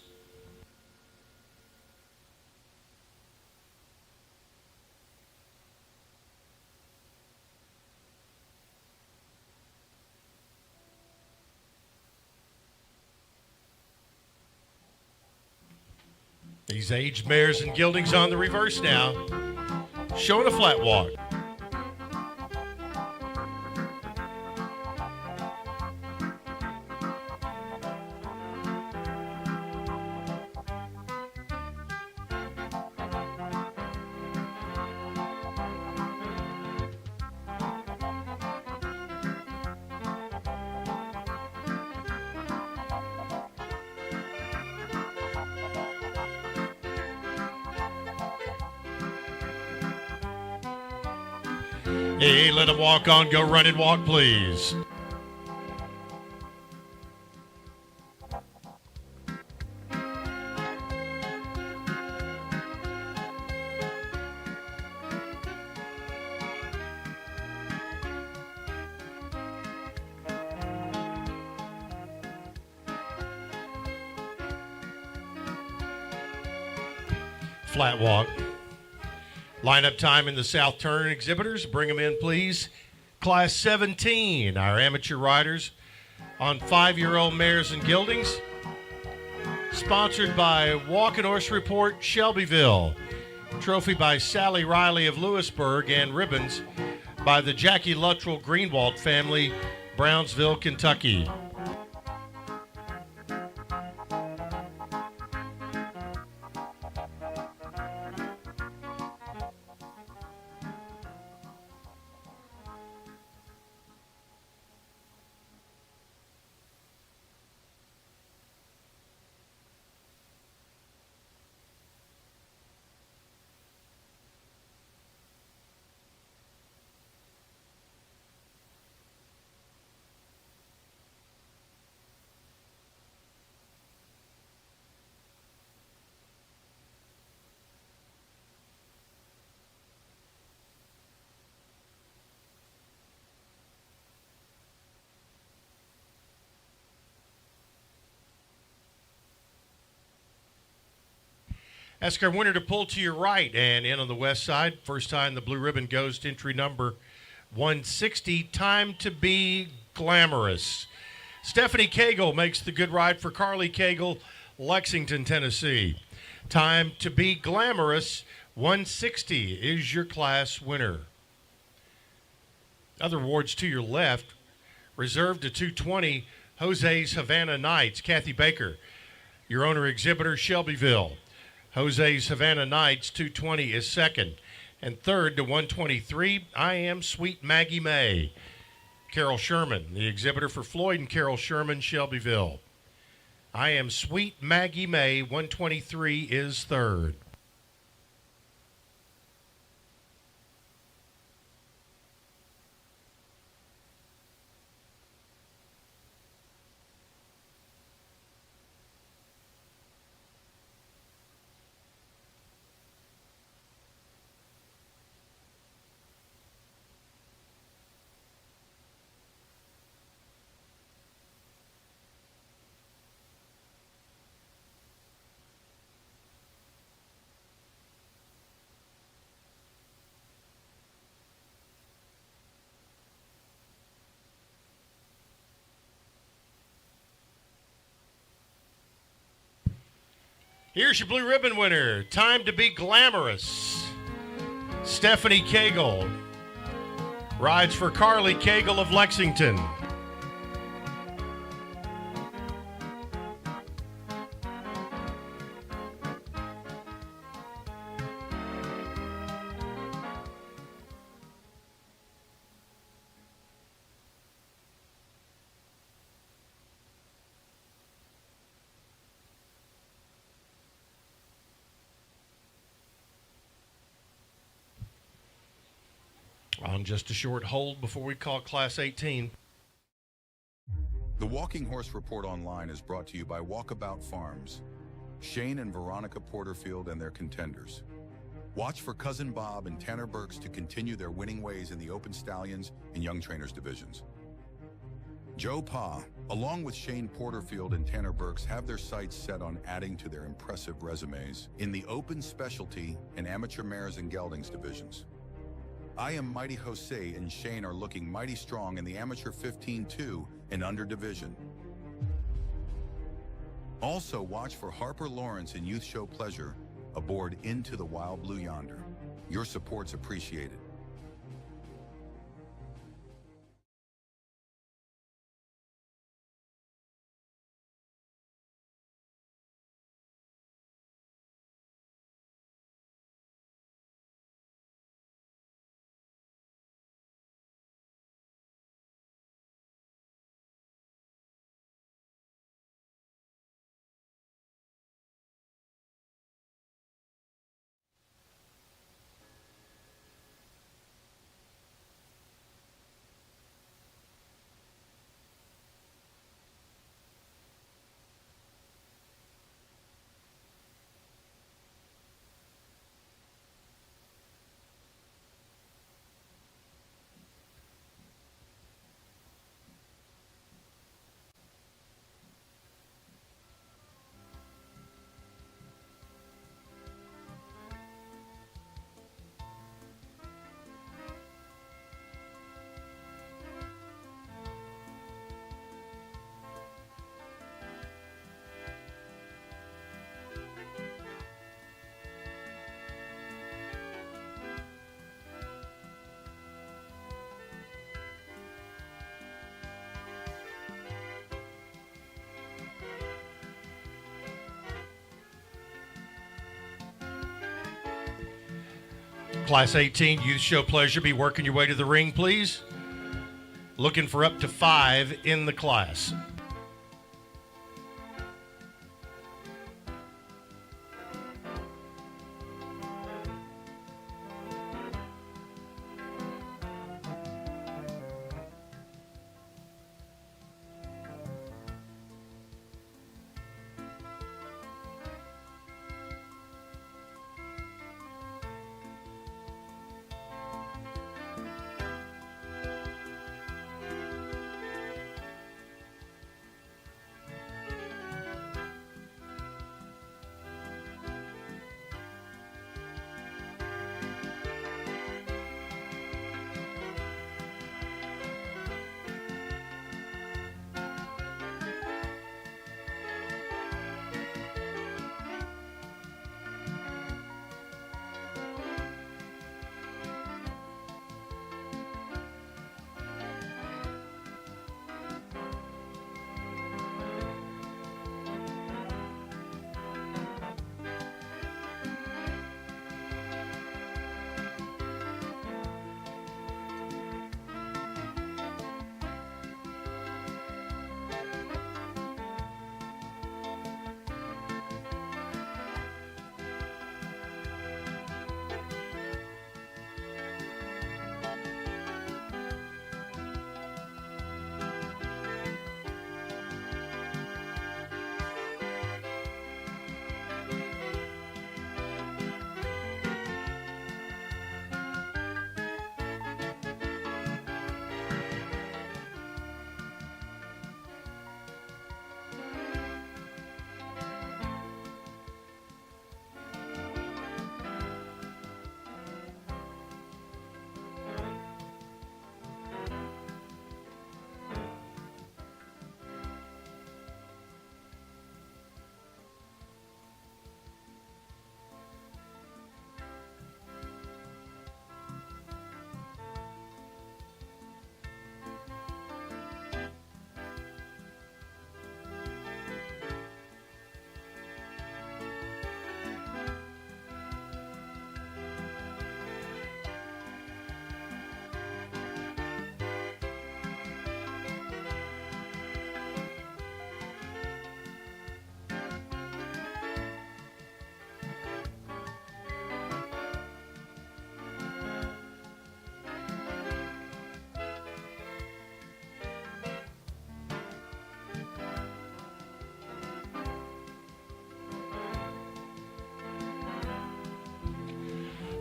These aged mares and geldings on the reverse now. Showing a flat walk. Hey, let them walk on. Go run and walk, please. Flat walk. Lineup time in the South Turn exhibitors. Bring them in, please. Class 17, our amateur riders on 5-year-old mares and geldings. Sponsored by Walking Horse Report, Shelbyville. Trophy by Sally Riley of Lewisburg, and ribbons by the Jackie Luttrell Greenwald family, Brownsville, Kentucky. Ask our winner to pull to your right and in on the west side. First time the blue ribbon goes to entry number 160. Time to be glamorous. Stephanie Cagle makes the good ride for Carly Cagle, Lexington, Tennessee. Time to be glamorous. 160 is your class winner. Other awards to your left, reserved to 220, Jose's Havana Nights, Kathy Baker. Your owner exhibitor, Shelbyville. Jose's Havana Nights, 220 is second. And third to 123, I Am Sweet Maggie May. Carol Sherman, the exhibitor for Floyd and Carol Sherman, Shelbyville. I Am Sweet Maggie May, 123 is third. Here's your blue ribbon winner. Time to be glamorous. Stephanie Cagle rides for Carly Cagle of Lexington. On just a short hold before we call Class 18. The Walking Horse Report Online is brought to you by Walkabout Farms, Shane and Veronica Porterfield and their contenders. Watch for Cousin Bob and Tanner Burks to continue their winning ways in the Open Stallions and Young Trainers divisions. Joe Pa, along with Shane Porterfield and Tanner Burks, have their sights set on adding to their impressive resumes in the Open Specialty and Amateur Mares and Geldings divisions. I Am Mighty Jose and Shane are looking mighty strong in the Amateur 15-2 and under division. Also watch for Harper Lawrence and Youth Show Pleasure aboard Into the Wild Blue Yonder. Your support's appreciated. Class 18, Youth Show Pleasure. Be working your way to the ring, please. Looking for up to 5 in the class.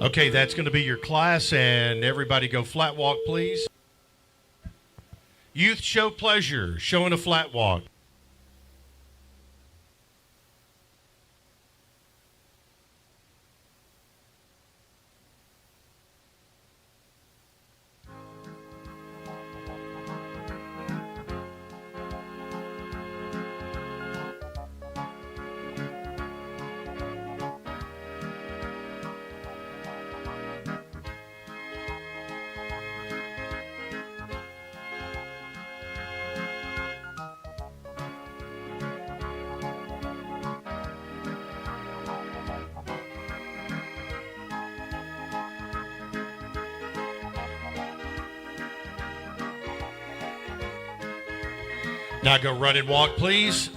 Okay, that's going to be your class, and everybody go flat walk, please. Youth show pleasure, showing a flat walk. Now go run and walk, please.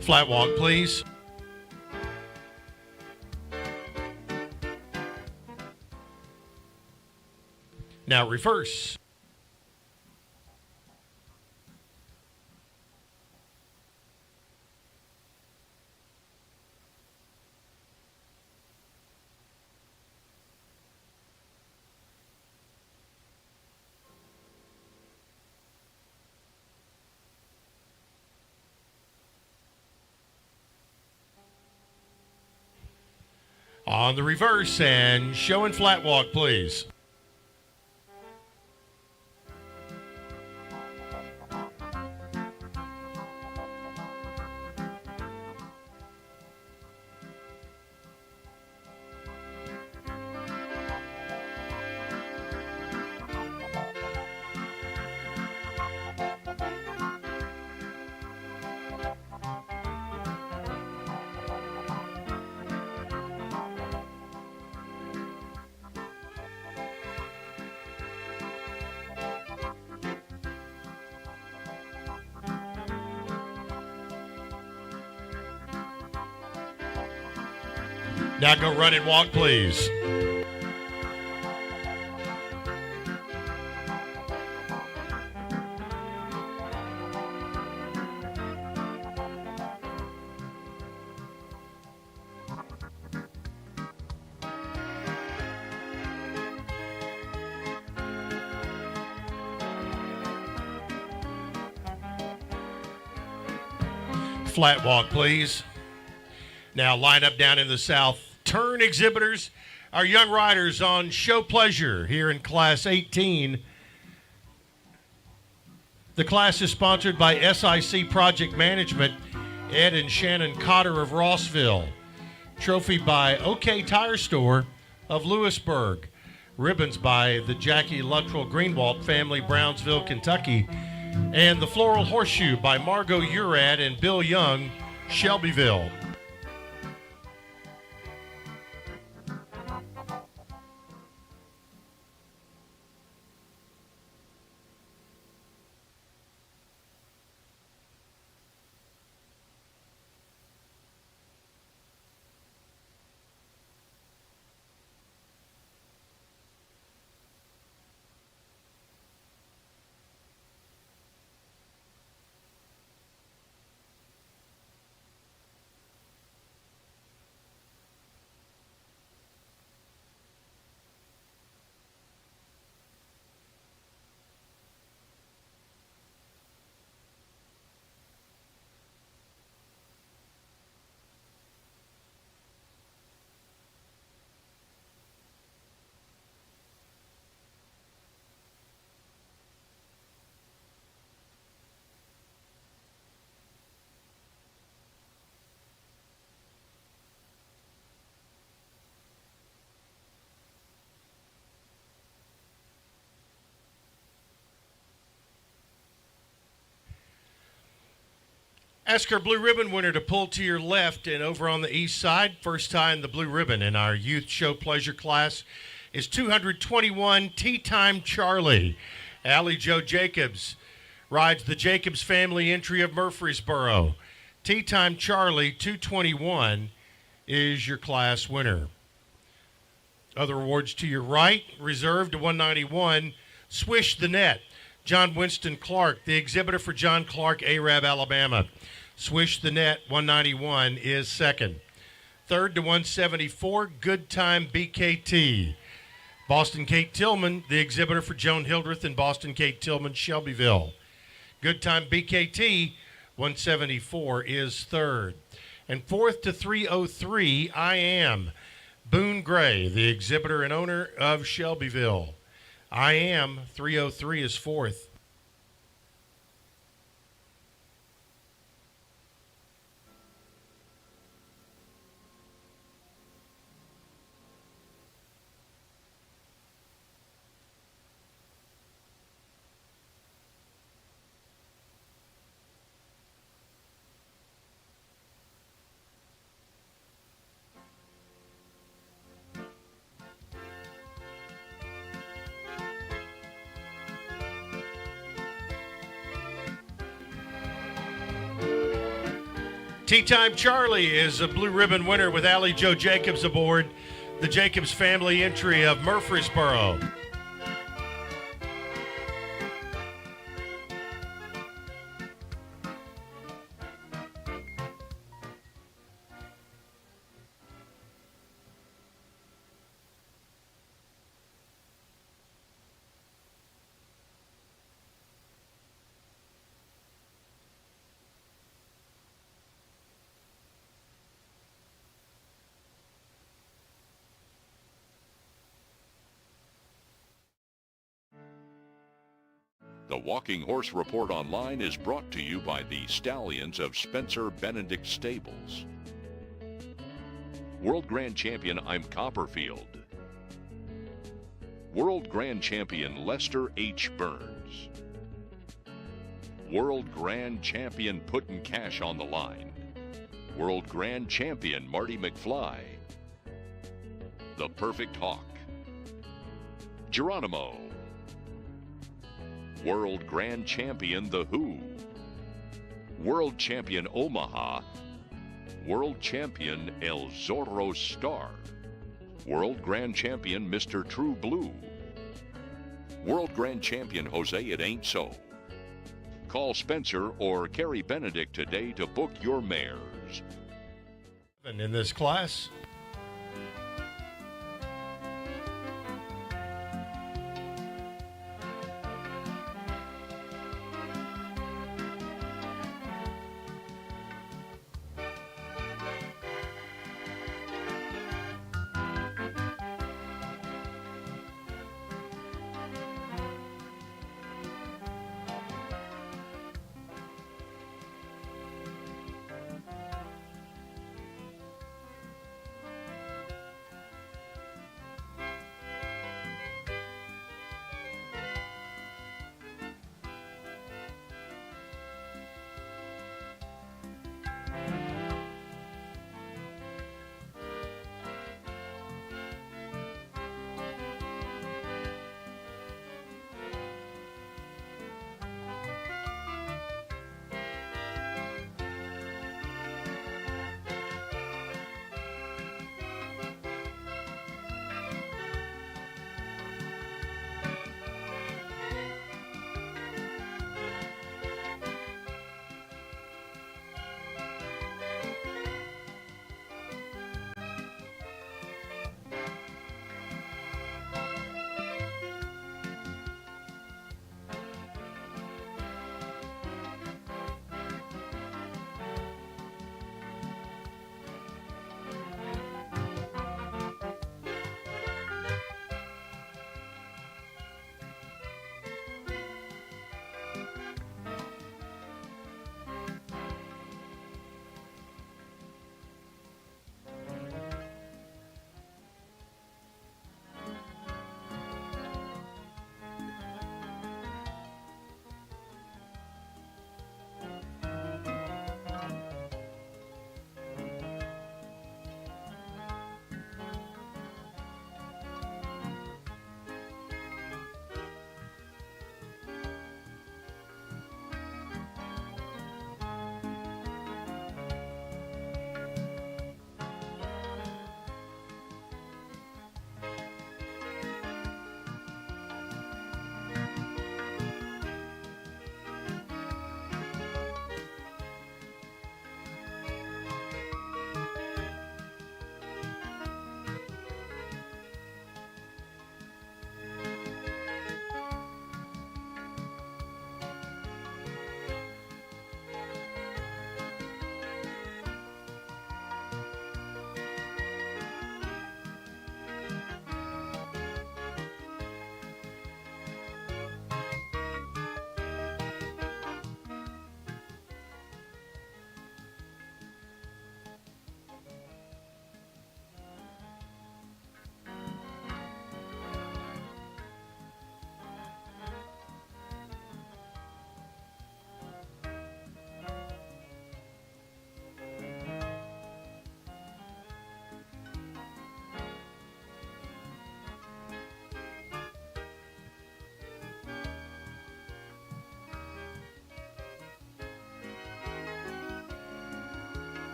Flat walk, please. Now reverse. On the reverse and showing flat walk, please. Now go run and walk, please. Flat walk, please. Now line up down in the south. Turn exhibitors, our young riders on show pleasure here in Class 18. The class is sponsored by SIC Project Management, Ed and Shannon Cotter of Rossville. Trophy by OK Tire Store of Lewisburg. Ribbons by the Jackie Luttrell Greenwald family, Brownsville, Kentucky. And the Floral Horseshoe by Margot Urad and Bill Young, Shelbyville. Ask our blue ribbon winner to pull to your left and over on the east side. First time the blue ribbon in our youth show pleasure class is 221 Tea Time Charlie. Allie Joe Jacobs rides the Jacobs family entry of Murfreesboro. Tea Time Charlie 221 is your class winner. Other awards to your right, reserved to 191, Swish the Net. John Winston Clark, the exhibitor for John Clark, Arab, Alabama. Swish the Net, 191, is second. Third to 174, Good Time BKT. Boston Kate Tillman, the exhibitor for Joan Hildreth and Boston Kate Tillman, Shelbyville. Good Time BKT, 174, is third. And fourth to 303, I Am. Boone Gray, the exhibitor and owner of Shelbyville. I Am, 303 is fourth. Tea Time Charlie is a blue ribbon winner with Allie Joe Jacobs aboard the Jacobs family entry of Murfreesboro. The Walking Horse Report Online is brought to you by the Stallions of Spencer Benedict Stables. World Grand Champion I'm Copperfield. World Grand Champion Lester H. Burns. World Grand Champion Puttin' Cash on the Line. World Grand Champion Marty McFly. The Perfect Hawk. Geronimo. World Grand Champion The Who. World Champion Omaha. World Champion El Zorro Star. World Grand Champion Mr. True Blue. World Grand Champion Jose It Ain't So. Call Spencer or Kerry Benedict today to book your mares. And in this class,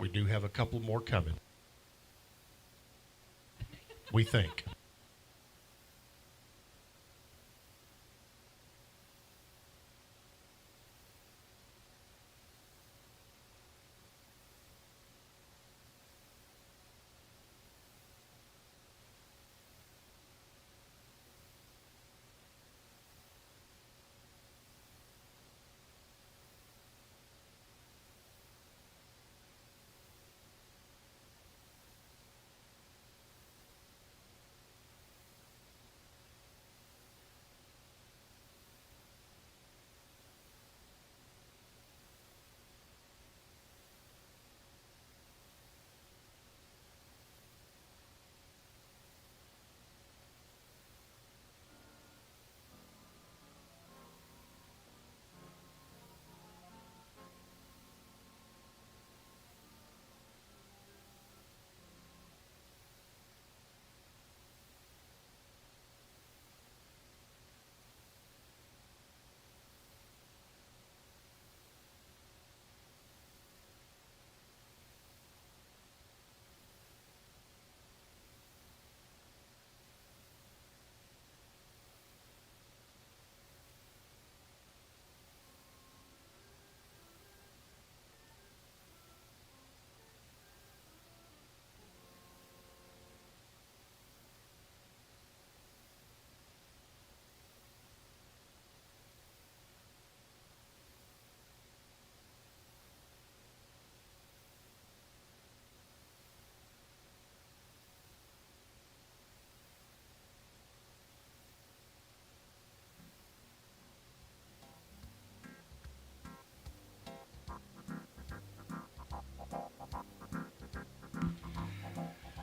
We do have a couple more coming. We think.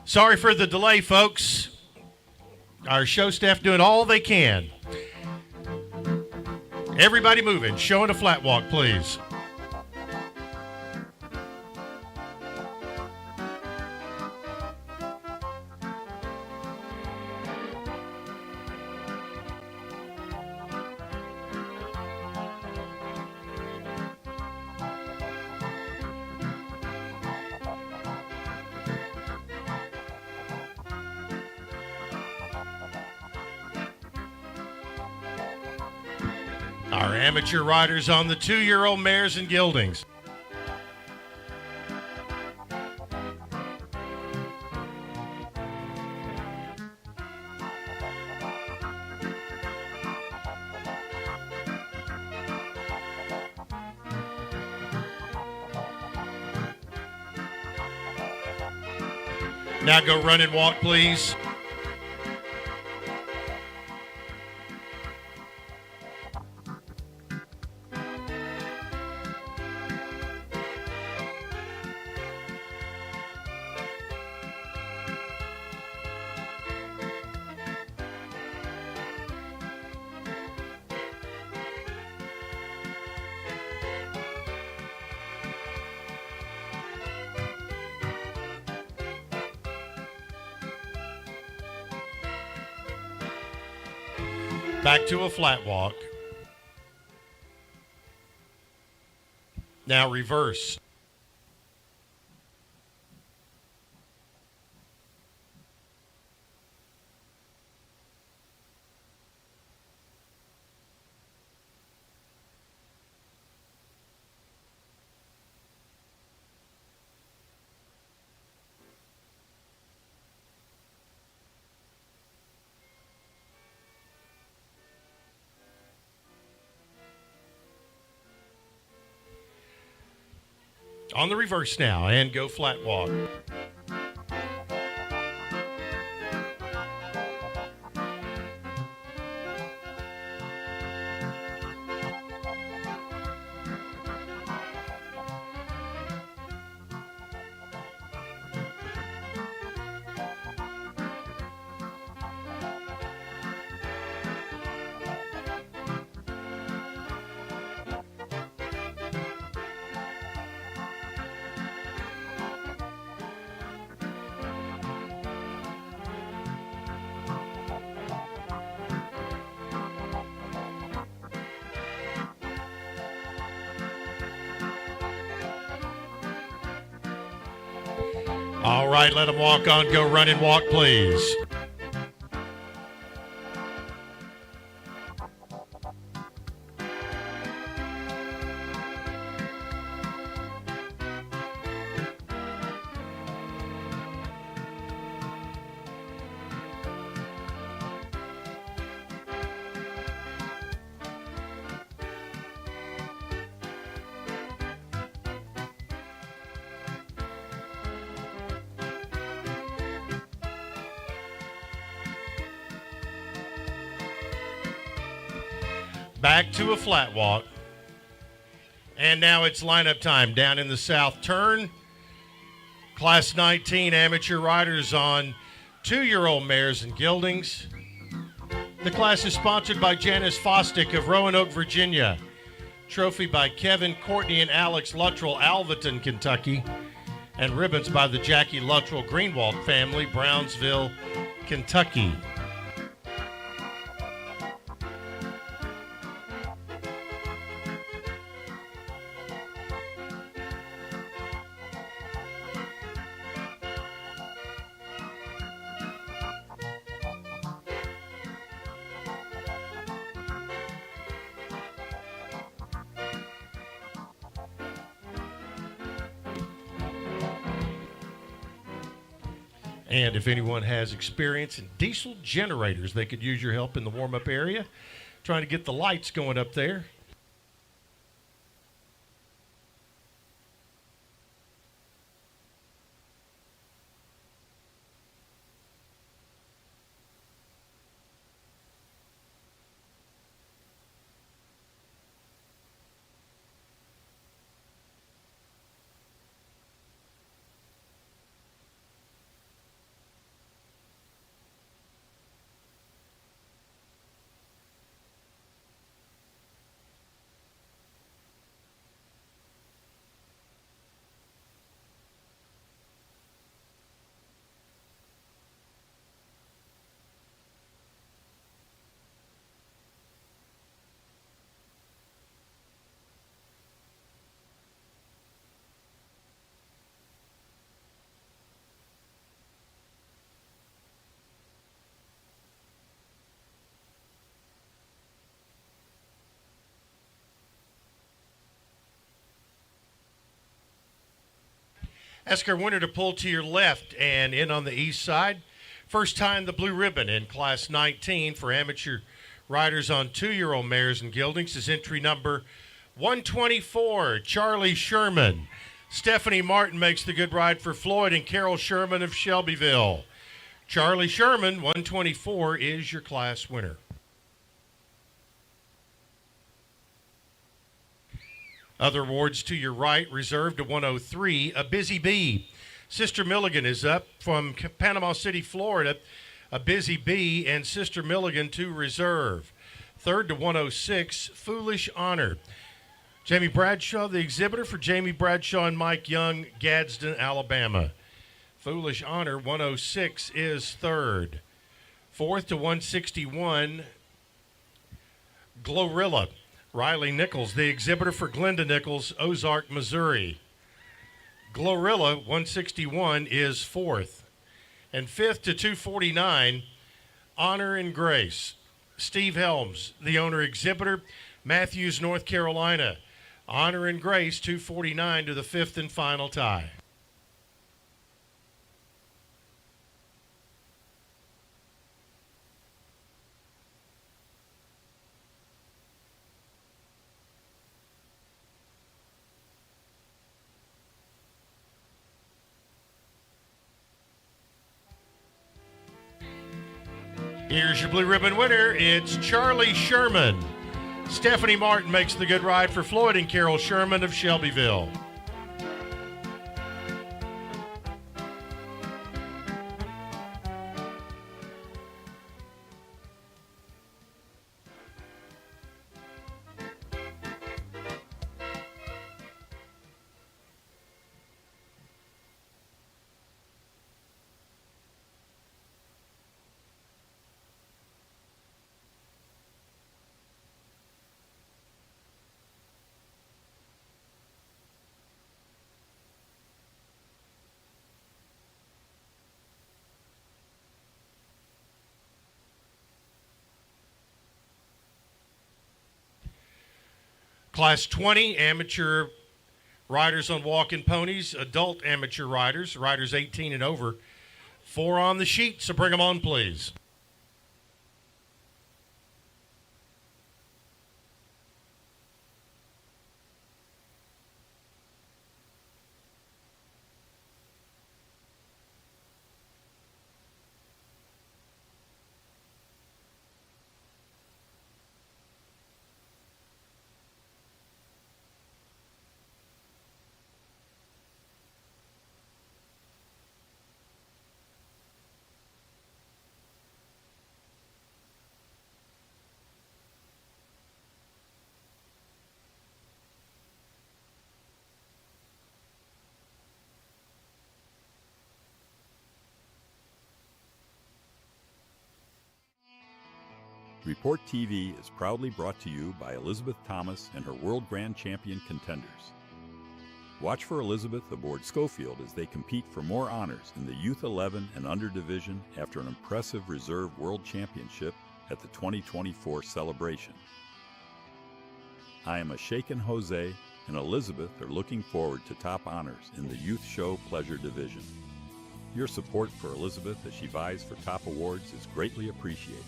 Sorry for the delay, folks. Our show staff doing all they can. Everybody moving. Showing a flat walk, please. Our amateur riders on the 2-year-old mares and geldings. Now go run and walk, please. Back to a flat walk. Now reverse. On the reverse now, and go flat walk. All right, let them walk on. Go run and walk, please. Back to a flat walk. And now it's lineup time down in the south turn. Class 19 amateur riders on 2-year-old mares and geldings. The class is sponsored by Janice Fostick of Roanoke, Virginia. Trophy by Kevin, Courtney, and Alex Luttrell, Alvaton, Kentucky. And ribbons by the Jackie Luttrell Greenwald family, Brownsville, Kentucky. And if anyone has experience in diesel generators, they could use your help in the warm-up area, trying to get the lights going up there. Ask our winner to pull to your left and in on the east side. First time the blue ribbon in Class 19 for amateur riders on 2-year-old mares and geldings is entry number 124, Charlie Sherman. Stephanie Martin makes the good ride for Floyd and Carol Sherman of Shelbyville. Charlie Sherman, 124, is your class winner. Other awards to your right, reserved to 103, A Busy Bee. Sister Milligan is up from Panama City, Florida. A Busy Bee and Sister Milligan to reserve. Third to 106, Foolish Honor. Jamie Bradshaw, the exhibitor for Jamie Bradshaw and Mike Young, Gadsden, Alabama. Foolish Honor, 106, is third. Fourth to 161, Glorilla. Riley Nichols, the exhibitor for Glenda Nichols, Ozark, Missouri. Glorilla, 161, is fourth. And fifth to 249, Honor and Grace. Steve Helms, the owner exhibitor, Matthews, North Carolina. Honor and Grace, 249 to the fifth and final tie. Here's your blue ribbon winner. It's Charlie Sherman. Stephanie Martin makes the good ride for Floyd and Carol Sherman of Shelbyville. Class 20 amateur riders on walking ponies, adult amateur riders, riders 18 and over. 4 on the sheet, so bring them on, please. Report TV is proudly brought to you by Elizabeth Thomas and her World Grand Champion contenders. Watch for Elizabeth aboard Schofield as they compete for more honors in the Youth 11 and Under division after an impressive Reserve World Championship at the 2024 celebration. I am a shaken Jose and Elizabeth are looking forward to top honors in the Youth Show Pleasure division. Your support for Elizabeth as she vies for top awards is greatly appreciated.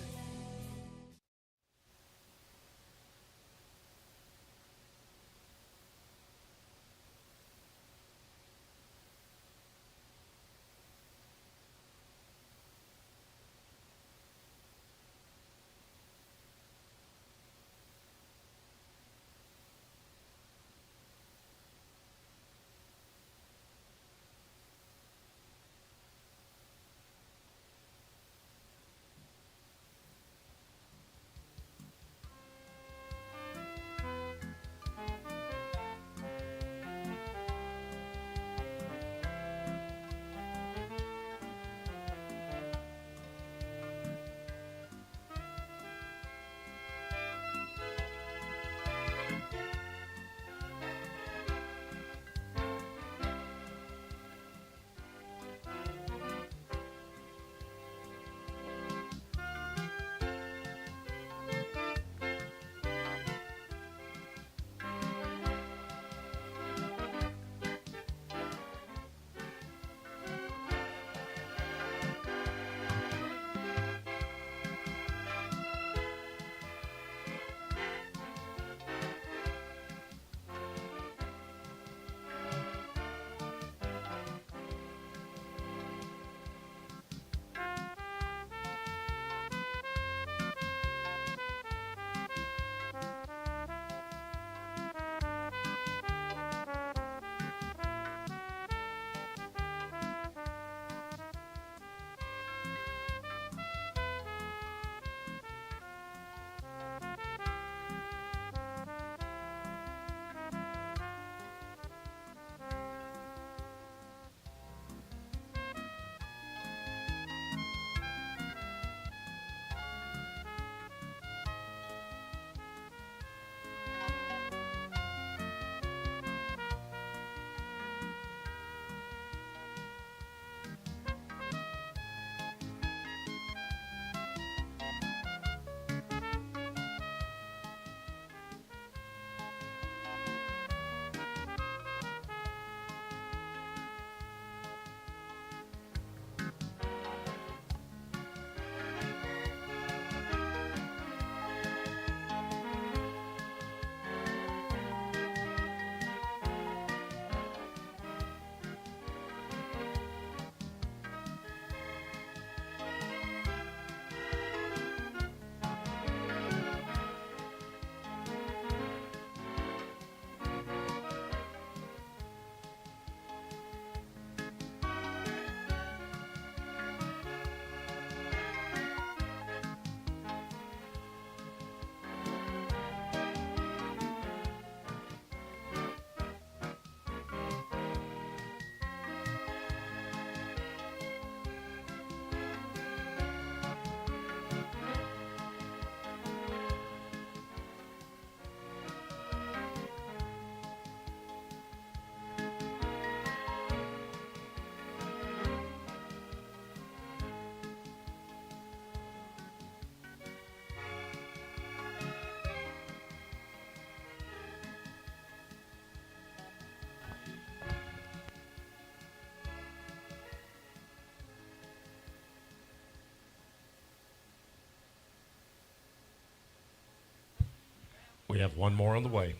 We have one more on the way.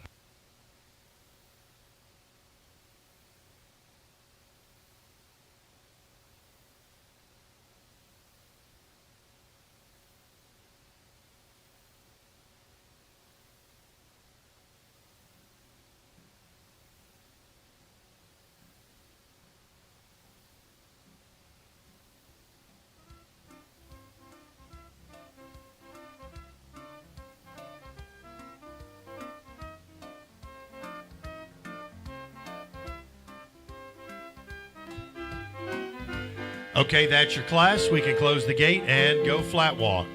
Okay, that's your class. We can close the gate and go flat walk.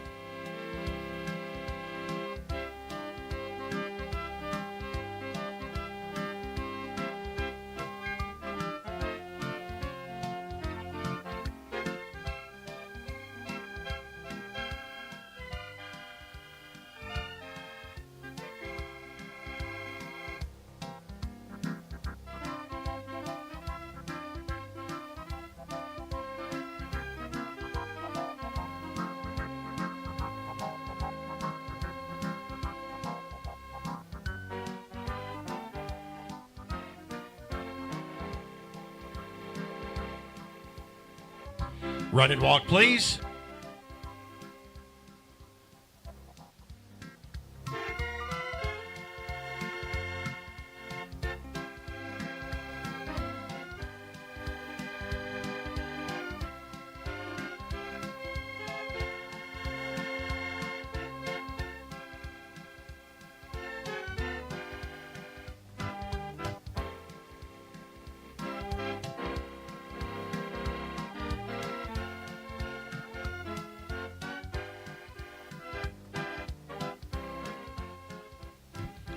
Run and walk, please.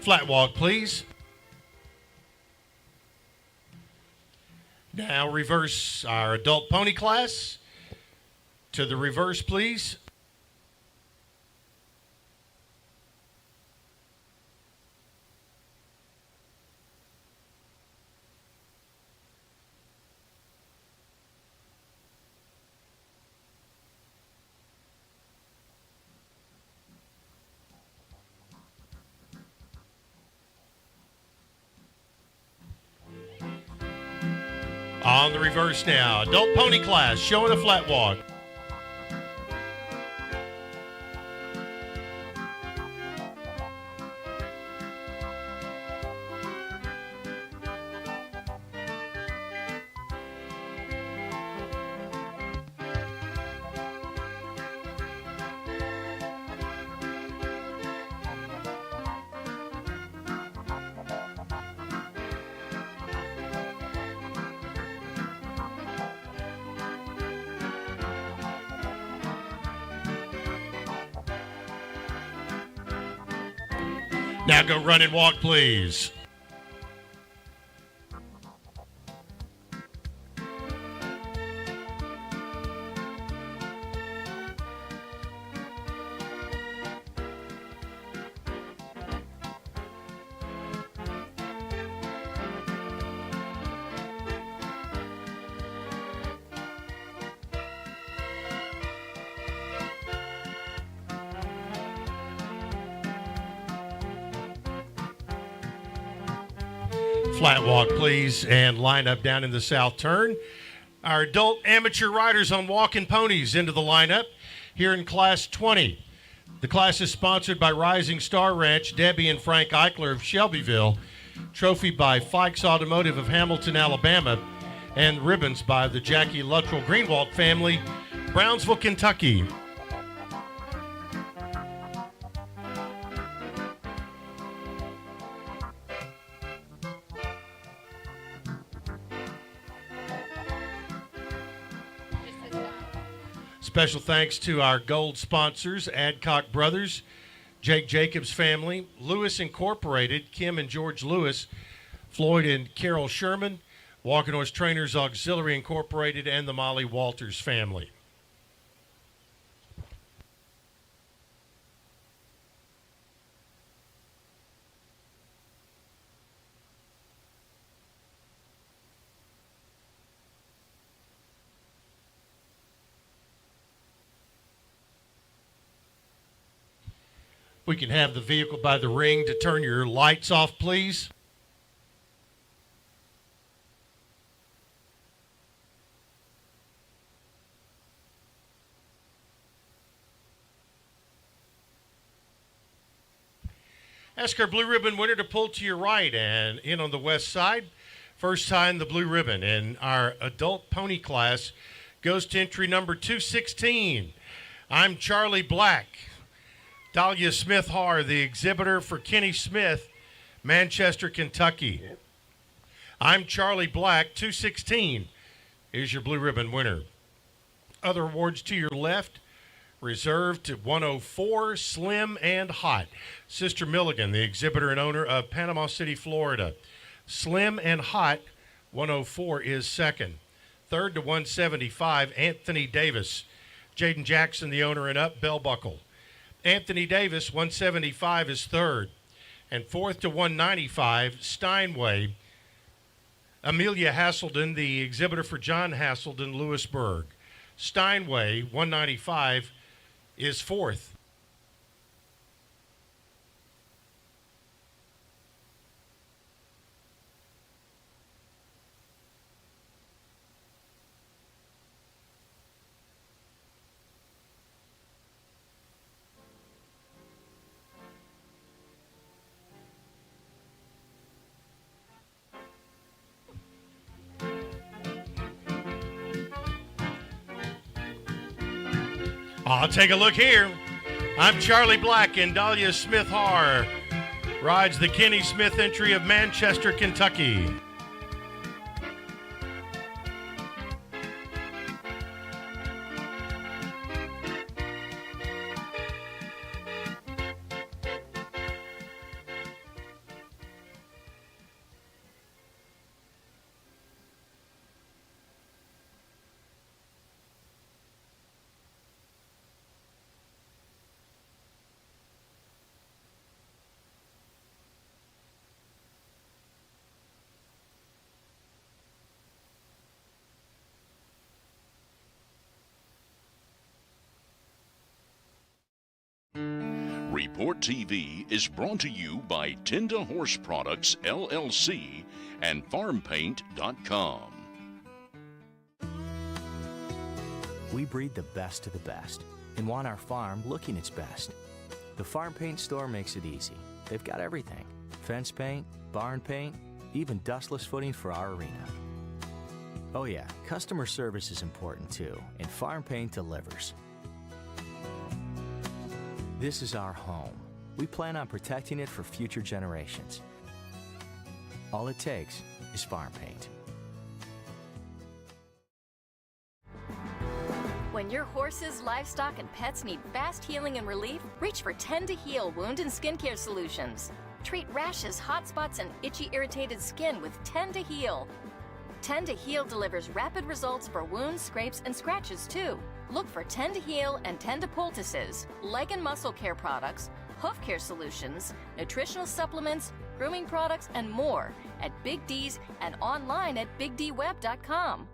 Flat walk, please. Now reverse our adult pony class to the reverse, please. On the reverse now. Adult pony class showing a flat walk. Now go run and walk, please. Flat walk, please, and line up down in the south turn. Our adult amateur riders on walking ponies into the lineup here in Class 20. The class is sponsored by Rising Star Ranch, Debbie and Frank Eichler of Shelbyville, trophy by Fikes Automotive of Hamilton, Alabama, and ribbons by the Jackie Luttrell Greenwald family, Brownsville, Kentucky. Special thanks to our gold sponsors, Adcock Brothers, Jake Jacobs family, Lewis Incorporated, Kim and George Lewis, Floyd and Carol Sherman, Walking Horse Trainers Auxiliary Incorporated, and the Molly Walters family. We can have the vehicle by the ring to turn your lights off, please. Ask our blue ribbon winner to pull to your right and in on the west side. First time the blue ribbon in our adult pony class goes to entry number 216. I'm Charlie Black. Dahlia Smith Har, the exhibitor for Kenny Smith, Manchester, Kentucky. I'm Charlie Black, 216 is your blue ribbon winner. Other awards to your left, reserved to 104, Slim and Hot. Sister Milligan, the exhibitor and owner of Panama City, Florida. Slim and Hot, 104 is second. Third to 175, Anthony Davis. Jaden Jackson, the owner and up, Bell Buckle. Anthony Davis, 175 is third. And fourth to 195, Steinway. Amelia Hasselden, the exhibitor for John Hasselden, Lewisburg. Steinway, 195, is fourth. I'll take a look here. I'm Charlie Black, and Dahlia Smith Har rides the Kenny Smith entry of Manchester, Kentucky. Report TV is brought to you by Tinda Horse Products, LLC, and FarmPaint.com. We breed the best of the best and want our farm looking its best. The Farm Paint store makes it easy. They've got everything: fence paint, barn paint, even dustless footing for our arena. Oh yeah, customer service is important too, and Farm Paint delivers. This is our home. We plan on protecting it for future generations. All it takes is Farm Paint. When your horses, livestock, and pets need fast healing and relief, reach for Tend to Heal wound and skincare solutions. Treat rashes, hot spots, and itchy, irritated skin with Tend to Heal. Tend to Heal delivers rapid results for wounds, scrapes, and scratches too. Look for Tend to Heal and Tend to Poultices, leg and muscle care products, hoof care solutions, nutritional supplements, grooming products, and more at Big D's and online at bigdweb.com.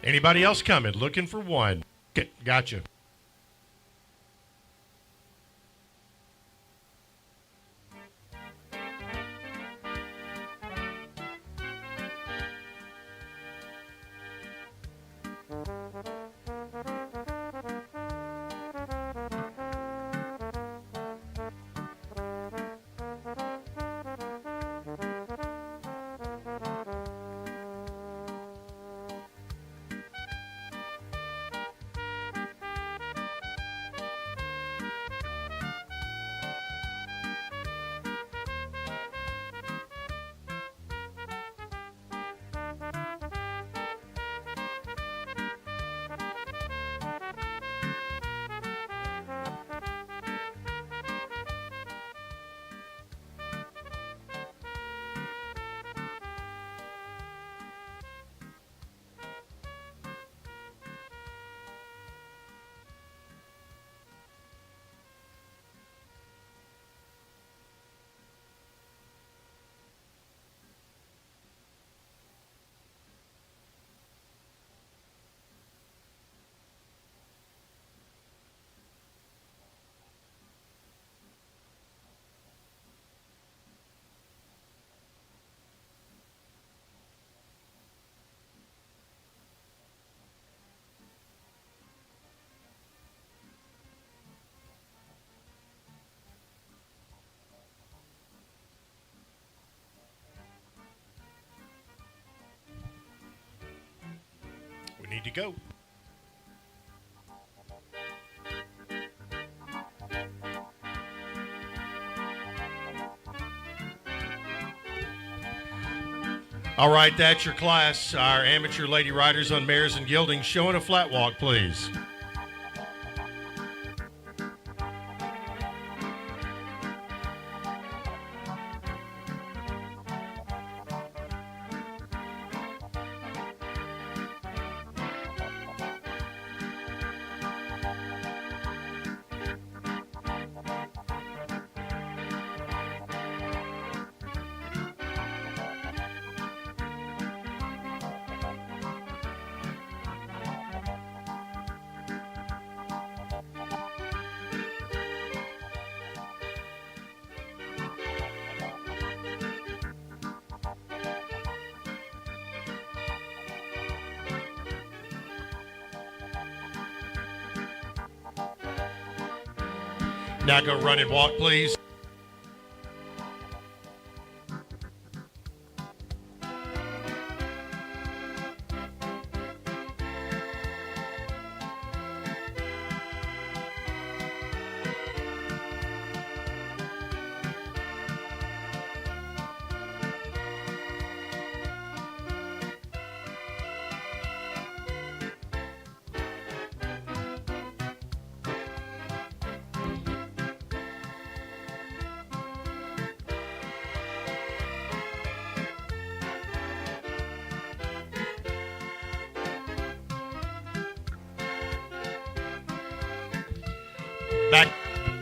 Anybody else coming? Looking for one. Okay, gotcha. We need to go. All right, that's your class. Our amateur lady riders on mares and geldings showing a flat walk, please. Now go run and walk, please.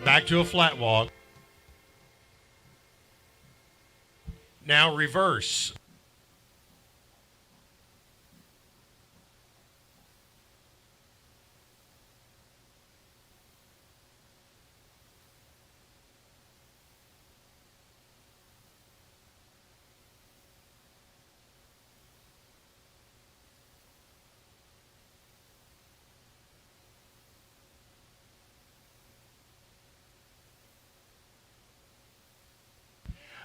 Back to a flat walk. Now reverse.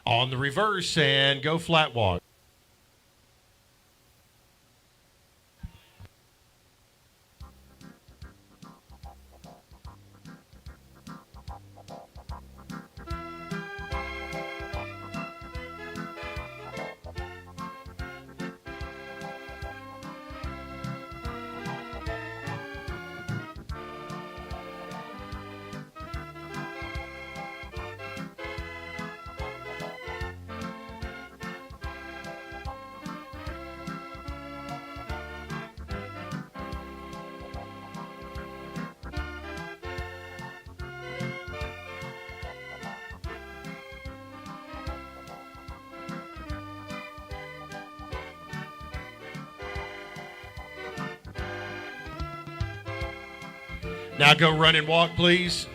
On the reverse and go flat walk. Now go run and walk, please.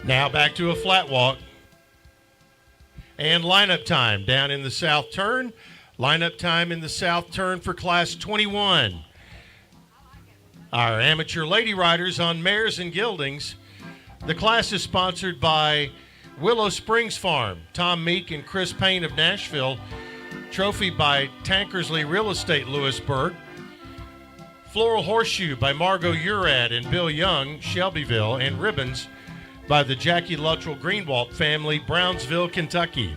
Now back to a flat walk. And lineup time down in the south turn. Lineup time in the south turn for Class 21. Our amateur lady riders on mares and geldings. The class is sponsored by Willow Springs Farm, Tom Meek and Chris Payne of Nashville. Trophy by Tankersley Real Estate, Lewisburg. Floral Horseshoe by Margot Urad and Bill Young, Shelbyville. And ribbons by the Jackie Luttrell Greenwalt family, Brownsville, Kentucky.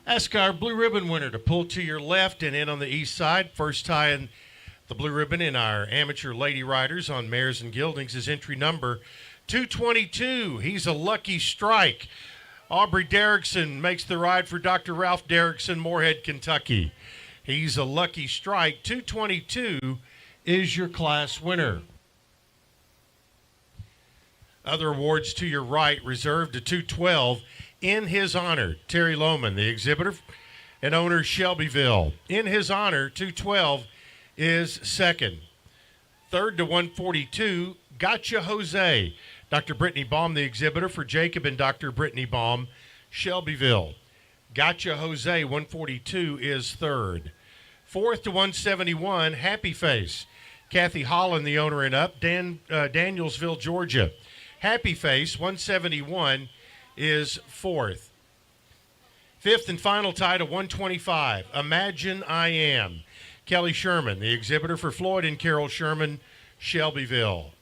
Ask our blue ribbon winner to pull to your left and in on the east side. First tying the blue ribbon in our amateur lady riders on mares and geldings is entry number 222. He's a Lucky Strike. Aubrey Derrickson makes the ride for Dr. Ralph Derrickson, Moorhead, Kentucky. He's a Lucky Strike. 222 is your class winner. Other awards to your right reserved to 212. In his honor, Terry Lohman, the exhibitor and owner, Shelbyville. In his honor, 212 is second. Third to 142, Gotcha Jose. Dr. Brittany Baum, the exhibitor for Jacob and Dr. Brittany Baum, Shelbyville. Gotcha Jose, 142 is third. Fourth to 171, Happy Face. Kathy Holland, the owner and up, Danielsville, Georgia. Happy Face, 171 is fourth. Fifth and final tie to 125, Imagine I Am. Kelly Sherman, the exhibitor for Floyd and Carol Sherman, Shelbyville.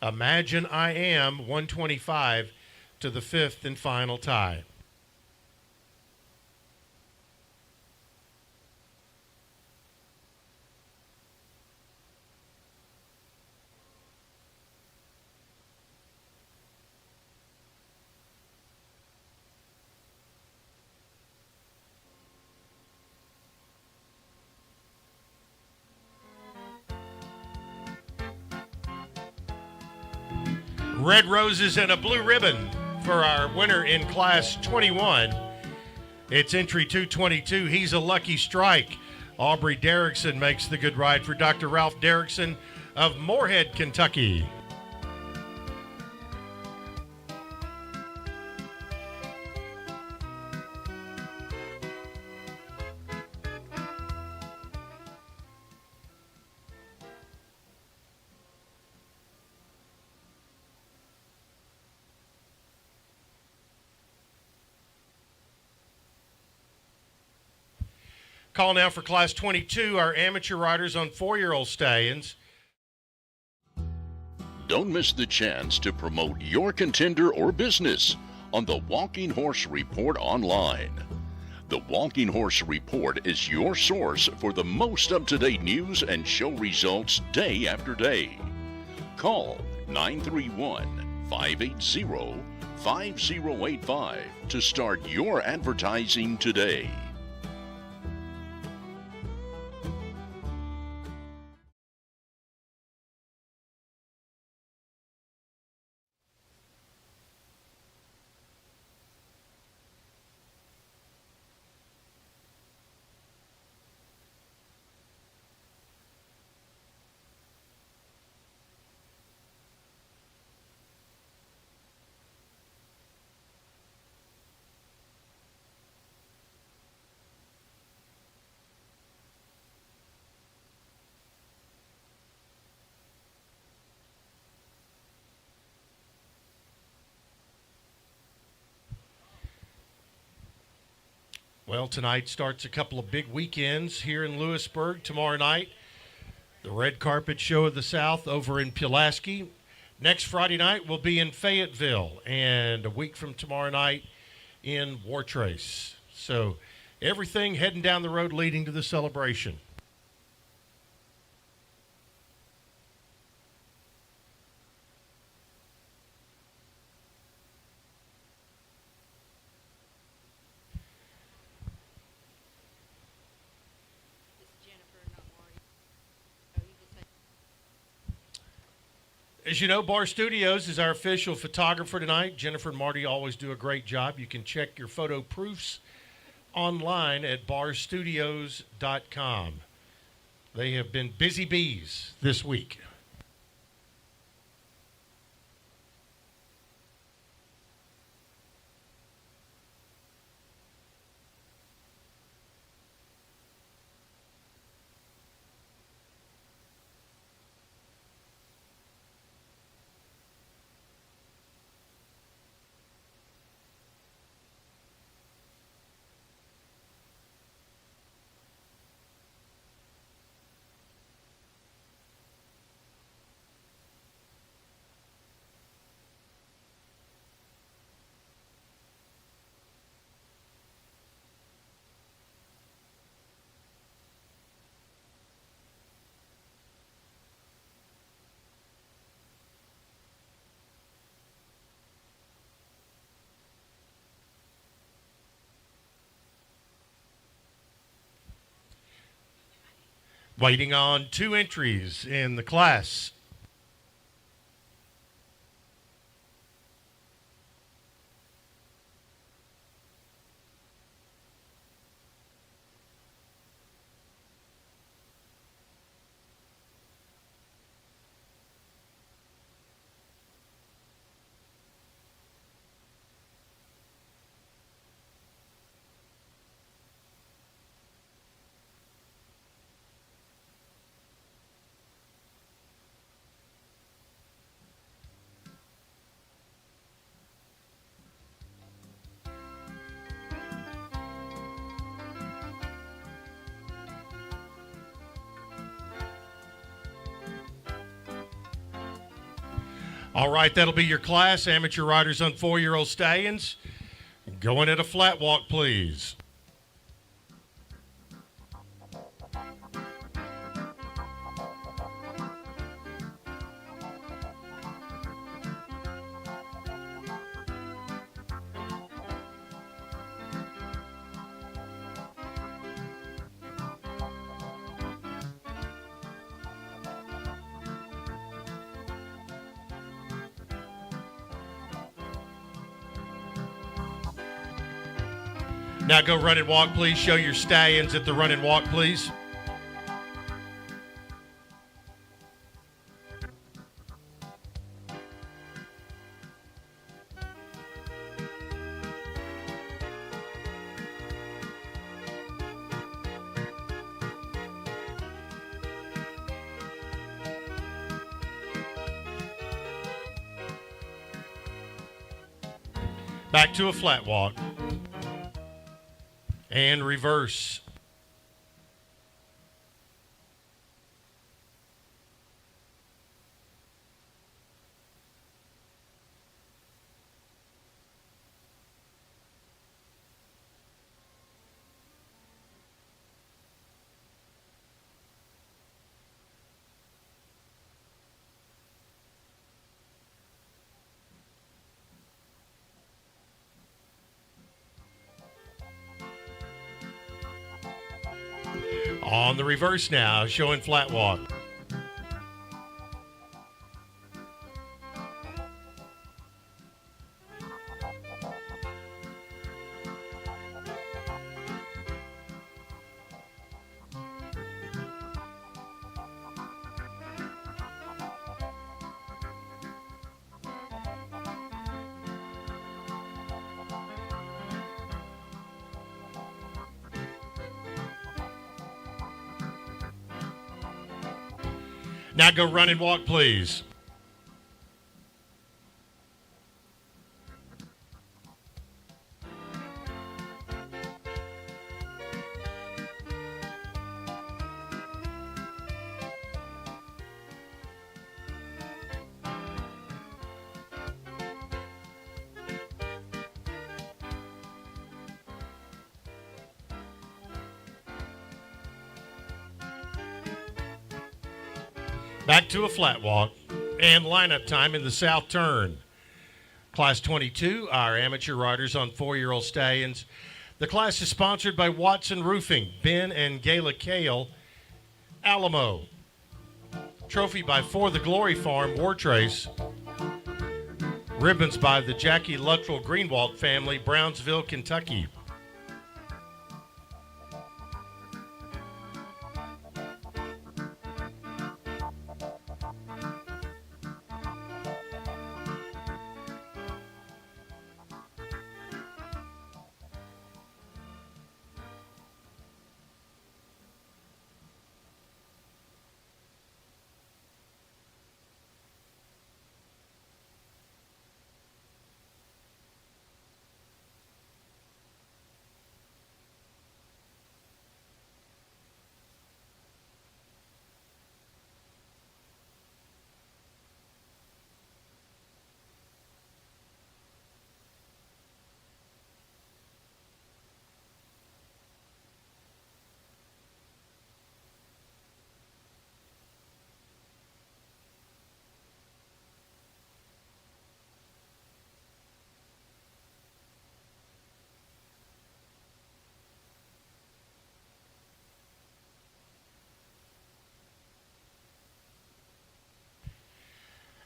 Imagine I Am, 125 to the fifth and final tie. Red roses and a blue ribbon for our winner in Class 21. It's entry 222. He's a Lucky Strike. Aubrey Derrickson makes the good ride for Dr. Ralph Derrickson of Moorhead, Kentucky. Call now for Class 22, our amateur riders on 4-year-old stallions. Don't miss the chance to promote your contender or business on the Walking Horse Report online. The Walking Horse Report is your source for the most up-to-date news and show results day after day. Call 931-580-5085 to start your advertising today. Well, tonight starts a couple of big weekends here in Lewisburg. Tomorrow night, the Red Carpet Show of the South over in Pulaski. Next Friday night, we'll be in Fayetteville. And a week from tomorrow night in Wartrace. So everything heading down the road leading to the celebration. As you know, Bar Studios is our official photographer tonight. Jennifer and Marty always do a great job. You can check your photo proofs online at barstudios.com. They have been busy bees this week. Waiting on 2 entries in the class. All right, that'll be your class. Amateur riders on 4-year-old stallions. Going at a flat walk, please. Now go run and walk, please. Show your stallions at the run and walk, please. Back to a flat walk. And reverse. On the reverse now, showing flat walk. Now go run and walk, please. Back to a flat walk and lineup time in the south turn. Class 22, our amateur riders on 4-year-old stallions. The class is sponsored by Watson Roofing, Ben and Gayla Kale, Alamo. Trophy by For the Glory Farm, War Trace. Ribbons by the Jackie Luttrell Greenwald family, Brownsville, Kentucky.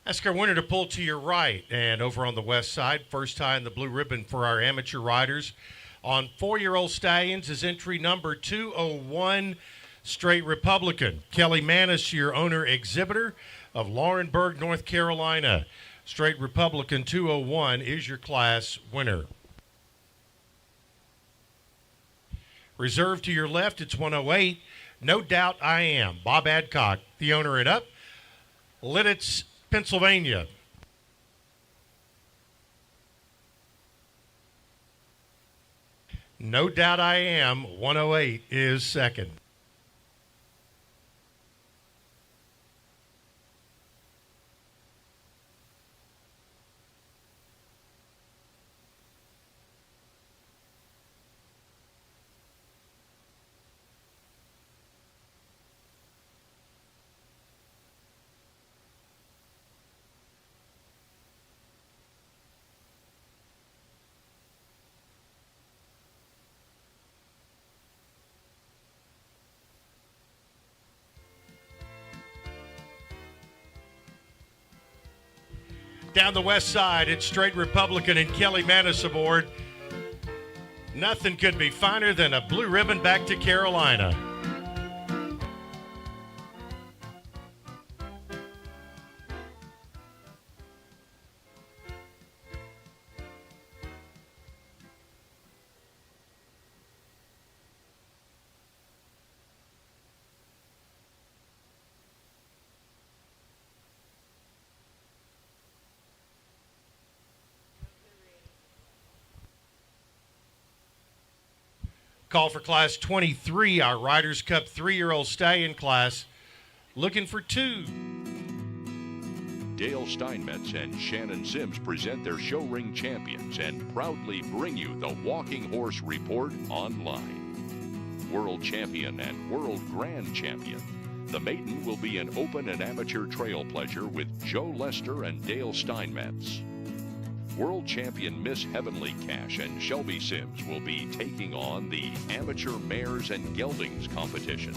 Ask our winner to pull to your right. And over on the west side, first tying the blue ribbon for our amateur riders. On 4-year-old stallions is entry number 201, Straight Republican. Kelly Manis, your owner exhibitor of Laurinburg, North Carolina. Straight Republican 201 is your class winner. Reserved to your left, it's 108. No Doubt I Am. Bob Adcock, the owner and up. Lidditz, Pennsylvania. No Doubt I Am, 108 is second. Down the west side, it's Straight Republican and Kelly Manis aboard. Nothing could be finer than a blue ribbon back to Carolina. Call for class 23, our Riders Cup 3-year-old stallion class, looking for 2. Dale Steinmetz and Shannon Sims present their show ring champions and proudly bring you the Walking Horse Report online. World champion and world grand champion. The maiden will be an open and amateur trail pleasure with Joe Lester and Dale Steinmetz. world champion Miss Heavenly Cash and Shelby Sims will be taking on the amateur mares and geldings competition.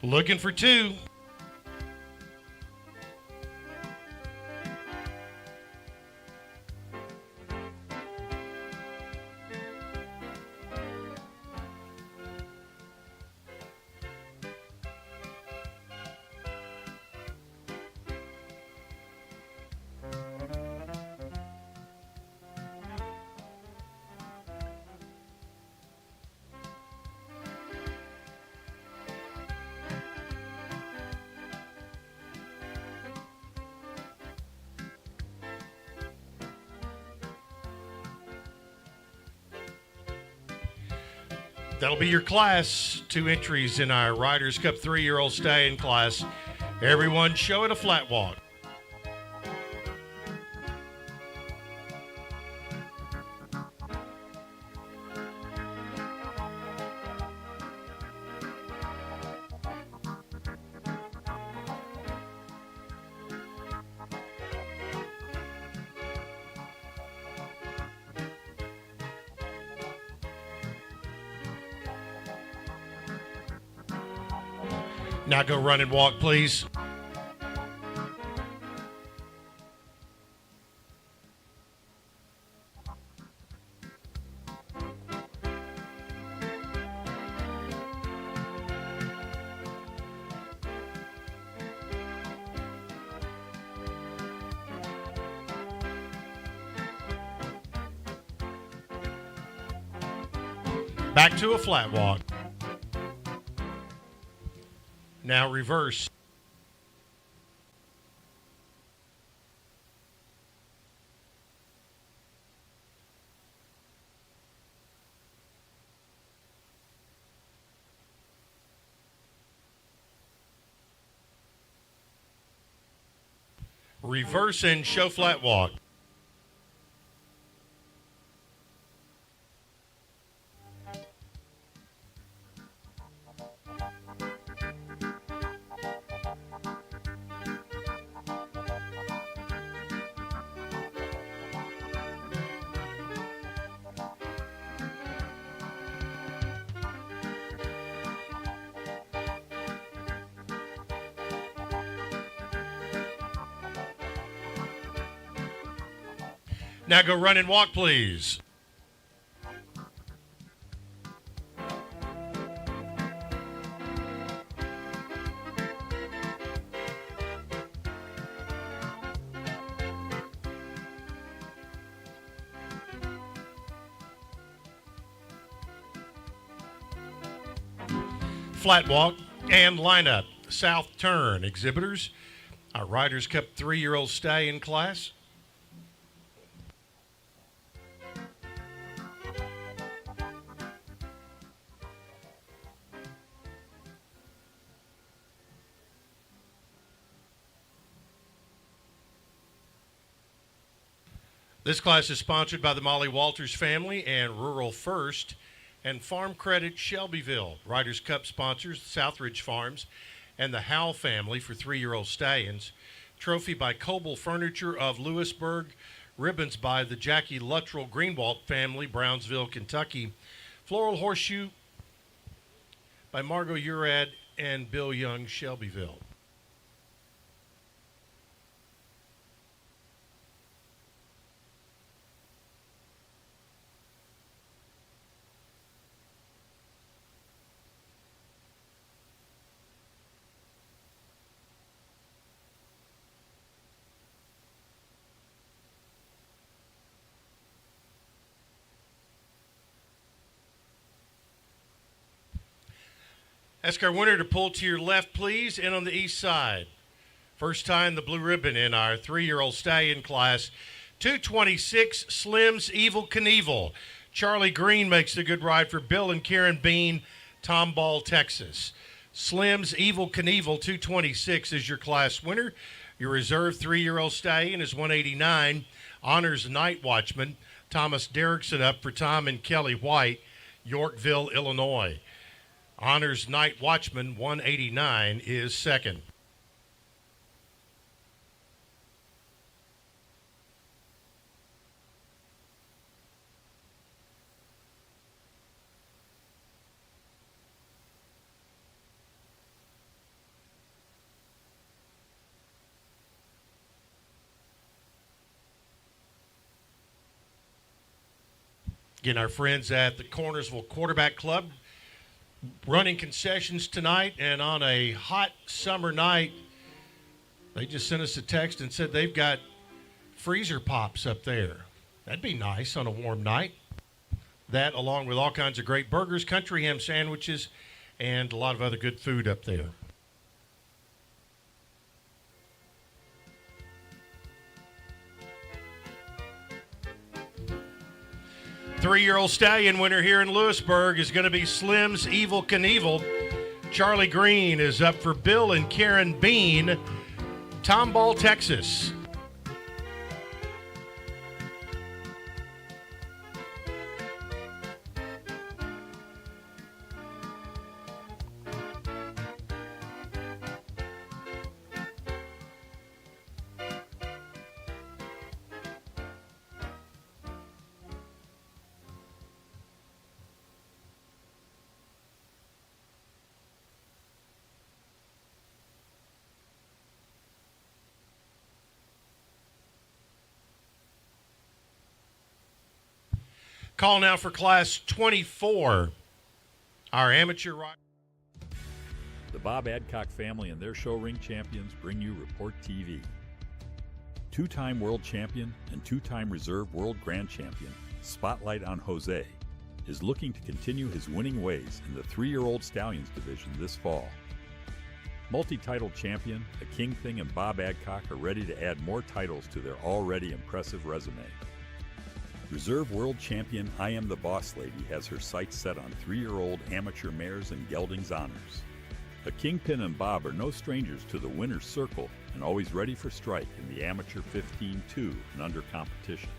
Looking for two. That'll be your class. 2 entries in our Riders Cup 3-year-old stallion class. Everyone show it a flat walk. Now go run and walk, please. Back to a flat walk. Now reverse. Reverse and show flat walk. Now go run and walk, please. flat walk, and lineup. South Turn exhibitors. Our Riders Cup 3-year-old stallion class. This class is sponsored by the Molly Walters family and Rural First and Farm Credit Shelbyville. Riders Cup sponsors Southridge Farms and the Howell family for 3-year-old stallions. Trophy by Coble Furniture of Lewisburg. Ribbons by the Jackie Luttrell Greenwald family, Brownsville, Kentucky. Floral Horseshoe by Margot Urad and Bill Young, Shelbyville. Ask our winner to pull to your left, please, and on the east side. First time the blue ribbon in our 3-year-old stallion class. 226, Slim's Evil Knievel. Charlie Green makes the good ride for Bill and Karen Bean, Tomball, Texas. Slim's Evil Knievel, 226, is your class winner. Your reserve 3-year-old stallion is 189. Honors Night Watchman, Thomas Derrickson up for Tom and Kelly White, Yorkville, Illinois. Honors Night Watchman, 189, is second. Again, our friends at the Cornersville Quarterback Club running concessions tonight, and on a hot summer night, they just sent us a text and said they've got freezer pops up there. That'd be nice on a warm night. That, along with all kinds of great burgers, country ham sandwiches, and a lot of other good food up there. Three-year-old stallion winner here in Lewisburg is going to be Slim's Evil Knievel. Charlie Green is up for Bill and Karen Bean, Tomball, Texas. Call now for Class 24, our amateur rider. The Bob Adcock family and their show ring champions bring you Report TV. Two-time world champion and two-time reserve world grand champion, Spotlight on Jose, is looking to continue his winning ways in the 3-year-old Stallions division this fall. Multi-title champion, the King Thing and Bob Adcock are ready to add more titles to their already impressive resume. Reserve world champion I Am the Boss Lady has her sights set on 3-year-old amateur mares and geldings honors. The Kingpin and Bob are no strangers to the winner's circle and always ready for strike in the amateur 15-2 and under competition.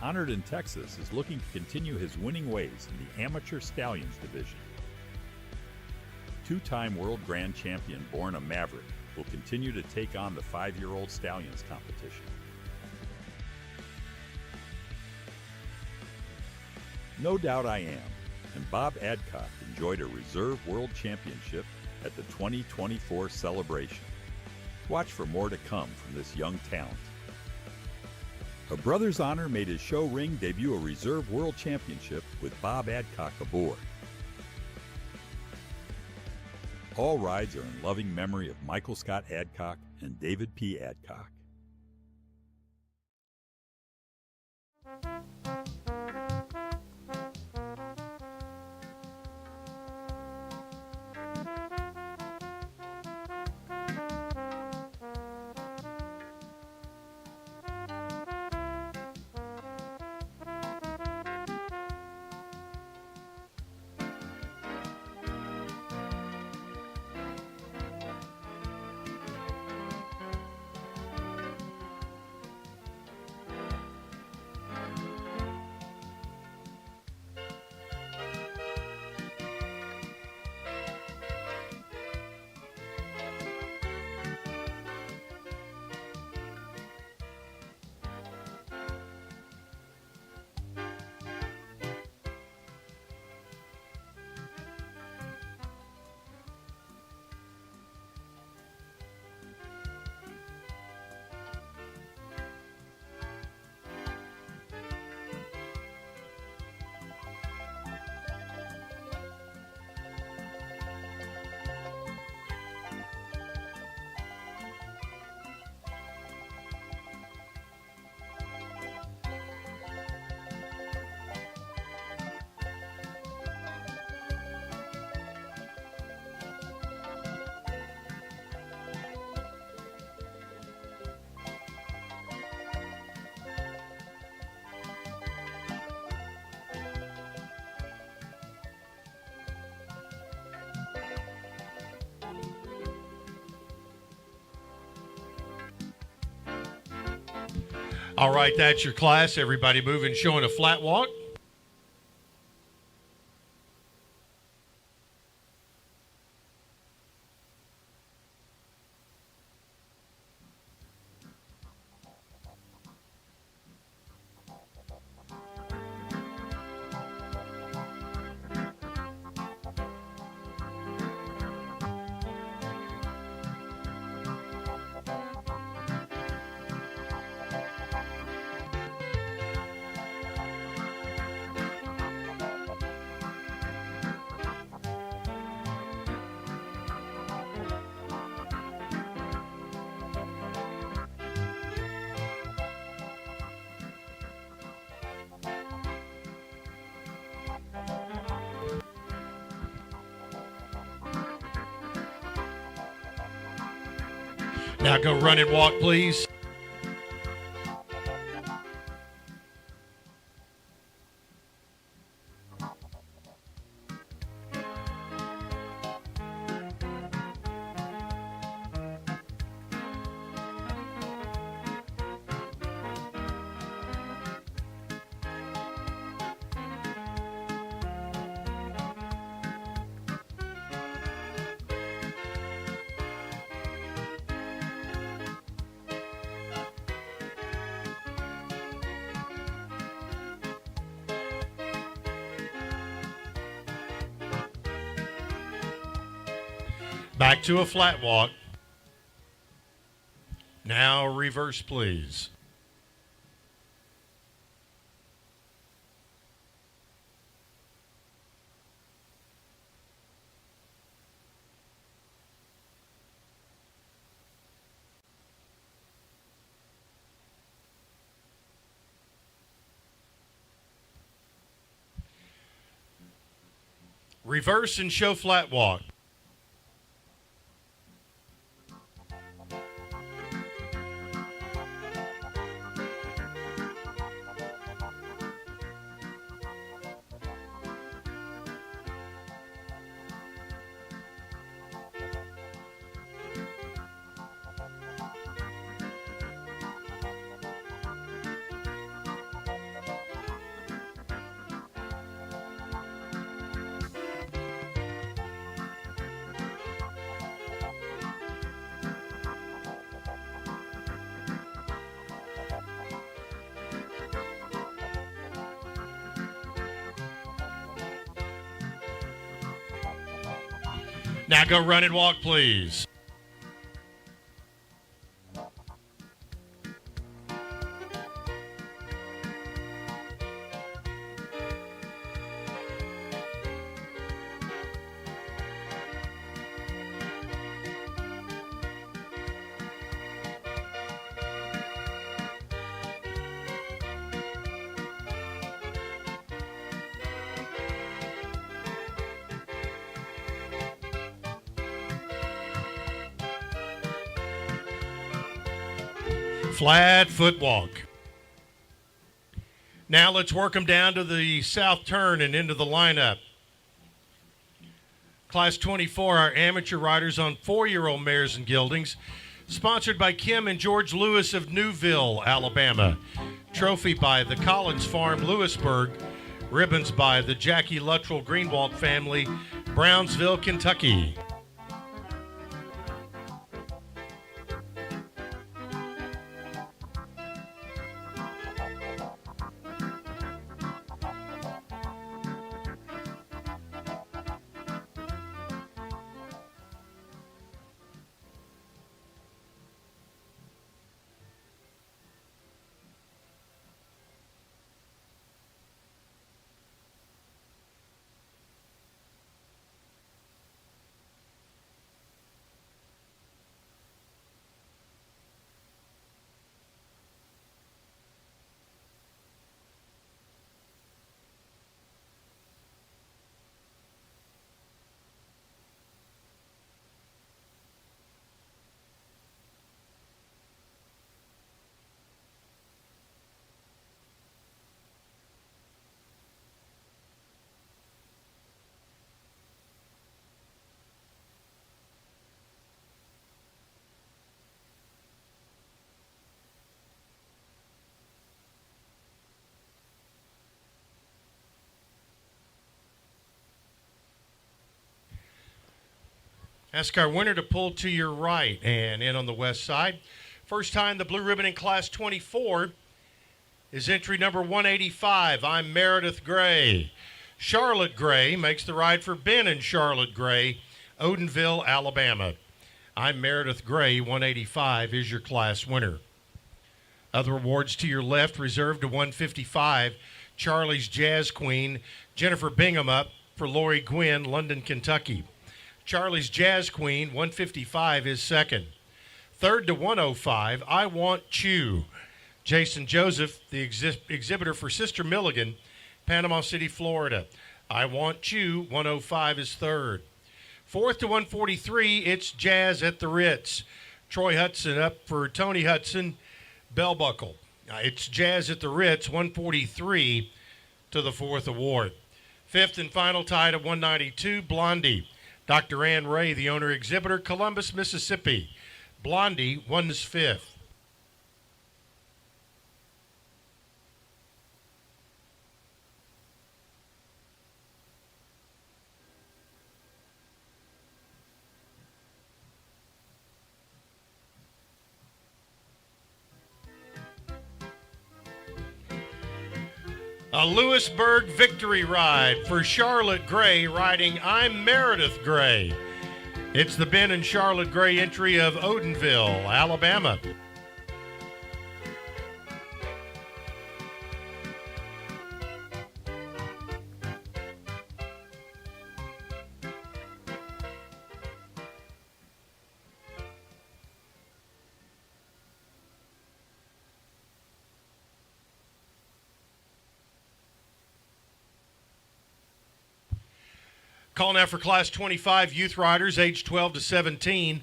Honored in Texas is looking to continue his winning ways in the amateur stallions division. Two-time world grand champion Born a Maverick will continue to take on the 5-year-old stallions competition. No Doubt I Am and Bob Adcock enjoyed a Reserve World Championship at the 2024 celebration. Watch for more to come from this young talent. A Brother's Honor made his show ring debut a Reserve World Championship with Bob Adcock aboard. All rides are in loving memory of Michael Scott Adcock and David P. Adcock. All right, that's your class. Everybody moving, showing a flat walk. Now go run and walk, please. Back to a flat walk. Now reverse, please. Reverse and show flat walk. Now go run and walk, please. Flat foot walk. Now let's work them down to the south turn and into the lineup. Class 24, our amateur riders on 4-year-old mares and geldings, sponsored by Kim and George Lewis of Newville, Alabama. Trophy by the Collins Farm, Lewisburg. Ribbons by the Jackie Luttrell Greenwald family, Brownsville, Kentucky. Ask our winner to pull to your right and in on the west side. First time the blue ribbon in Class 24 is entry number 185. I'm Meredith Gray. Charlotte Gray makes the ride for Ben and Charlotte Gray, Odenville, Alabama. I'm Meredith Gray, 185 is your class winner. Other awards to your left reserved to 155. Charlie's Jazz Queen, Jennifer Bingham up for Lori Gwynn, London, Kentucky. Charlie's Jazz Queen, 155 is second. Third to 105, I Want You. Jason Joseph, the exhibitor for Sister Milligan, Panama City, Florida. I Want You, 105 is third. Fourth to 143, it's Jazz at the Ritz. Troy Hudson up for Tony Hudson, Bell Buckle. It's Jazz at the Ritz, 143 to the fourth award. Fifth and final tie to 192, Blondie. Dr. Ann Ray, the owner exhibitor, Columbus, Mississippi. Blondie won this fifth. A Lewisburg victory ride for Charlotte Gray riding I'm Meredith Gray. It's the Ben and Charlotte Gray entry of Odenville, Alabama. Call now for Class 25 youth riders, age 12 to 17.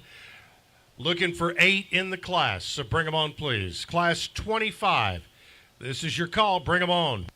Looking for 8 in the class, so bring them on, please. Class 25, this is your call. Bring them on.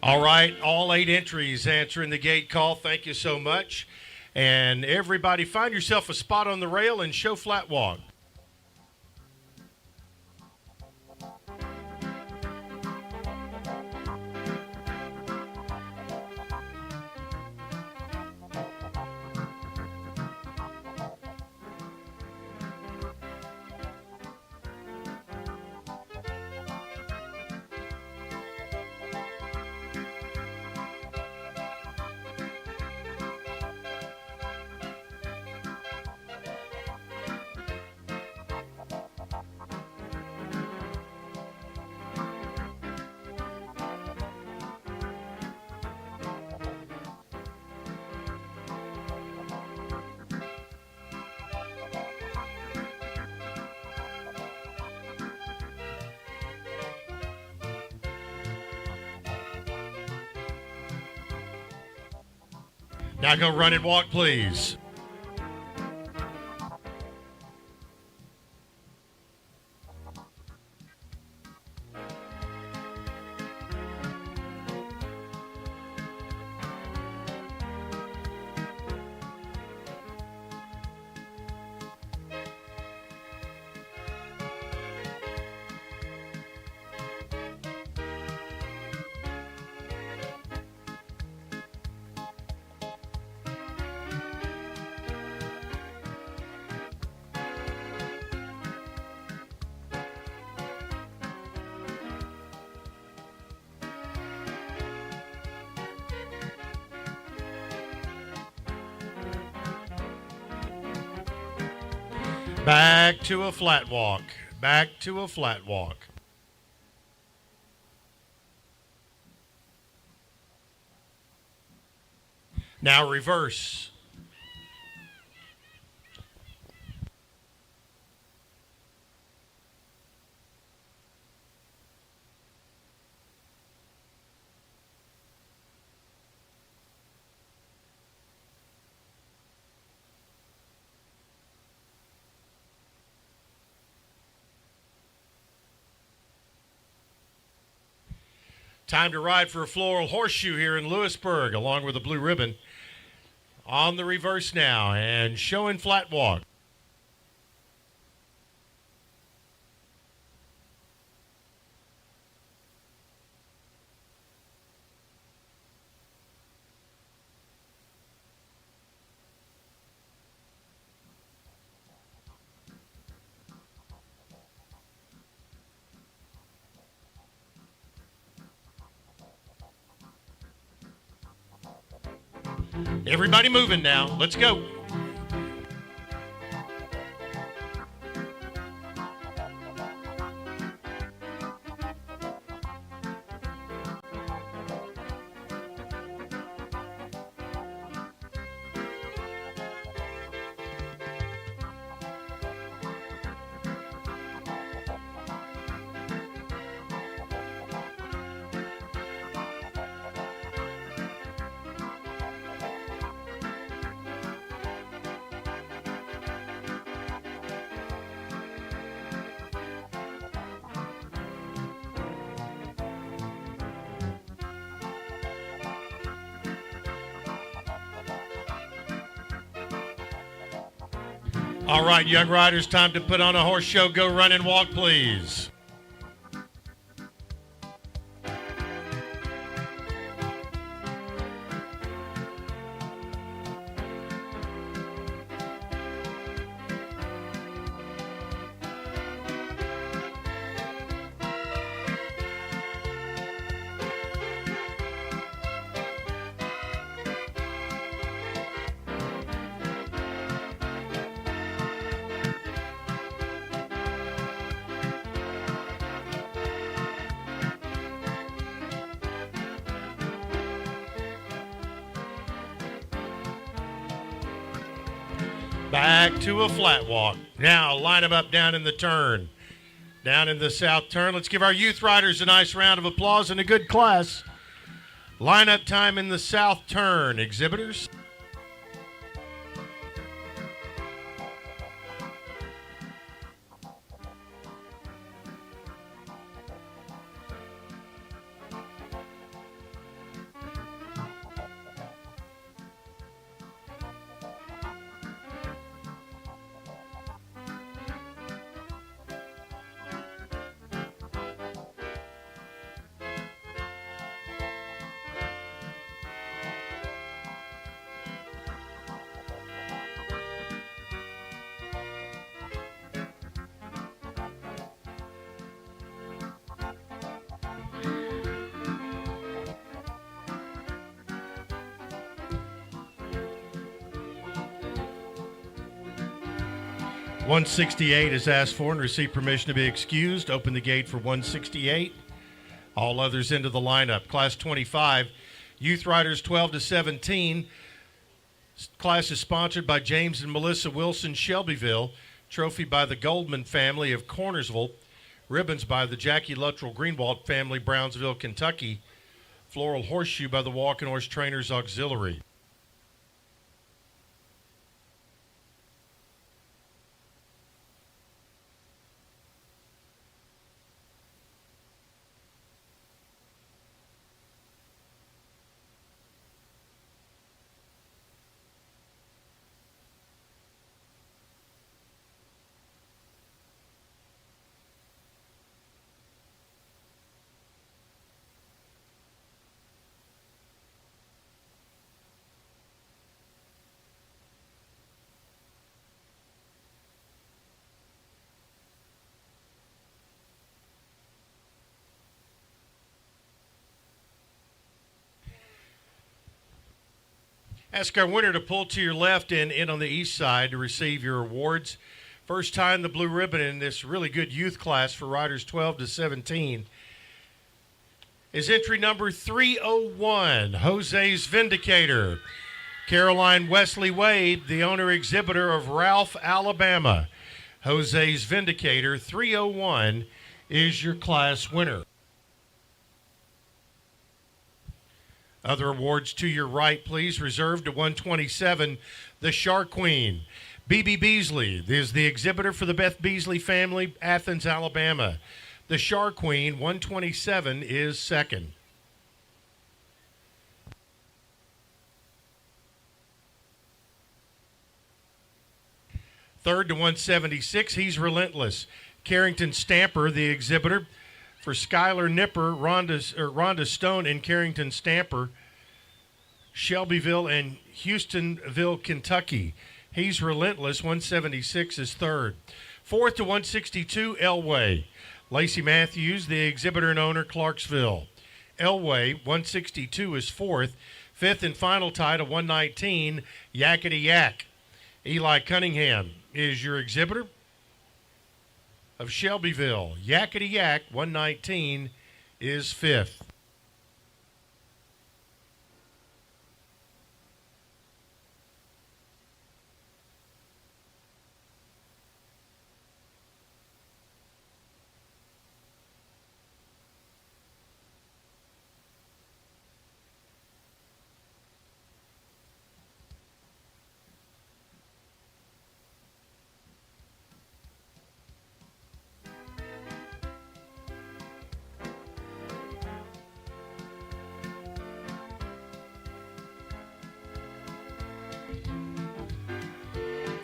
All right, all 8 entries answering the gate call. Thank you so much. And everybody, find yourself a spot on the rail and show flat walk. Now go run and walk, please. Back to a flat walk. Back to a flat walk. Now reverse. Time to ride for a floral horseshoe here in Lewisburg, along with a blue ribbon. On the reverse now, and showing flat walk. Everybody moving now. Let's go. All right, young riders, time to put on a horse show. Go run and walk, please. Back to a flat walk. Now line them up down in the turn. Down in the south turn. Let's give our youth riders a nice round of applause and a good class. Line up time in the south turn. Exhibitors. 168 is asked for and received permission to be excused. Open the gate for 168. All others into the lineup. Class 25, Youth Riders 12 to 17. Class is sponsored by James and Melissa Wilson, Shelbyville. Trophy by the Goldman family of Cornersville. Ribbons by the Jackie Luttrell Greenwald family, Brownsville, Kentucky. Floral horseshoe by the Walking Horse Trainers Auxiliary. Ask our winner to pull to your left and in on the east side to receive your awards. First time the blue ribbon in this really good youth class for riders 12 to 17 is entry number 301, Jose's Vindicator. Caroline Wesley Wade, the owner-exhibitor of Ralph, Alabama. Jose's Vindicator 301 is your class winner. Other awards to your right, please. Reserved to 127, the Shark Queen. B.B. Beasley is the exhibitor for the Beth Beasley family, Athens, Alabama. The Shark Queen, 127, is second. Third to 176, He's Relentless. Carrington Stamper, the exhibitor for Skylar Nipper, Rhonda Stone, and Carrington Stamper, Shelbyville and Houstonville, Kentucky. He's Relentless, 176 is third. Fourth to 162, Elway. Lacey Matthews, the exhibitor and owner, Clarksville. Elway, 162 is fourth. Fifth and final tie to 119, Yakety Yak. Eli Cunningham is your exhibitor of Shelbyville. Yakety Yak, 119, is fifth.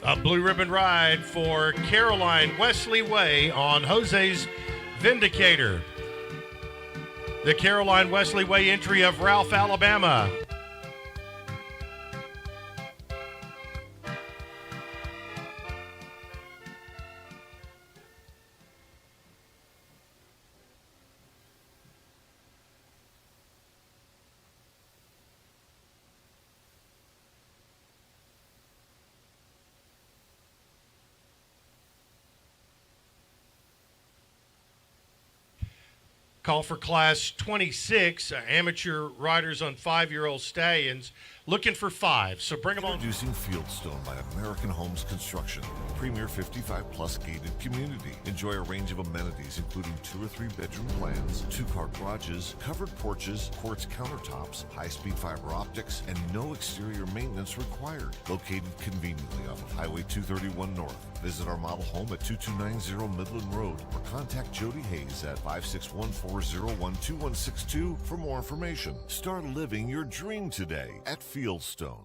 A blue ribbon ride for Caroline Wesley Way on Jose's Vindicator. The Caroline Wesley Way entry of Ralph, Alabama. Call for class 26, amateur riders on 5-year-old stallions, looking for 5. So bring them on. Introducing Fieldstone by American Homes Construction, premier 55-plus gated community. Enjoy a range of amenities, including 2 or 3 bedroom plans, 2-car garages, covered porches, quartz countertops, high-speed fiber optics, and no exterior maintenance required. Located conveniently off of Highway 231 North. Visit our model home at 2290 Midland Road or contact Jody Hayes at 561-401-2162 for more information. Start living your dream today at Fieldstone.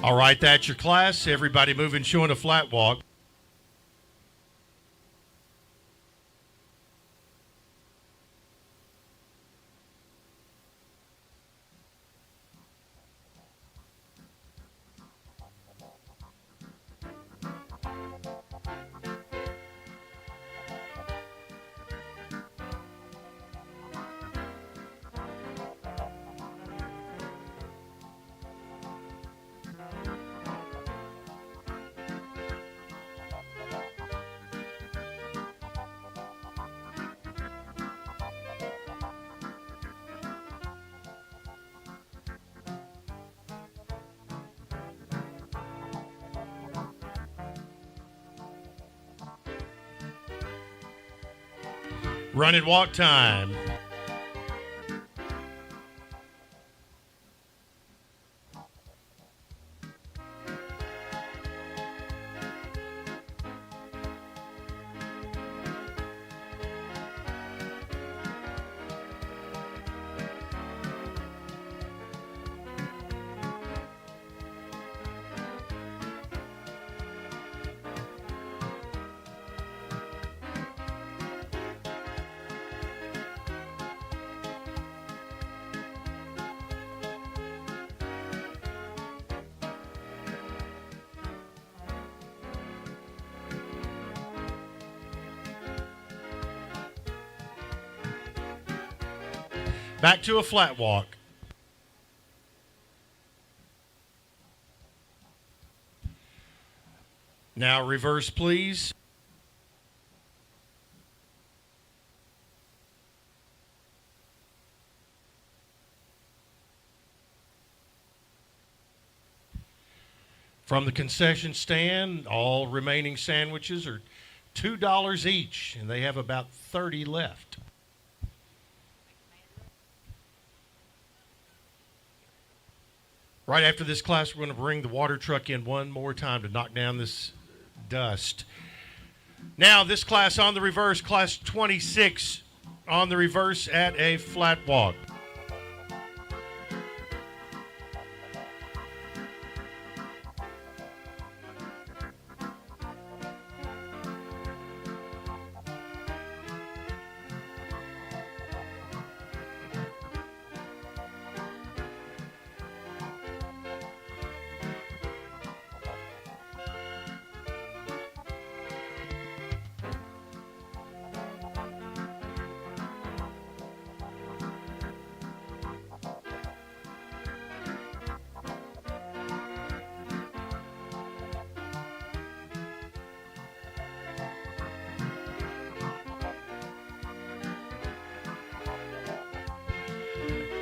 All right, that's your class. Everybody moving, showing a flat walk. Run and walk time. Back to a flat walk. Now reverse, please. From the concession stand, all remaining sandwiches are $2 each, and they have about 30 left. Right after this class, we're going to bring the water truck in one more time to knock down this dust. Now, this class on the reverse, class 26 on the reverse at a flat walk.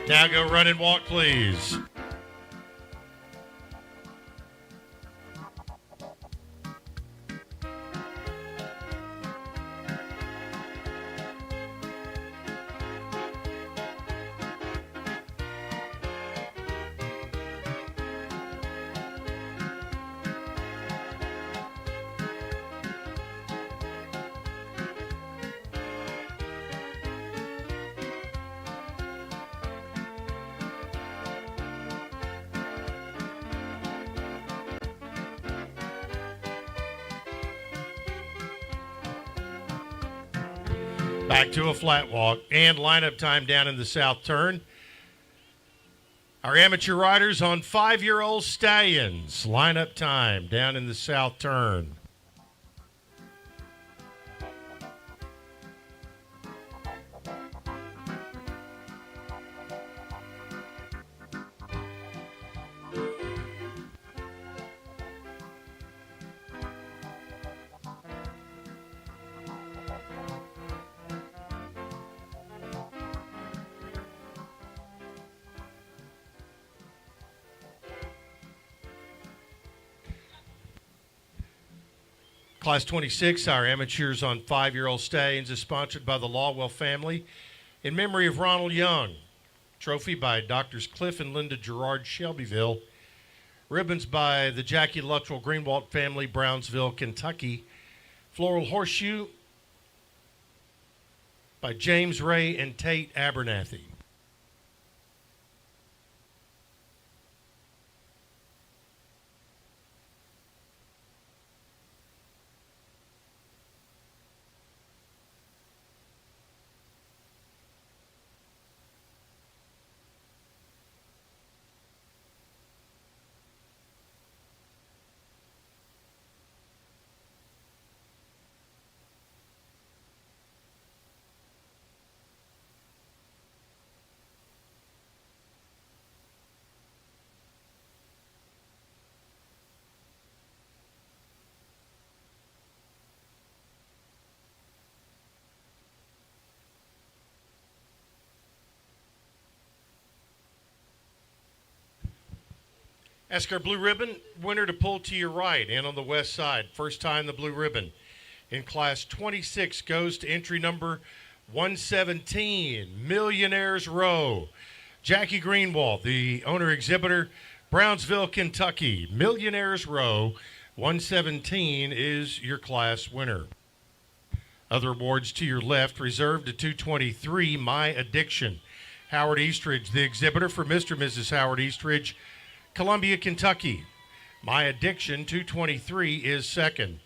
Now go run and walk, please. Back to a flat walk and lineup time down in the south turn. Our amateur riders on 5-year-old stallions. Lineup time down in the south turn. Class 26, our amateurs on 5-year-old stallions, is sponsored by the Lawwell family in memory of Ronald Young. Trophy by Doctors Cliff and Linda Gerard, Shelbyville. Ribbons by the Jackie Luttrell Greenwald family, Brownsville, Kentucky. Floral horseshoe by James Ray and Tate Abernathy. Ask our blue ribbon winner to pull to your right and on the west side. First time the blue ribbon in class 26 goes to entry number 117, Millionaires Row. Jackie Greenwald, the owner exhibitor, Brownsville, Kentucky. Millionaires Row 117 is your class winner. Other awards to your left, reserved to 223, My Addiction. Howard Eastridge, the exhibitor for Mr. and Mrs. Howard Eastridge, Columbia, Kentucky. My Addiction, 223, is second.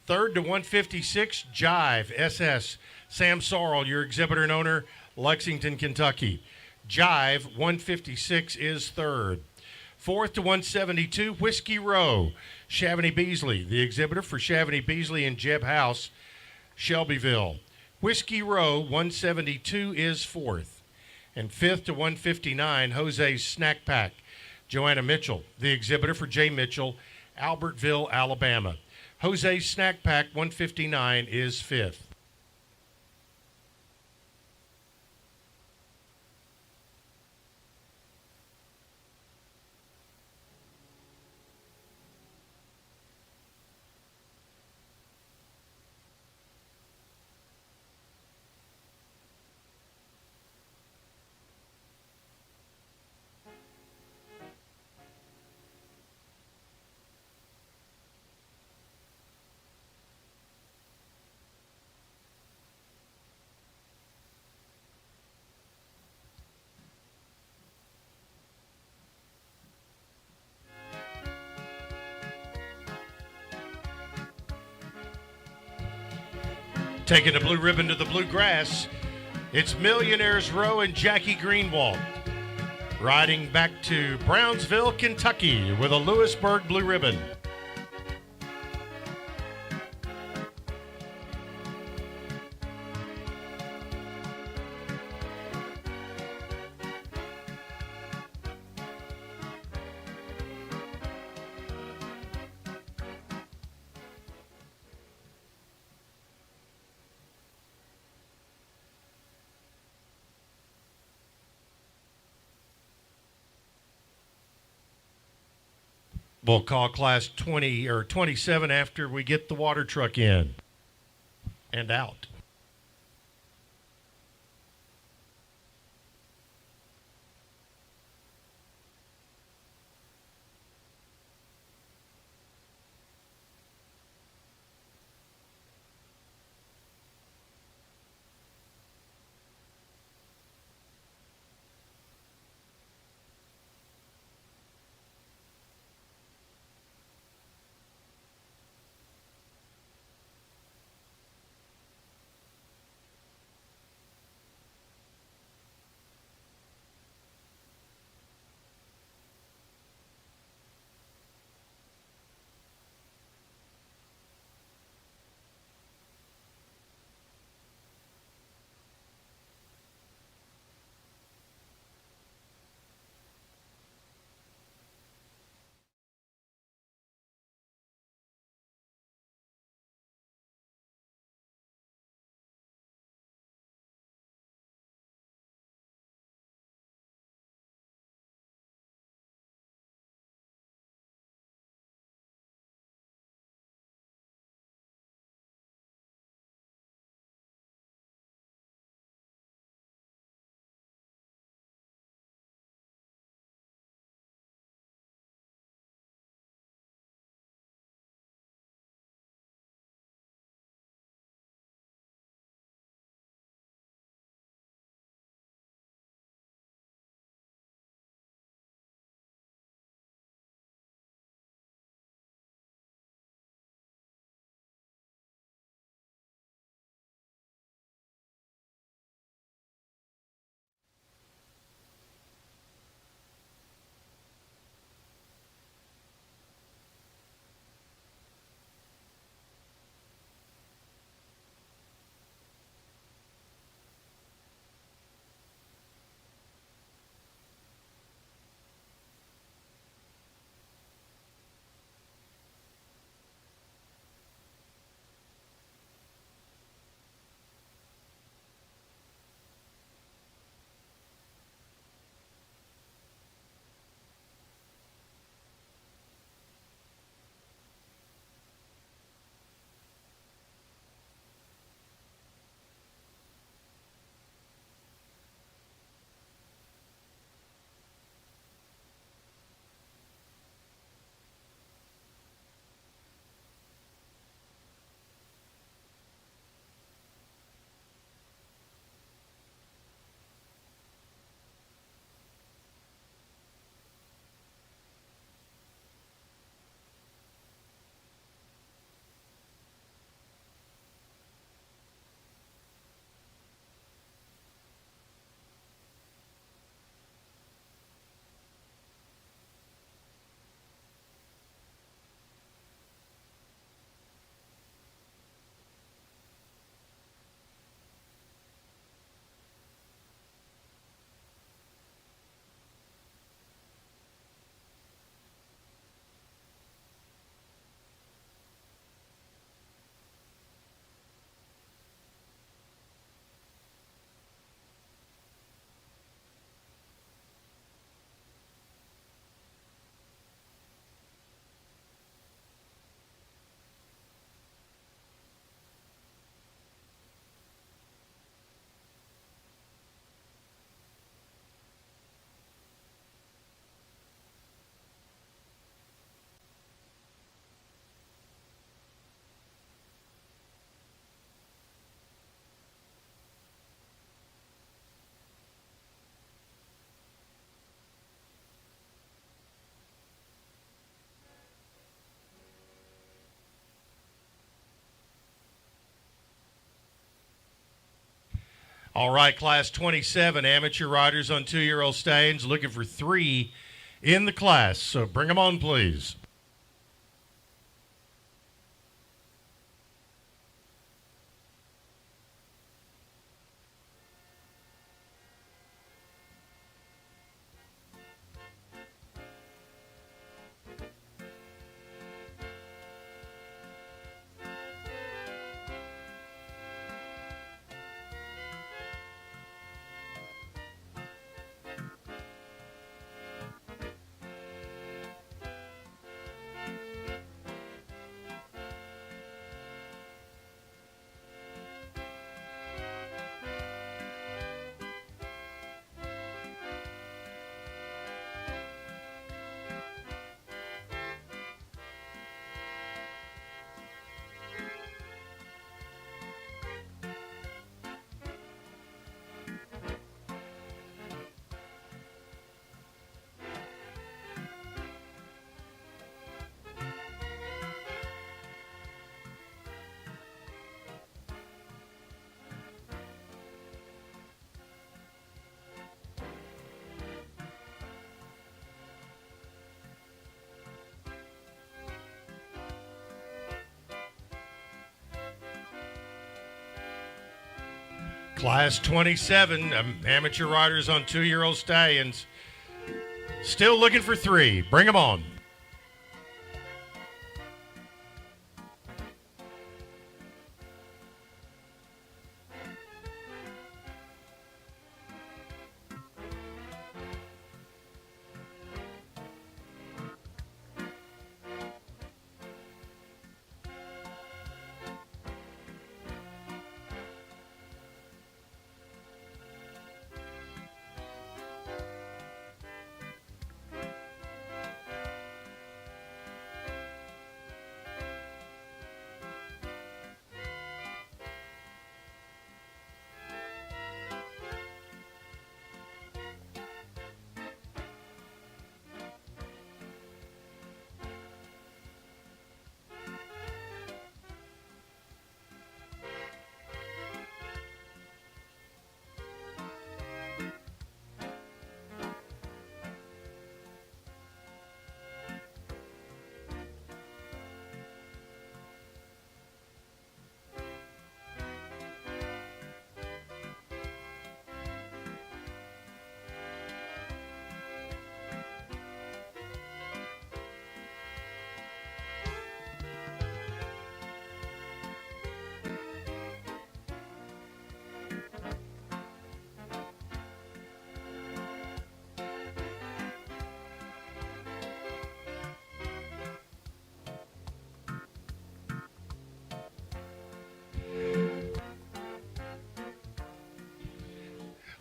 Third to 156, Jive, SS. Sam Sorrell, your exhibitor and owner, Lexington, Kentucky. Jive, 156, is third. Fourth to 172, Whiskey Row, Chavaney Beasley, the exhibitor for Chavaney Beasley and Jeb House, Shelbyville. Whiskey Row, 172, is fourth. And fifth to 159, Jose's Snack Pack, Joanna Mitchell, the exhibitor for J. Mitchell, Albertville, Alabama. Jose's Snack Pack, 159, is fifth. Taking the blue ribbon to the bluegrass, it's Millionaires Row and Jackie Greenwald. Riding back to Brownsville, Kentucky with a Lewisburg blue ribbon. We'll call class 20 or 27 after we get the water truck in and out. All right, Class 27, amateur riders on 2-year-old stallions, looking for 3 in the class. So bring them on, please. Class 27, amateur riders on 2-year-old stallions. Still looking for 3. Bring them on.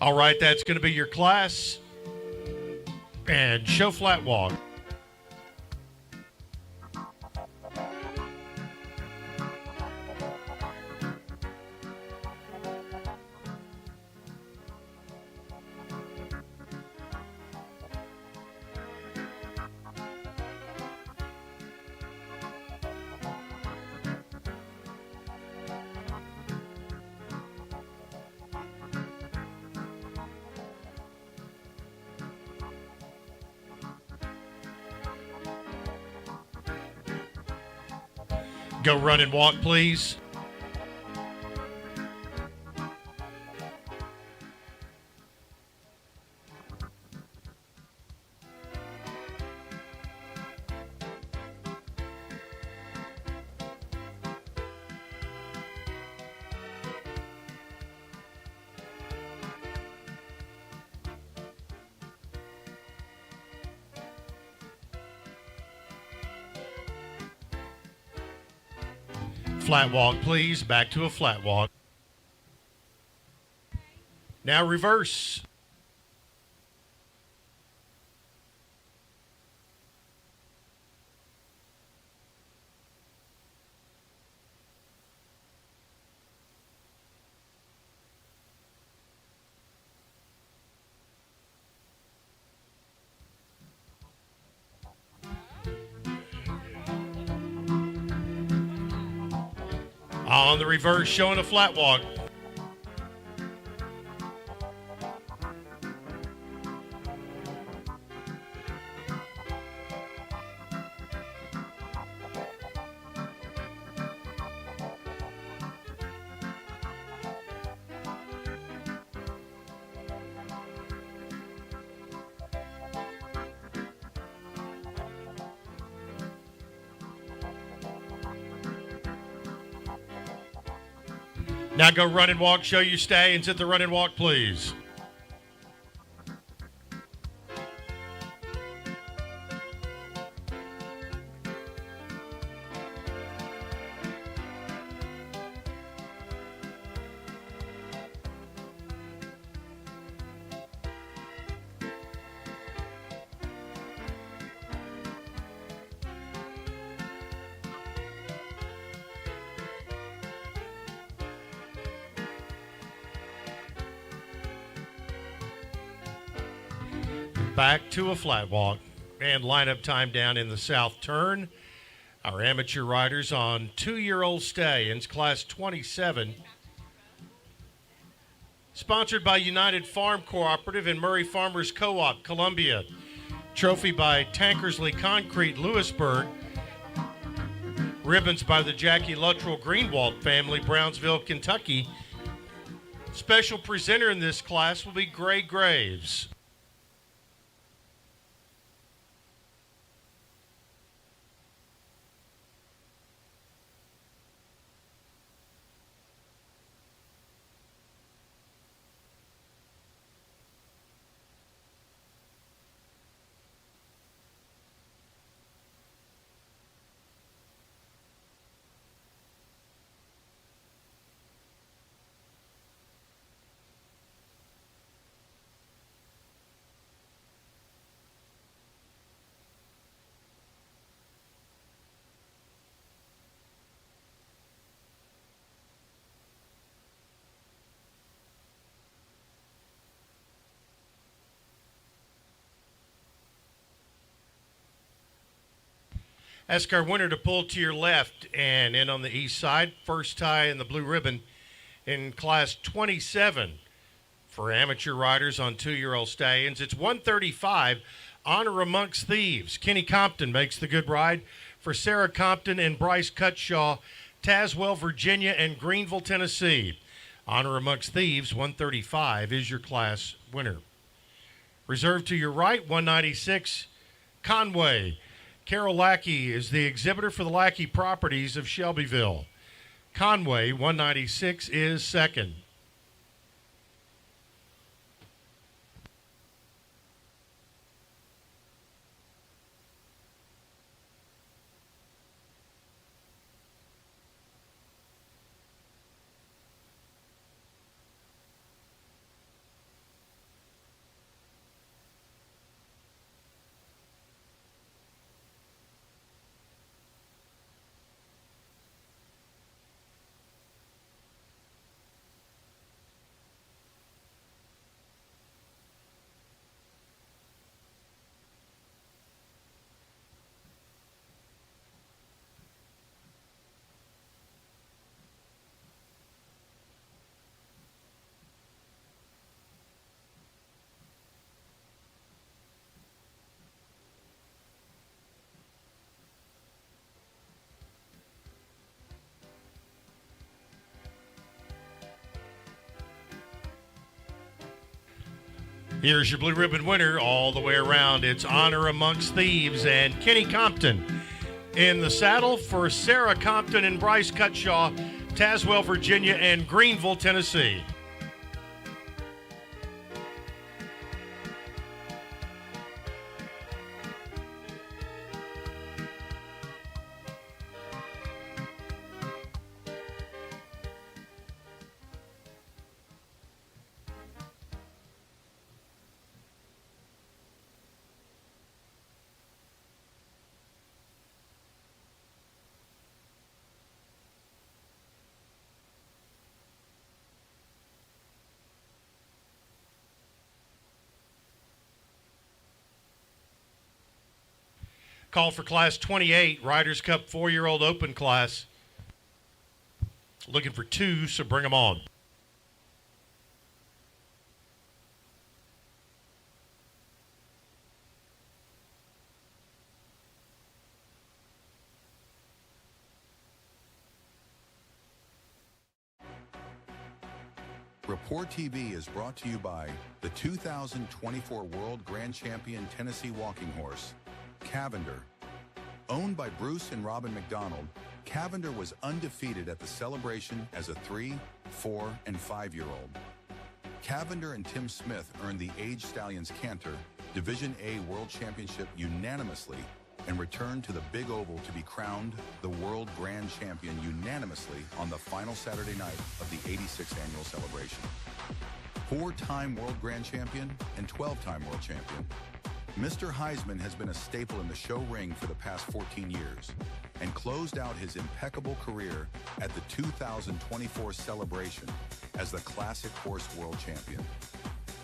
All right, that's going to be your class. And show flat walk. Go run and walk, please. Flat walk, please. Back to a flat walk. Now reverse. On the reverse, showing a flat walk. Now go run and walk, show your stallions at the run and walk, please. Back to a flat walk and lineup time down in the south turn. Our amateur riders on 2-year-old stallions, class 27. Sponsored by United Farm Cooperative and Murray Farmers Co-op, Columbia. Trophy by Tankersley Concrete, Lewisburg. Ribbons by the Jackie Luttrell Greenwald family, Brownsville, Kentucky. Special presenter in this class will be Gray Graves. Ask our winner to pull to your left and in on the east side. First tie in the blue ribbon in class 27 for amateur riders on 2-year-old stallions. It's 135, Honor Amongst Thieves. Kenny Compton makes the good ride for Sarah Compton and Bryce Cutshaw, Tazewell, Virginia, and Greenville, Tennessee. Honor Amongst Thieves, 135 is your class winner. Reserved to your right, 196, Conway. Carol Lackey is the exhibitor for the Lackey Properties of Shelbyville. Conway, 196, is second. Here's your blue ribbon winner all the way around. It's Honor Amongst Thieves and Kenny Compton. In the saddle for Sarah Compton and Bryce Cutshaw, Tazewell, Virginia, and Greenville, Tennessee. Call for class 28, Riders Cup 4-year-old open class. Looking for 2, so bring them on. Report TV is brought to you by the 2024 World Grand Champion Tennessee Walking Horse, Cavender. Owned by Bruce and Robin McDonald, Cavender was undefeated at the celebration as a 3, 4, and 5-year-old. Cavender and Tim Smith earned the Age Stallions Canter Division A World Championship unanimously and returned to the Big Oval to be crowned the World Grand Champion unanimously on the final Saturday night of the 86th annual celebration. 4-time World Grand Champion and 12-time World Champion, Mr. Heisman has been a staple in the show ring for the past 14 years and closed out his impeccable career at the 2024 celebration as the Classic Horse World Champion.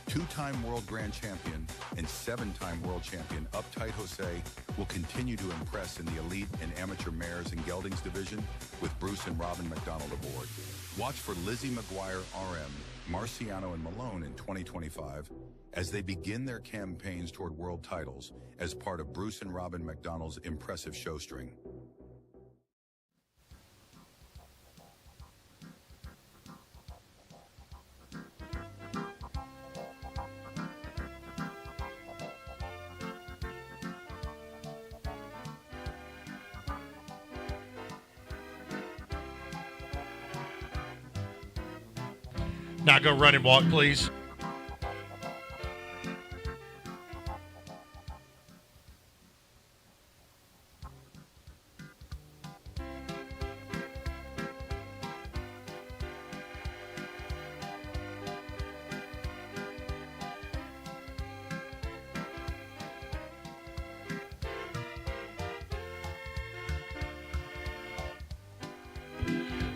2-time World Grand Champion and 7-time World Champion Uptight Jose will continue to impress in the elite and amateur mares and geldings division with Bruce and Robin McDonald aboard. Watch for Lizzie McGuire RM, Marciano and Malone in 2025 as they begin their campaigns toward world titles as part of Bruce and Robin McDonald's impressive show string. Now go run and walk, please.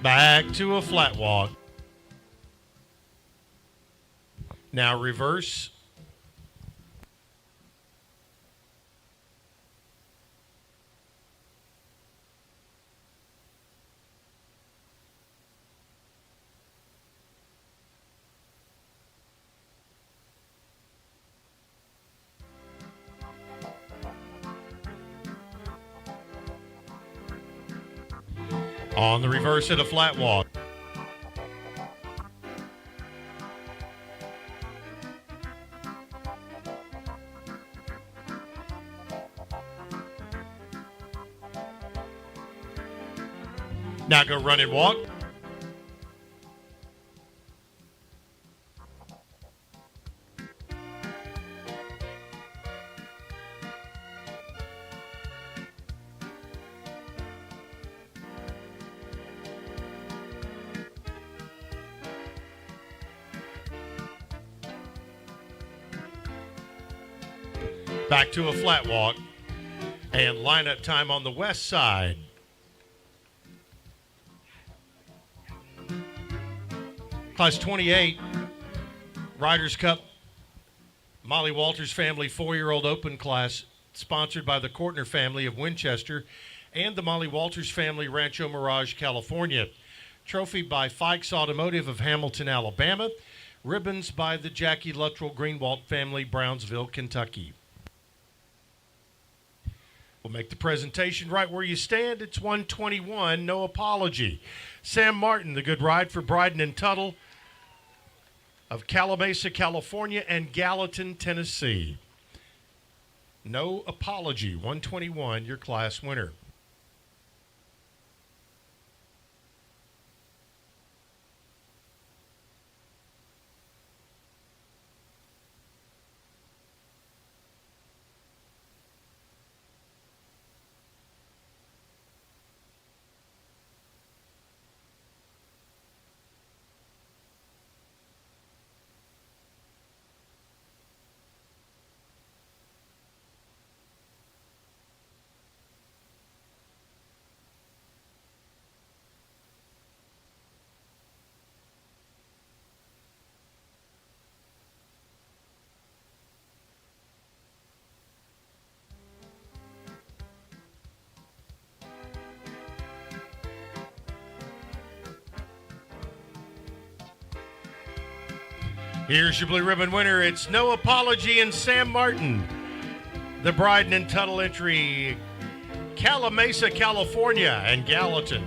Back to a flat walk. Now reverse. On the reverse at a flat walk. Now go run and walk. Back to a flat walk. And lineup time on the west side. Class 28, Riders Cup, Molly Walters family 4-year-old open class, sponsored by the Kortner family of Winchester and the Molly Walters family, Rancho Mirage, California. Trophy by Fikes Automotive of Hamilton, Alabama. Ribbons by the Jackie Luttrell Greenwald family, Brownsville, Kentucky. We'll make the presentation right where you stand. It's 121, no apology. Sam Martin, the good ride for Bryden and Tuttle of Calamasa, California, and Gallatin, Tennessee. No apology, 121, your class winner. Here's your blue ribbon winner. It's No Apology and Sam Martin. The Bryden and Tuttle entry, Calamasa, California, and Gallatin.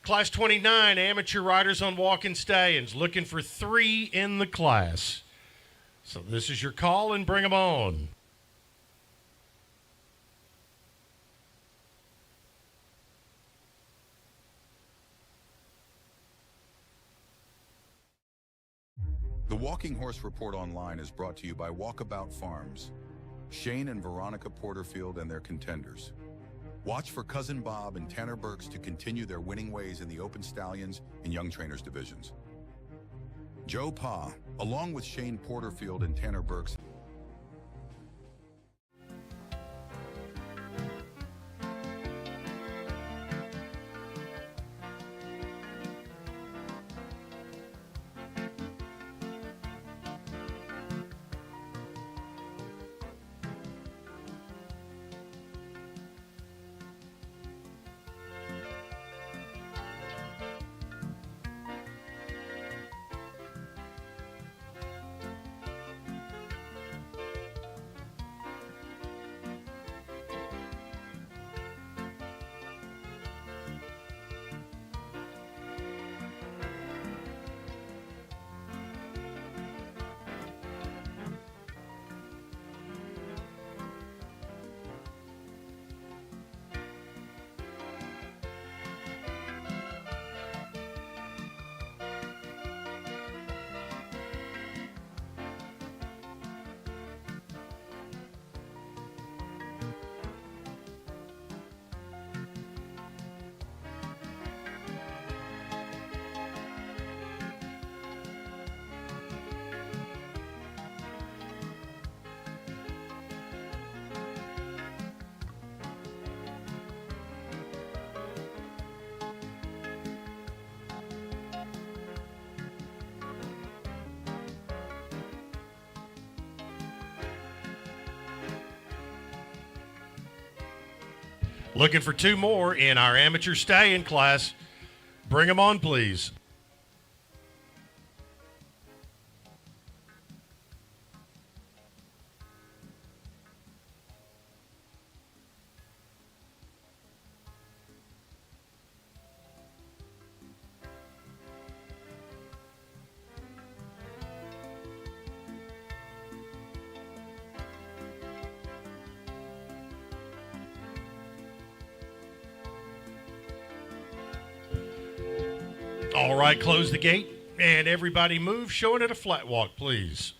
Class 29 amateur riders on walking stallions, looking for 3 in the class. So this is your call, and bring them on. The Walking Horse Report Online is brought to you by Walkabout Farms, Shane and Veronica Porterfield and their contenders. Watch for Cousin Bob and Tanner Burks to continue their winning ways in the Open Stallions and Young Trainers divisions. Joe Pa, along with Shane Porterfield and Tanner Burks, looking for 2 more in our amateur stallion class. Bring them on, please. All right, close the gate, and everybody move, showing it a flat walk, please.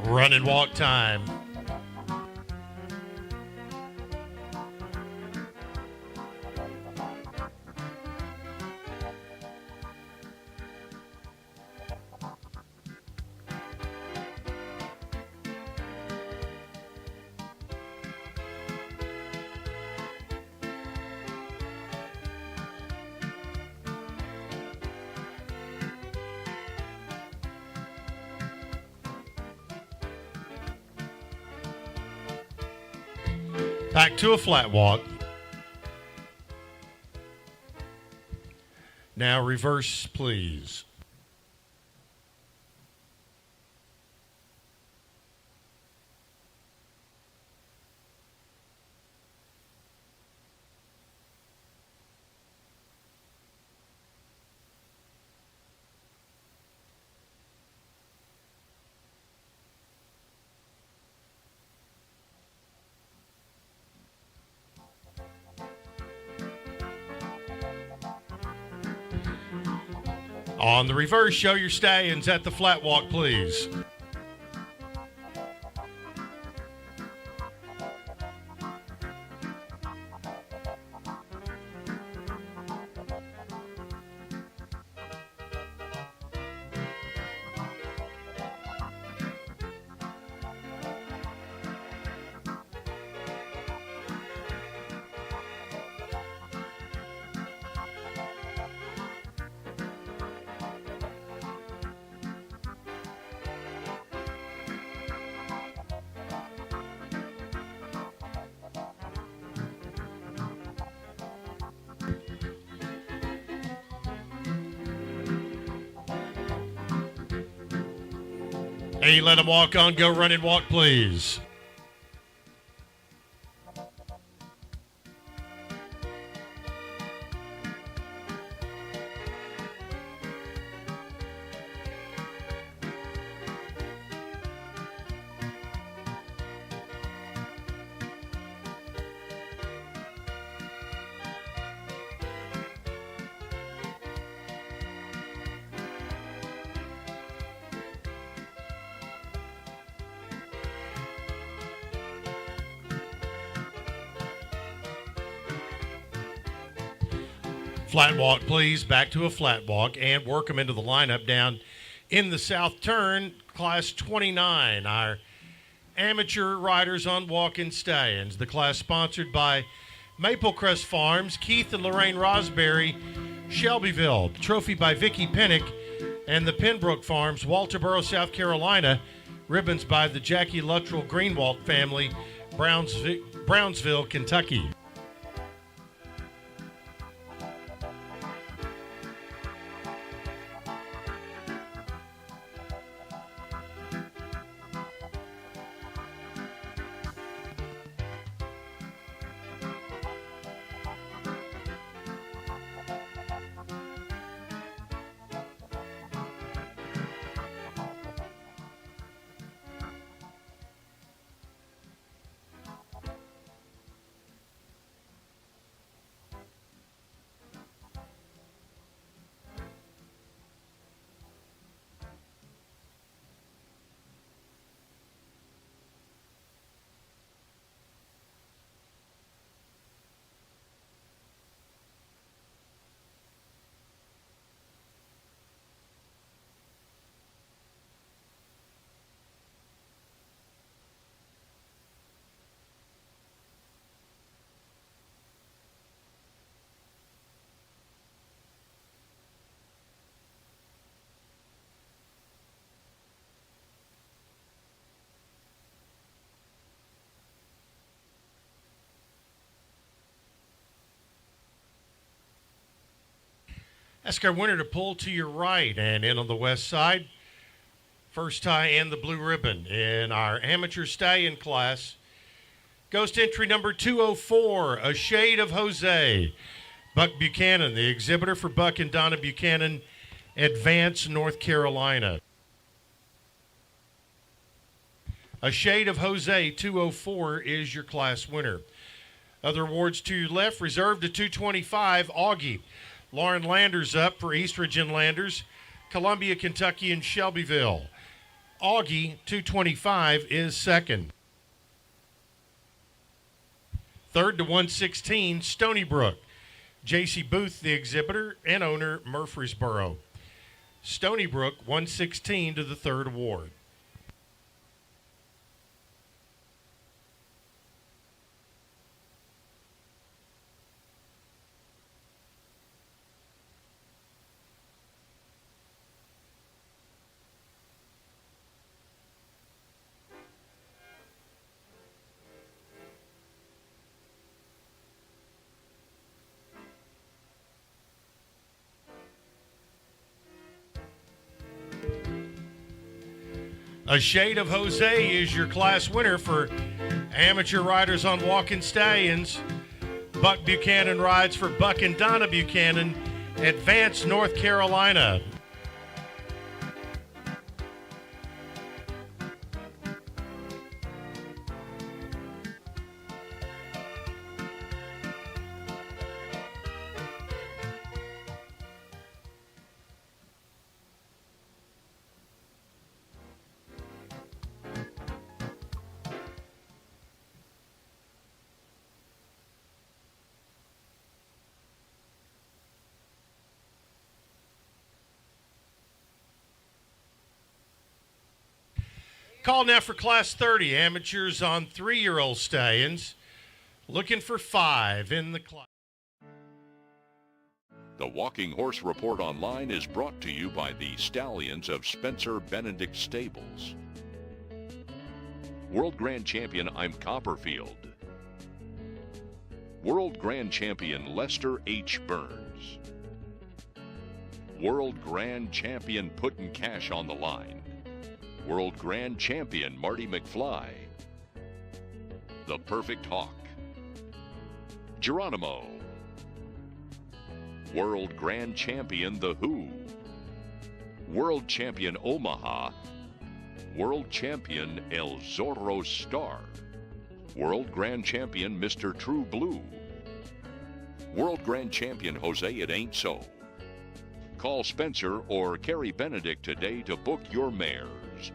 Run and walk time. Back to a flat walk. Now reverse, please. On the reverse, show your stallions at the flat walk, please. Hey, let them walk on. Go run and walk, please. Flat walk, please. Back to a flat walk and work them into the lineup down in the south turn. Class 29, our amateur riders on walking stallions. The class sponsored by Maple Crest Farms, Keith and Lorraine Rosberry, Shelbyville. The trophy by Vicki Pennick and the Pembroke Farms, Walterboro, South Carolina. Ribbons by the Jackie Luttrell Greenwald family, Brownsville, Kentucky. Ask our winner to pull to your right and in on the west side. First tie and the blue ribbon in our amateur stallion class goes to entry number 204, A Shade of Jose. Buck Buchanan, the exhibitor for Buck and Donna Buchanan, Advance, North Carolina. A Shade of Jose 204 is your class winner. Other awards to your left, reserved to 225, Augie. Lauren Landers up for Eastridge and Landers, Columbia, Kentucky, and Shelbyville. Augie, 225, is second. Third to 116, Stony Brook. J.C. Booth, the exhibitor and owner, Murfreesboro. Stony Brook, 116 to the third award. A Shade of Jose is your class winner for amateur riders on walking stallions. Buck Buchanan rides for Buck and Donna Buchanan, Advance, North Carolina. Call now for Class 30, amateurs on 3-year-old stallions. Looking for 5 in the class. The Walking Horse Report Online is brought to you by the Stallions of Spencer Benedict Stables. World Grand Champion I'm Copperfield. World Grand Champion Lester H. Burns. World Grand Champion Puttin' Cash on the Line. World Grand Champion Marty McFly. The Perfect Hawk. Geronimo. World Grand Champion The Who. World Champion Omaha. World Champion El Zorro Star. World Grand Champion Mr. True Blue. World Grand Champion Jose It Ain't So. Call Spencer or Carrie Benedict today to book your mares.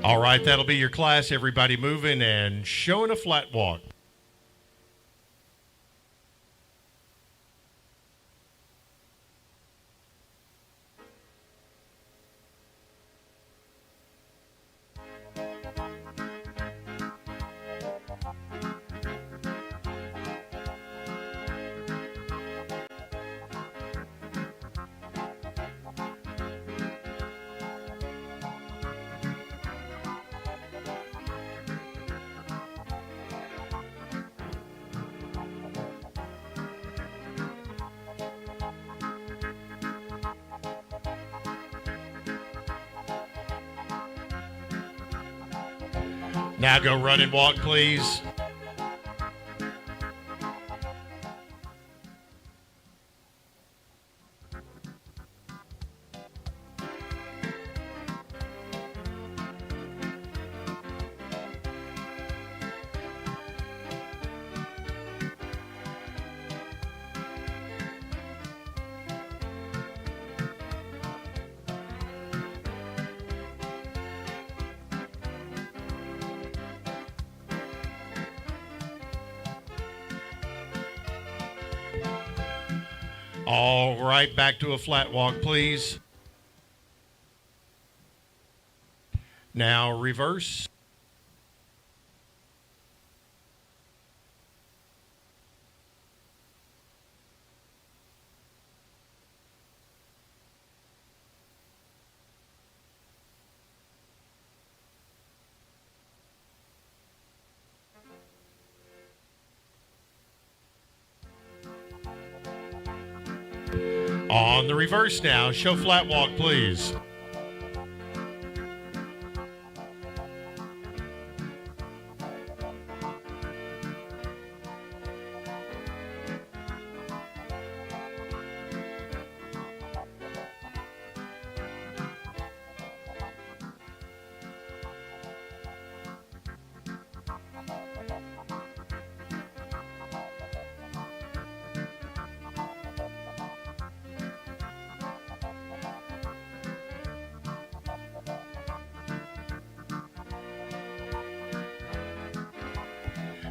All right, that'll be your class. Everybody moving and showing a flat walk. Now go run and walk, please. All right, back to a flat walk, please. Now reverse. On the reverse now, show flat walk, please.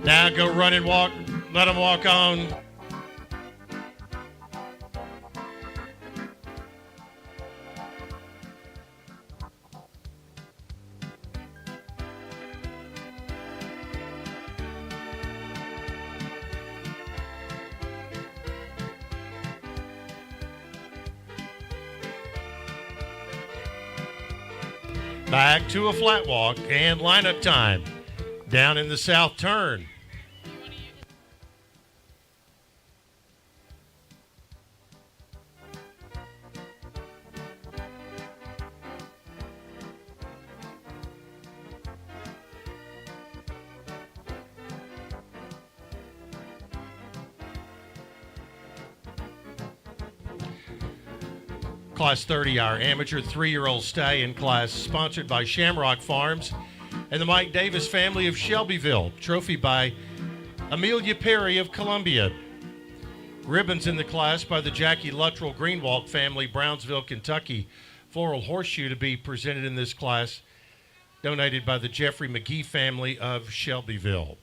Now go run and walk. Let them walk on. Back to a flat walk and lineup time. Down in the south turn. Class 30, our amateur 3-year-old stallion class, sponsored by Shamrock Farms and the Mike Davis family of Shelbyville. Trophy by Amelia Perry of Columbia. Ribbons in the class by the Jackie Luttrell Greenwalk family, Brownsville, Kentucky. Floral horseshoe to be presented in this class, donated by the Jeffrey McGee family of Shelbyville.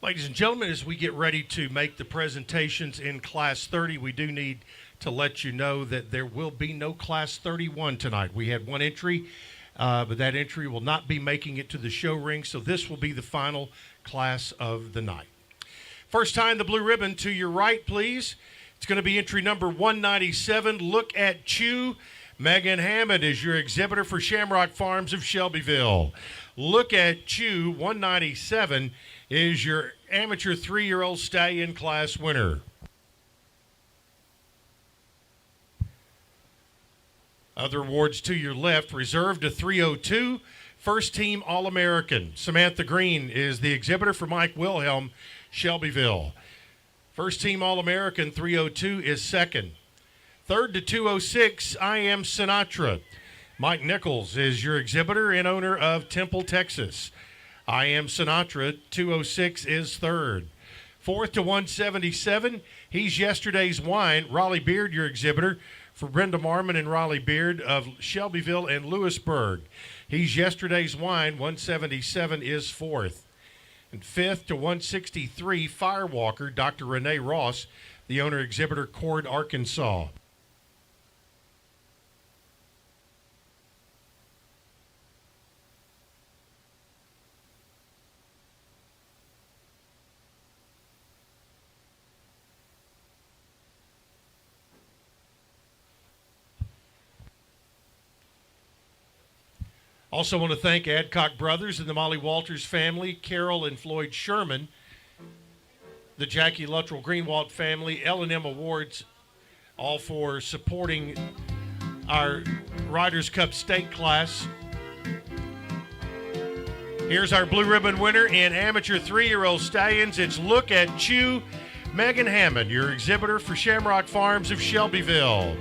Ladies and gentlemen, as we get ready to make the presentations in Class 30, we do need to let you know that there will be no Class 31 tonight. We had one entry, but that entry will not be making it to the show ring, so this will be the final class of the night. First time the blue ribbon to your right, please. It's going to be entry number 197. Look at Chew. Megan Hammond is your exhibitor for Shamrock Farms of Shelbyville. Look at Chew, 197, is your amateur 3-year-old stallion class winner. Other awards to your left, reserved to 302, first team All-American. Samantha Green is the exhibitor for Mike Wilhelm, Shelbyville. First team All-American, 302 is second. Third to 206, I Am Sinatra. Mike Nichols is your exhibitor and owner of Temple, Texas. I Am Sinatra, 206 is third. Fourth to 177, he's Yesterday's Wine. Raleigh Beard, your exhibitor for Brenda Marmon and Raleigh Beard of Shelbyville and Lewisburg. He's Yesterday's Wine, 177 is fourth. And fifth to 163, Firewalker, Dr. Renee Ross, the owner exhibitor, Cord, Arkansas. Also want to thank Adcock Brothers and the Molly Walters family, Carol and Floyd Sherman, the Jackie Luttrell Greenwald family, L&M Awards, all for supporting our Riders Cup State class. Here's our blue ribbon winner in amateur 3-year-old stallions. It's Look at Chew, Megan Hammond, your exhibitor for Shamrock Farms of Shelbyville.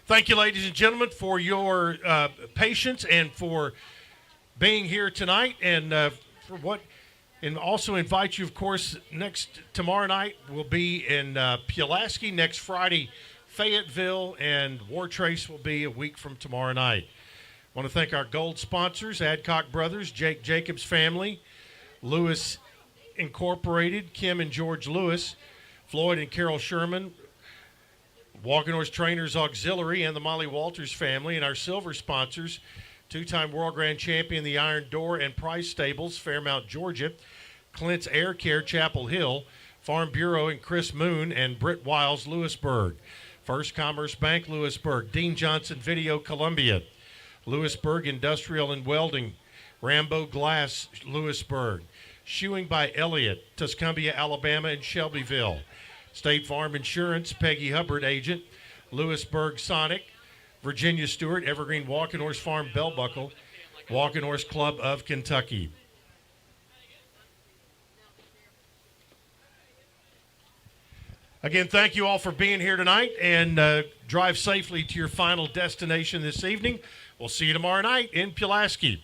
Thank you, ladies and gentlemen, for your patience and for being here tonight, and and also invite you, of course, tomorrow night we'll be in Pulaski. Next Friday, Fayetteville, and War Trace will be a week from tomorrow night. I want to thank our gold sponsors, Adcock Brothers, Jake Jacobs family, Lewis Incorporated, Kim and George Lewis, Floyd and Carol Sherman, Walking Horse Trainers Auxiliary, and the Molly Walters family, and our silver sponsors, two-time World Grand Champion, the Iron Door and Price Stables, Fairmount, Georgia, Clint's Air Care, Chapel Hill, Farm Bureau and Chris Moon, and Britt Wiles, Lewisburg, First Commerce Bank, Lewisburg, Dean Johnson Video, Columbia, Lewisburg Industrial and Welding, Rambo Glass, Lewisburg, Shoeing by Elliott, Tuscumbia, Alabama, and Shelbyville, State Farm Insurance, Peggy Hubbard, agent. Lewisburg Sonic, Virginia Stewart, Evergreen Walking Horse Farm, Bell Buckle, Walking Horse Club of Kentucky. Again, thank you all for being here tonight, and drive safely to your final destination this evening. We'll see you tomorrow night in Pulaski.